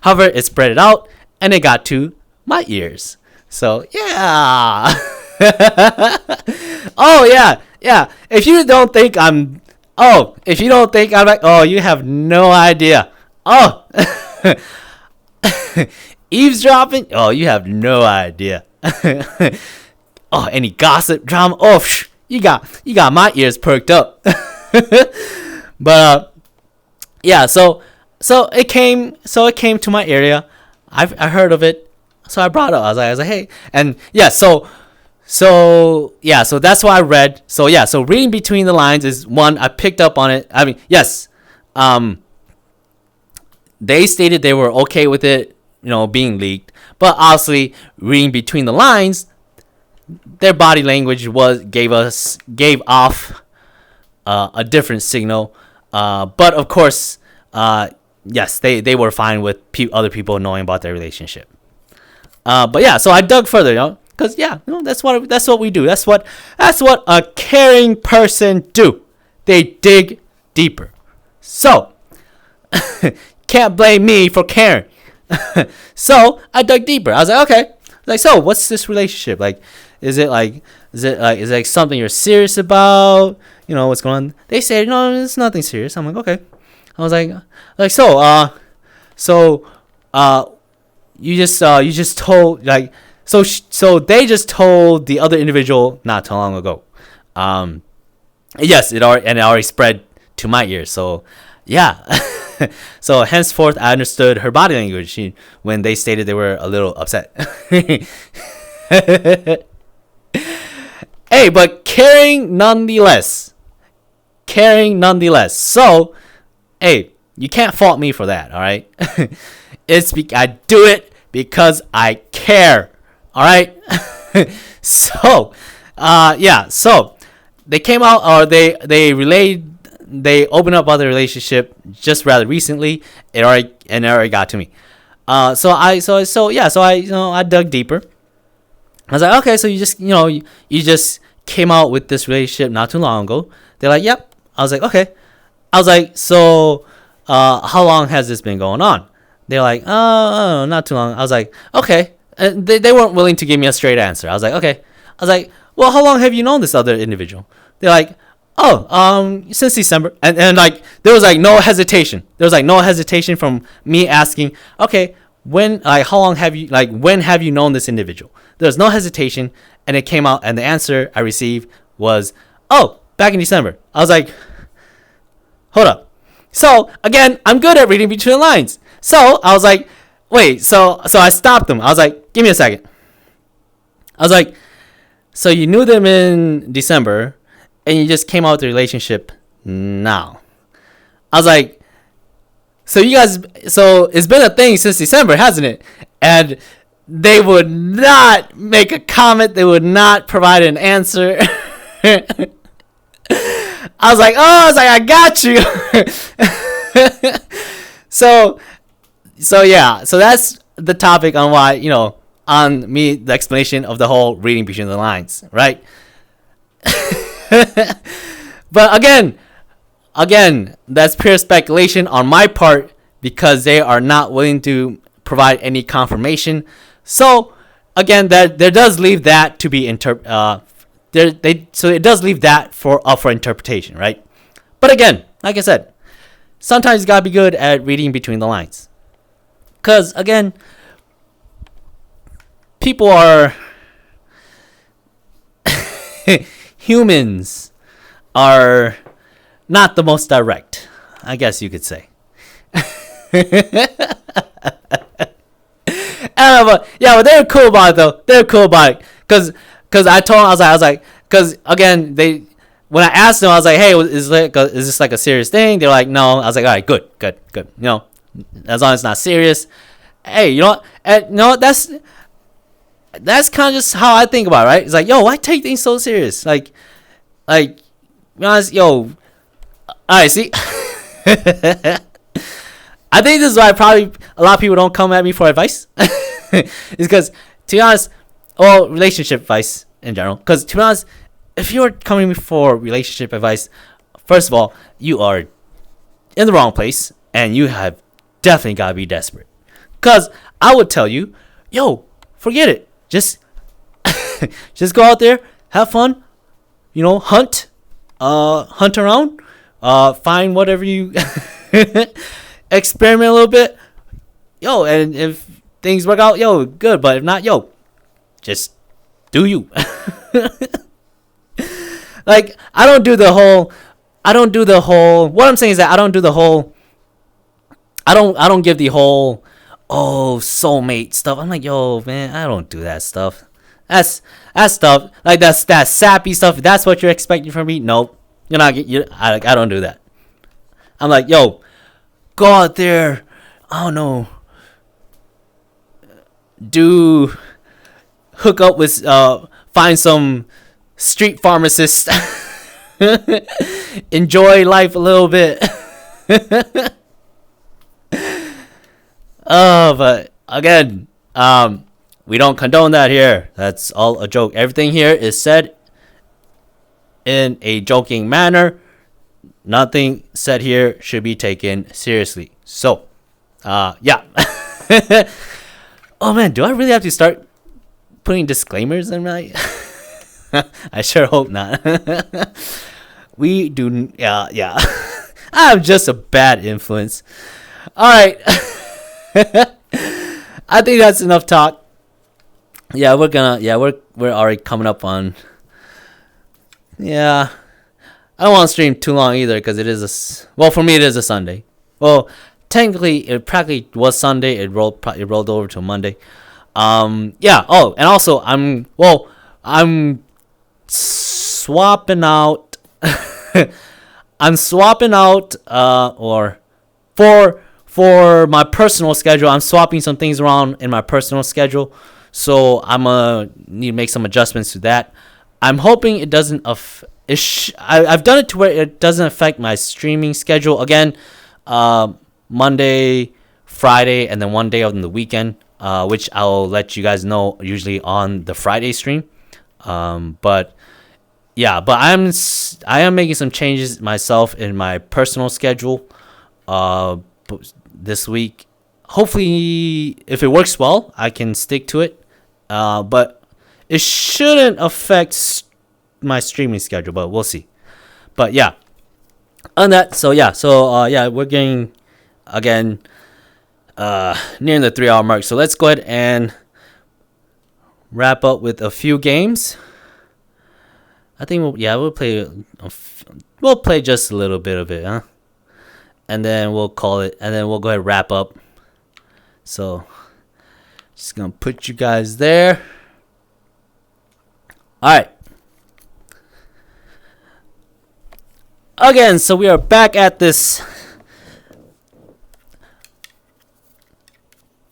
However, it spread it out and it got to my ears. So yeah. Oh yeah. If you don't think I'm like, oh, you have no idea. Oh. Eavesdropping? Oh, you have no idea. Oh, any gossip, drama? Oh, you got my ears perked up. But yeah, so it came to my area. I heard of it, so I brought it up. I was like, hey, and yeah, so that's what I read. So yeah, so reading between the lines is one, I picked up on it. I mean, yes, they stated they were okay with it, being leaked, but obviously reading between the lines, their body language gave off a different signal. But of course, yes, they were fine with other people knowing about their relationship. But yeah, so I dug further, because that's what we do. That's what a caring person do. They dig deeper. So can't blame me for caring. So I dug deeper. I was like, okay, like, so what's this relationship like? Is it like something you're serious about? What's going on? They said, no, it's nothing serious. I'm like, okay. I was like you just told, like, so they just told the other individual not too long ago. Yes, it already spread to my ears. So yeah. So henceforth I understood her body language when they stated they were a little upset. Hey, but caring nonetheless. So, hey, you can't fault me for that, all right? I do it because I care, all right? So, yeah, so they came out, or they opened up about the relationship just rather recently. It already got to me. So I dug deeper. I was like, okay, so you just came out with this relationship not too long ago. They're like, yep. I was like, okay. I was like, so how long has this been going on? They're like, oh, not too long. I was like, okay. And they weren't willing to give me a straight answer. I was like, okay. I was like, well, how long have you known this other individual? They're like, oh, since December. And like, there was like no hesitation. There was like no hesitation from me asking, okay, when have you known this individual? There was no hesitation, and it came out, and the answer I received was, oh, back in December. I was like, hold up. So again, I'm good at reading between the lines. So I was like, wait, so I stopped them. I was like, give me a second. I was like, so you knew them in December, and you just came out with the relationship now. I was like, so it's been a thing since December, hasn't it? And they would not make a comment. They would not provide an answer. I was like, I got you. So yeah, so that's the topic on why, on me, the explanation of the whole reading between the lines, right? But again, that's pure speculation on my part, because they are not willing to provide any confirmation. So again, that there does leave that to be so it does leave that up for interpretation, right? But again, like I said, sometimes you gotta be good at reading between the lines, because again, people are humans are not the most direct, I guess you could say. But they were cool about it though. They were cool about it, cause I told them, I was like, cause again, when I asked them, I was like, hey, is this like a serious thing? They're like, no. I was like, all right, good. As long as it's not serious. Hey, you know what? That's kind of just how I think about it, right? It's like, yo, why take things so serious? Like, be honest, yo. All right, see. I think this is why probably a lot of people don't come at me for advice. It's because, to be honest, relationship advice in general. Because, to be honest, if you're coming to me for relationship advice, first of all, you are in the wrong place, and you have definitely got to be desperate. Because I would tell you, yo, forget it. Just go out there, have fun, hunt around, find whatever you experiment a little bit, yo, and if things work out, yo, good. But if not, yo, just do you. Like, I don't do the whole, what I'm saying is that I don't give the whole, soulmate stuff. I'm like, yo, man, I don't do that stuff. That's stuff, like, that's that sappy stuff. If that's what you're expecting from me, nope. I don't do that. I'm like, yo, go out there, I don't know, hook up with, find some street pharmacist, enjoy life a little bit. But again, we don't condone that here. That's all a joke. Everything here is said in a joking manner. Nothing said here should be taken seriously. So, yeah. Oh man, do I really have to start putting disclaimers in my... I sure hope not. We do... Yeah. I'm just a bad influence. Alright. I think that's enough talk. Yeah, we're already coming up on... Yeah. I don't want to stream too long either because it is well, for me it is a Sunday. Well, technically it practically was Sunday. It rolled over to Monday. Yeah. Oh, and also I'm swapping out. I'm swapping out or for my personal schedule. I'm swapping some things around in my personal schedule, so I'm gonna need to make some adjustments to that. I'm hoping it doesn't I've done it to where it doesn't affect my streaming schedule. Again, Monday, Friday, and then one day on the weekend, which I'll let you guys know usually on the Friday stream. But I am making some changes myself in my personal schedule this week. Hopefully, if it works well, I can stick to it. But it shouldn't affect my streaming schedule, but we'll see. But yeah, on that, we're getting again nearing the 3-hour mark. So let's go ahead and wrap up with a few games. I think we'll play just a little bit of it, huh? And then we'll call it, and then we'll go ahead and wrap up. So just gonna put you guys there. All right. Again, so we are back at this.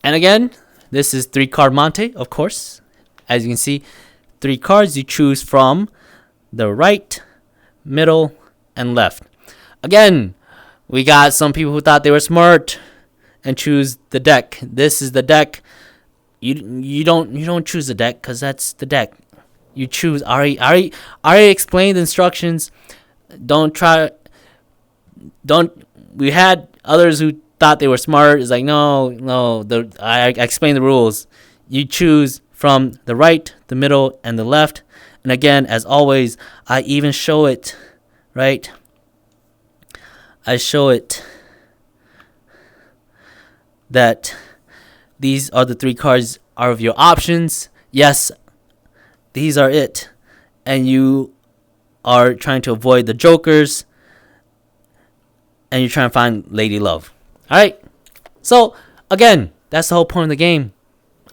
And again, this is 3-card Monte, of course. As you can see, 3 cards you choose from the right, middle, and left. Again, we got some people who thought they were smart and choose the deck. This is the deck. You don't choose the deck because that's the deck. You choose. Ari explained the instructions. We had others who thought they were smart. It's like, no. I explained the rules. You choose from the right, the middle, and the left. And again, as always, I even show it, right? I show it that these are the 3 cards are of your options. Yes, these are it. And you are trying to avoid the jokers. And you're trying to find Lady Love. Alright? So, again, that's the whole point of the game.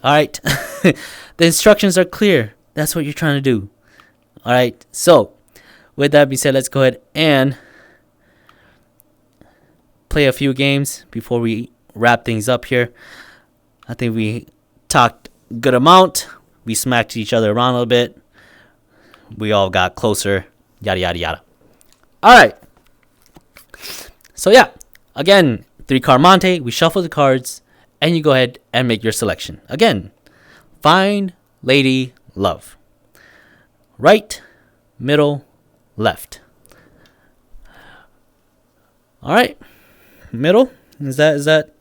Alright? The instructions are clear. That's what you're trying to do. Alright? So, with that being said, let's go ahead and play a few games before we wrap things up here. I think we talked a good amount. We smacked each other around a little bit. We all got closer. Yada, yada, yada. Alright. So yeah, again, 3-card Monte. We shuffle the cards, and you go ahead and make your selection. Again, find Lady Love. Right, middle, left. All right, middle. Is that?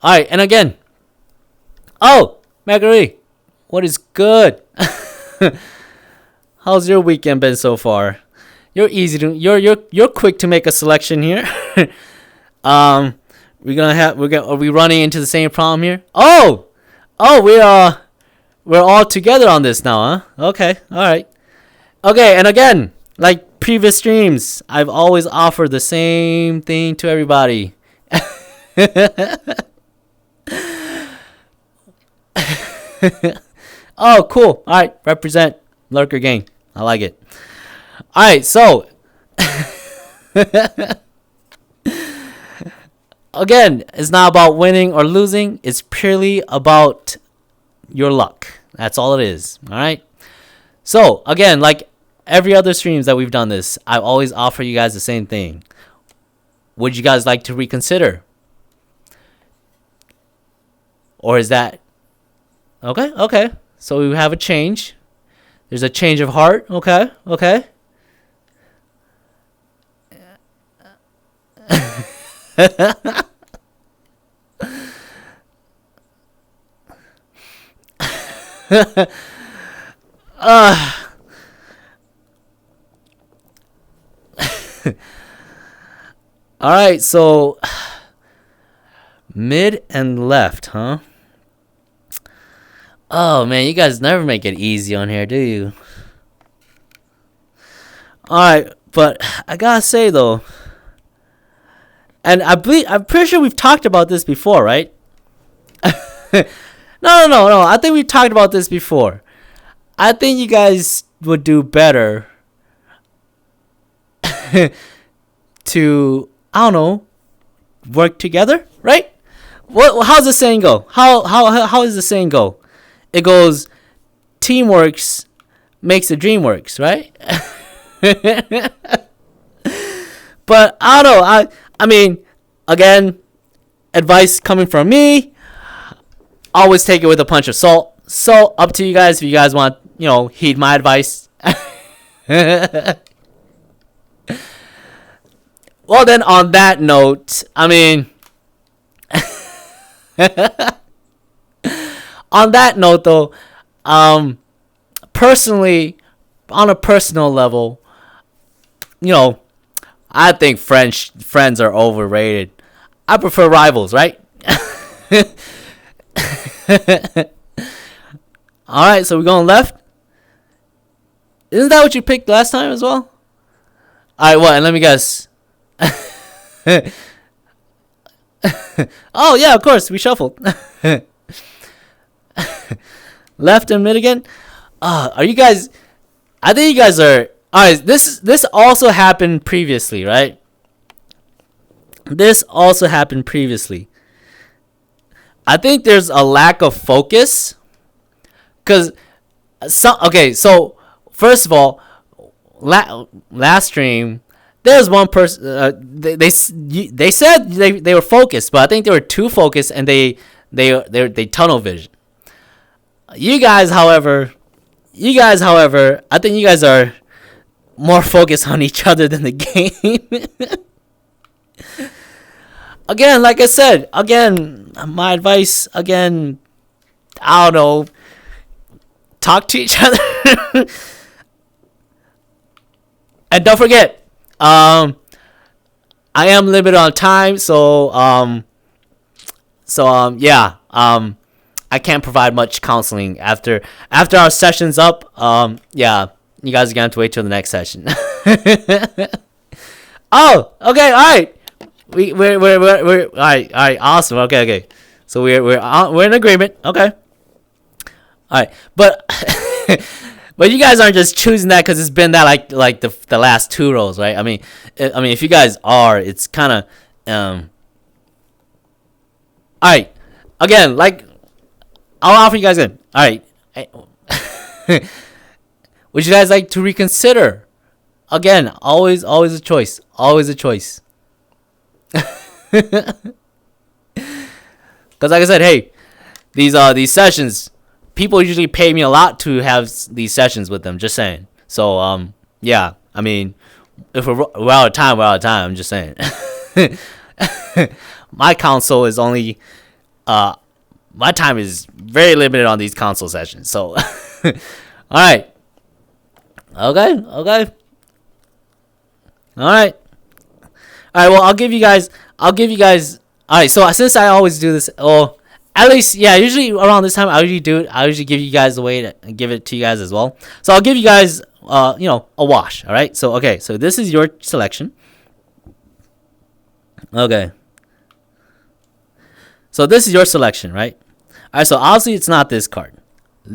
All right, and again. Oh, Marguerite, what is good? How's your weekend been so far? You're easy to you're quick to make a selection here. Are we running into the same problem here? Oh, we're all together on this now, huh? Okay, all right. Okay, and again, like previous streams, I've always offered the same thing to everybody. Oh, cool. All right, represent Lurker Gang. I like it. All right, so again, it's not about winning or losing. It's purely about your luck. That's all it is. All right. So again, like every other streams that we've done this, I always offer you guys the same thing. Would you guys like to reconsider? Or is that okay? Okay. So we have a change. There's a change of heart. Okay. Okay. All right, so mid and left, huh? Oh man, you guys never make it easy on here, do you? All right, but I gotta say though, and I'm pretty sure we've talked about this before, right? No. I think we've talked about this before. I think you guys would do better to, I don't know, work together, right? How's the saying go? How does the saying go? It goes, teamwork makes the dream works, right? But I don't know. I mean, again, advice coming from me. Always take it with a punch of salt. So up to you guys if you guys want, heed my advice. Well, then on that note, I mean, on that note though, personally, on a personal level, I think friends are overrated. I prefer rivals, right? All right, so we're going left. Isn't that what you picked last time as well? All right, what? And let me guess. Oh yeah, of course we shuffled. Left and mid again. Are you guys? I think you guys are. All right, this also happened previously, right? This also happened previously. I think there's a lack of focus. So first of all, last stream, there's one person. They said they were focused, but I think they were too focused and they tunnel vision. You guys, however, I think you guys are more focused on each other than the game. Again, like I said, my advice, I don't know, talk to each other. And don't forget, I am limited on time, so yeah, I can't provide much counseling after our session's up. Yeah, you guys are gonna have to wait till the next session. Oh, okay, all right. We're all right, awesome. Okay. So we're in agreement. Okay. All right, but but you guys aren't just choosing that because it's been that like the last two rows, right? I mean, if you guys are, it's kind of all right. Again, like I'll offer you guys in. All right. Would you guys like to reconsider? Again, always a choice. Always a choice. Because like I said, hey, these sessions, people usually pay me a lot to have these sessions with them. Just saying. So yeah, I mean, if we're out of time, we're out of time. I'm just saying. My console is only my time is very limited on these console sessions. So all right. Okay. All right. Well, I'll give you guys. All right. So since I always do this, at least yeah, usually around this time I usually do it. I usually give you guys a way to give it to you guys as well. So I'll give you guys, a wash. All right. So okay. So this is your selection. Okay. So this is your selection, right? All right. So obviously it's not this card.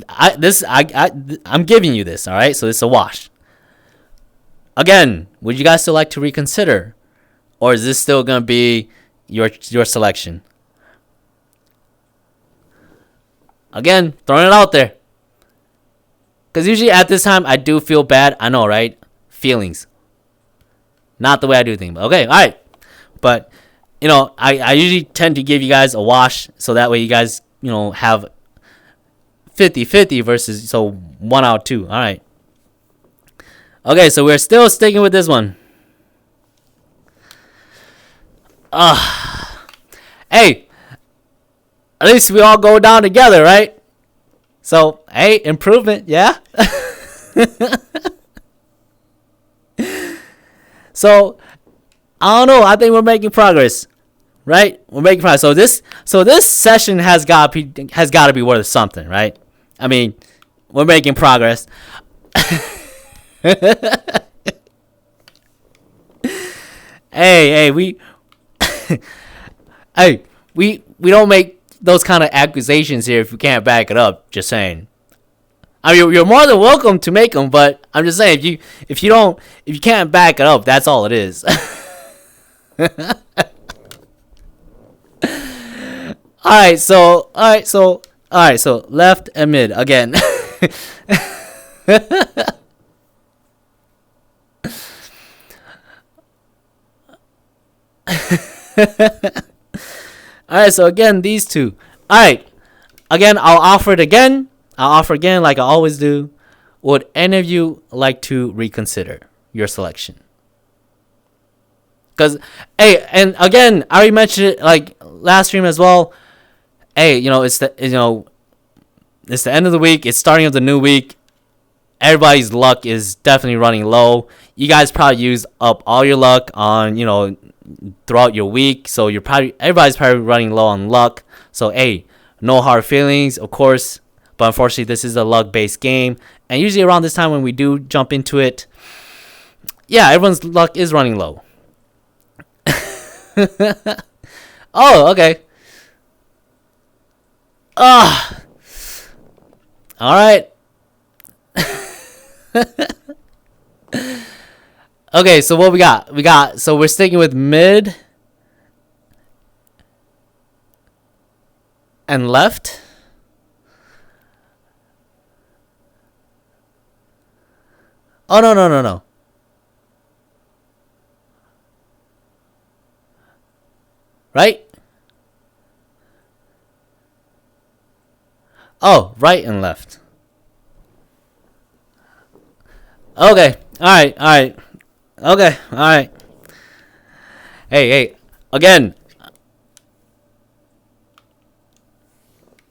I'm giving you this. All right. So it's a wash. Again, would you guys still like to reconsider? Or is this still going to be your selection? Again, throwing it out there. Because usually at this time, I do feel bad. I know, right? Feelings. Not the way I do things. But okay, all right. But, I usually tend to give you guys a wash. So that way you guys, have 50-50 versus 1 out of 2. All right. Okay, so we're still sticking with this one. Hey, at least we all go down together, right? So, hey, improvement, yeah? So, I don't know. I think we're making progress, right? We're making progress. So this session has got to be worth something, right? I mean, we're making progress. Hey, we don't make those kind of accusations here if you can't back it up. Just saying. I mean, you're more than welcome to make them, but I'm just saying if you can't back it up, that's all it is. Alright, so left and mid again. Alright, so again, these two. Alright, again, I'll offer again like I always do. Would any of you like to reconsider your selection? Because, hey, and again, I already mentioned it like last stream as well. Hey, it's the end of the week. It's starting of the new week. Everybody's luck is definitely running low. You guys probably used up all your luck on, throughout your week. So everybody's probably running low on luck. So, hey, no hard feelings, of course. But unfortunately, this is a luck-based game. And usually around this time when we do jump into it, yeah, everyone's luck is running low. Oh, okay. Alright. Okay, so what we got? So we're sticking with mid and left. Oh, no. Right? Oh, right and left. Okay. Alright. Okay. Alright. Hey. Again.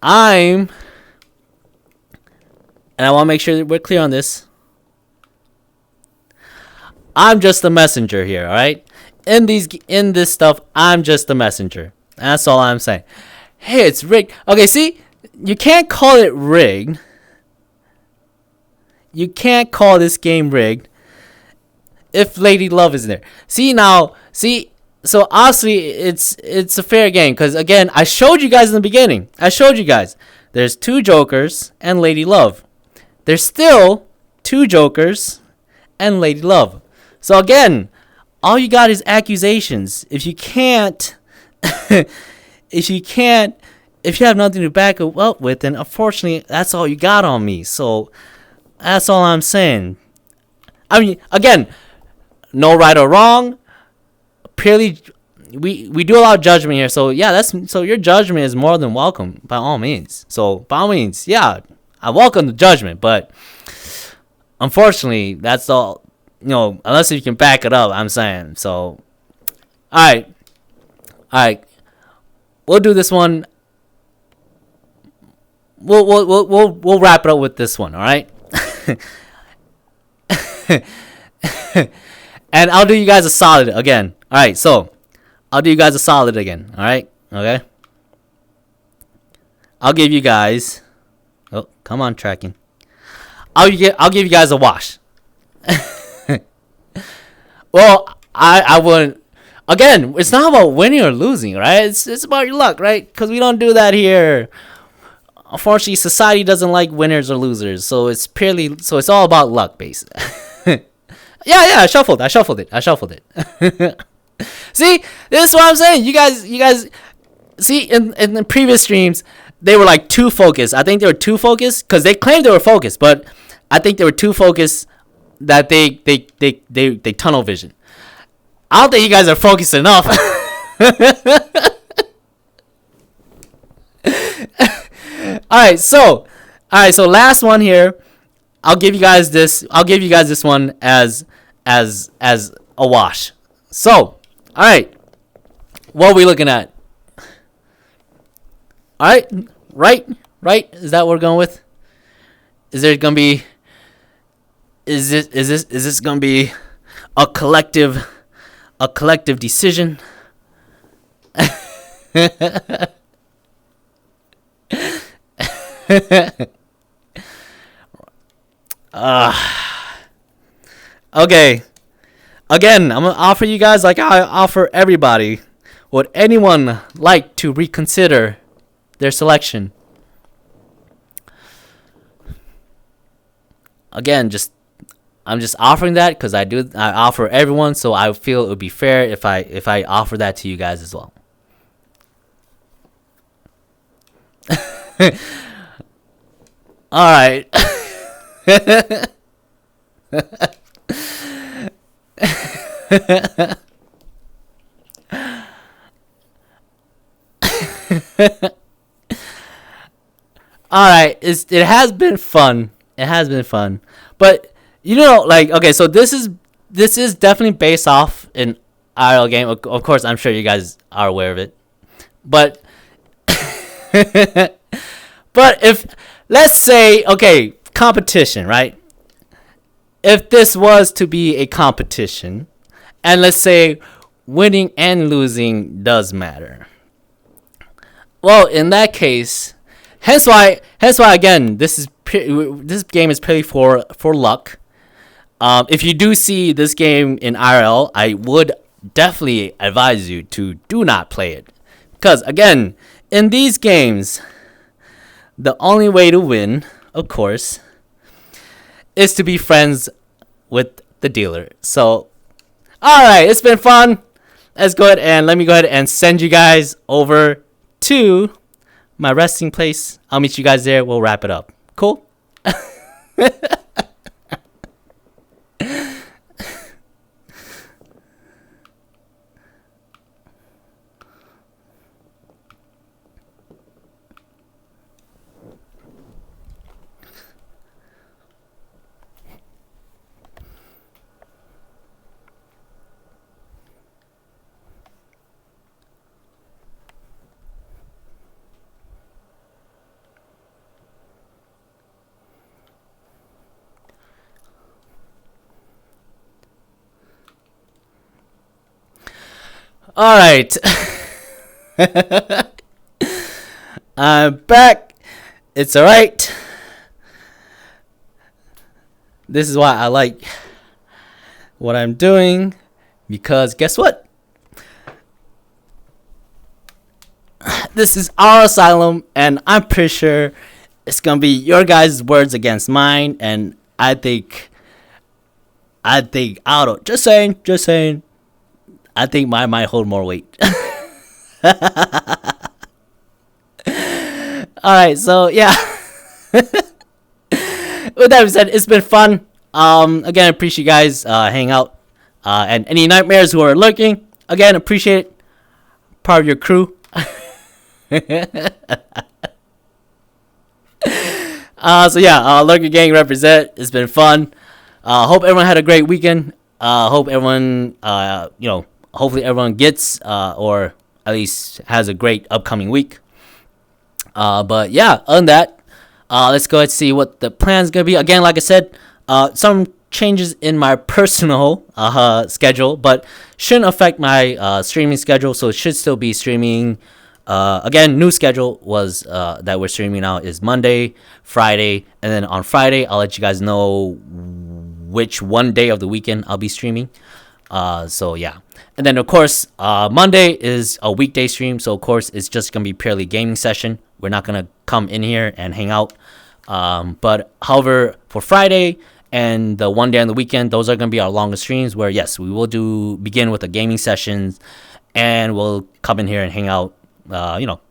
And I want to make sure that we're clear on this. I'm just the messenger here, alright? In this stuff, I'm just the messenger. That's all I'm saying. Hey, it's rigged. Okay, see? You can't call it rigged. You can't call this game rigged if Lady Love is in there. So honestly, it's a fair game because again, I showed you guys in the beginning. There's 2 Jokers and Lady Love. There's still 2 Jokers and Lady Love. So again, all you got is accusations. If you have nothing to back it up with, then unfortunately, that's all you got on me. So that's all I'm saying. I mean, again, no right or wrong. Purely, we do allow judgment here. So yeah, so your judgment is more than welcome by all means. So by all means, yeah, I welcome the judgment. But unfortunately, that's all. Unless you can back it up, I'm saying. So, all right, we'll do this one. We'll wrap it up with this one. All right. And I'll do you guys a solid again. All right, so I'll do you guys a solid again. All right, okay. I'll give you guys. Oh, come on, tracking. I'll give you guys a wash. Well, I wouldn't. Again, it's not about winning or losing, right? It's about your luck, right? Because we don't do that here. Unfortunately, society doesn't like winners or losers, so it's all about luck, based. Yeah, I shuffled it. See, this is what I'm saying. You guys, see, in the previous streams, they were like too focused. I think they were too focused because they claimed they were focused, but I think they were too focused that they tunnel vision. I don't think you guys are focused enough. right, so last one here. I'll give you guys this one as a wash. So, all right. What are we looking at? All right. Right? Is that what we're going with? Is there going to be is this going to be a collective decision? Okay. Again, I'm gonna offer you guys like I offer everybody. Would anyone like to reconsider their selection? Again, I'm just offering that because I offer everyone, so I feel it would be fair if I offer that to you guys as well. All right. All right, it has been fun. It has been fun, but you know, like, okay, so this is definitely based off an IRL game. Of course, I'm sure you guys are aware of it, but but if let's say, okay, competition, right? If this was to be a competition, and let's say winning and losing does matter, well, in that case, hence why again, this game is purely for luck. If you do see this game in IRL, I would definitely advise you to do not play it, because again, in these games, the only way to win, of course, is to be friends with the dealer. So, alright, it's been fun. Let's go ahead and let me go ahead and send you guys over to my resting place. I'll meet you guys there. We'll wrap it up. Cool? All right. I'm back. It's all right. This is why I like what I'm doing, because guess what? This is our asylum, and I'm pretty sure it's gonna be your guys' words against mine, and I think just saying. I think mine might hold more weight. Alright, so yeah. With that being said, it's been fun. Again, I appreciate you guys hanging out. And any nightmares who are lurking, again, appreciate it. Part of your crew. So yeah, Lurker Gang represent. It's been fun. Hope everyone had a great weekend. Hope everyone, hopefully everyone gets or at least has a great upcoming week. But yeah, other than that, let's go ahead and see what the plan's gonna be. Again, like I said, some changes in my personal schedule, but shouldn't affect my streaming schedule, so it should still be streaming. Again, new schedule was that we're streaming now is Monday, Friday, and then on Friday I'll let you guys know which one day of the weekend I'll be streaming. So yeah, and then of course Monday is a weekday stream, so of course it's just gonna be purely gaming session. We're not gonna come in here and hang out. But however, for Friday and the one day on the weekend, those are gonna be our longest streams, where yes, we will begin with the gaming sessions, and we'll come in here and hang out,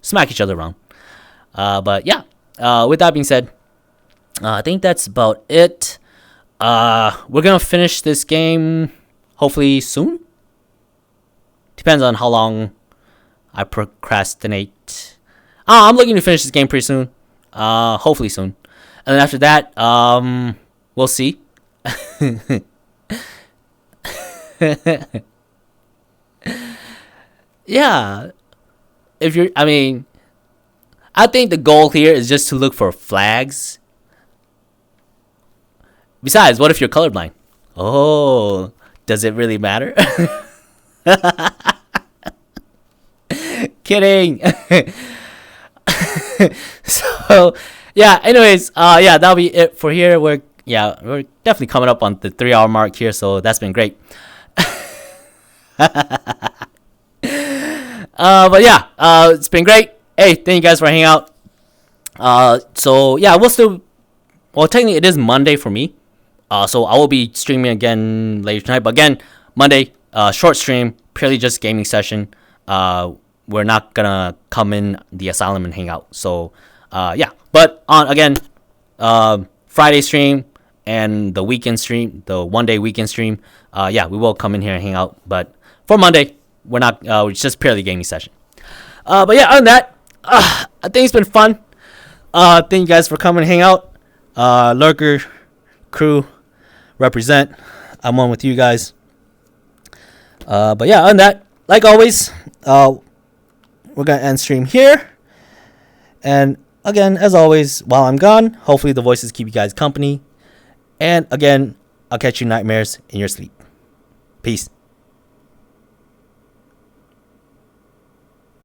smack each other around. But yeah, with that being said, I think that's about it. We're gonna finish this game hopefully soon. Depends on how long I procrastinate. I'm looking to finish this game pretty soon. Hopefully soon. And then after that, we'll see. Yeah. I think the goal here is just to look for flags. Besides, what if you're colorblind? Oh, does it really matter? Kidding. So, yeah, anyways, that'll be it for here. We're definitely coming up on the 3-hour mark here, so that's been great. But yeah, it's been great. Hey, thank you guys for hanging out. So yeah, technically it is Monday for me. So I will be streaming again later tonight. But again, Monday, short stream, purely just gaming session. We're not gonna come in the asylum and hang out. So yeah, but on Friday stream and the weekend stream, the 1-day weekend stream. We will come in here and hang out. But for Monday, we're not. It's just purely gaming session. But yeah, other than that, I think it's been fun. Thank you guys for coming and hang out. Lurker crew represent. I'm on with you guys. But yeah, other than that, like always, we're gonna end stream here. And again, as always, while I'm gone, hopefully the voices keep you guys company. And again, I'll catch you nightmares in your sleep. Peace.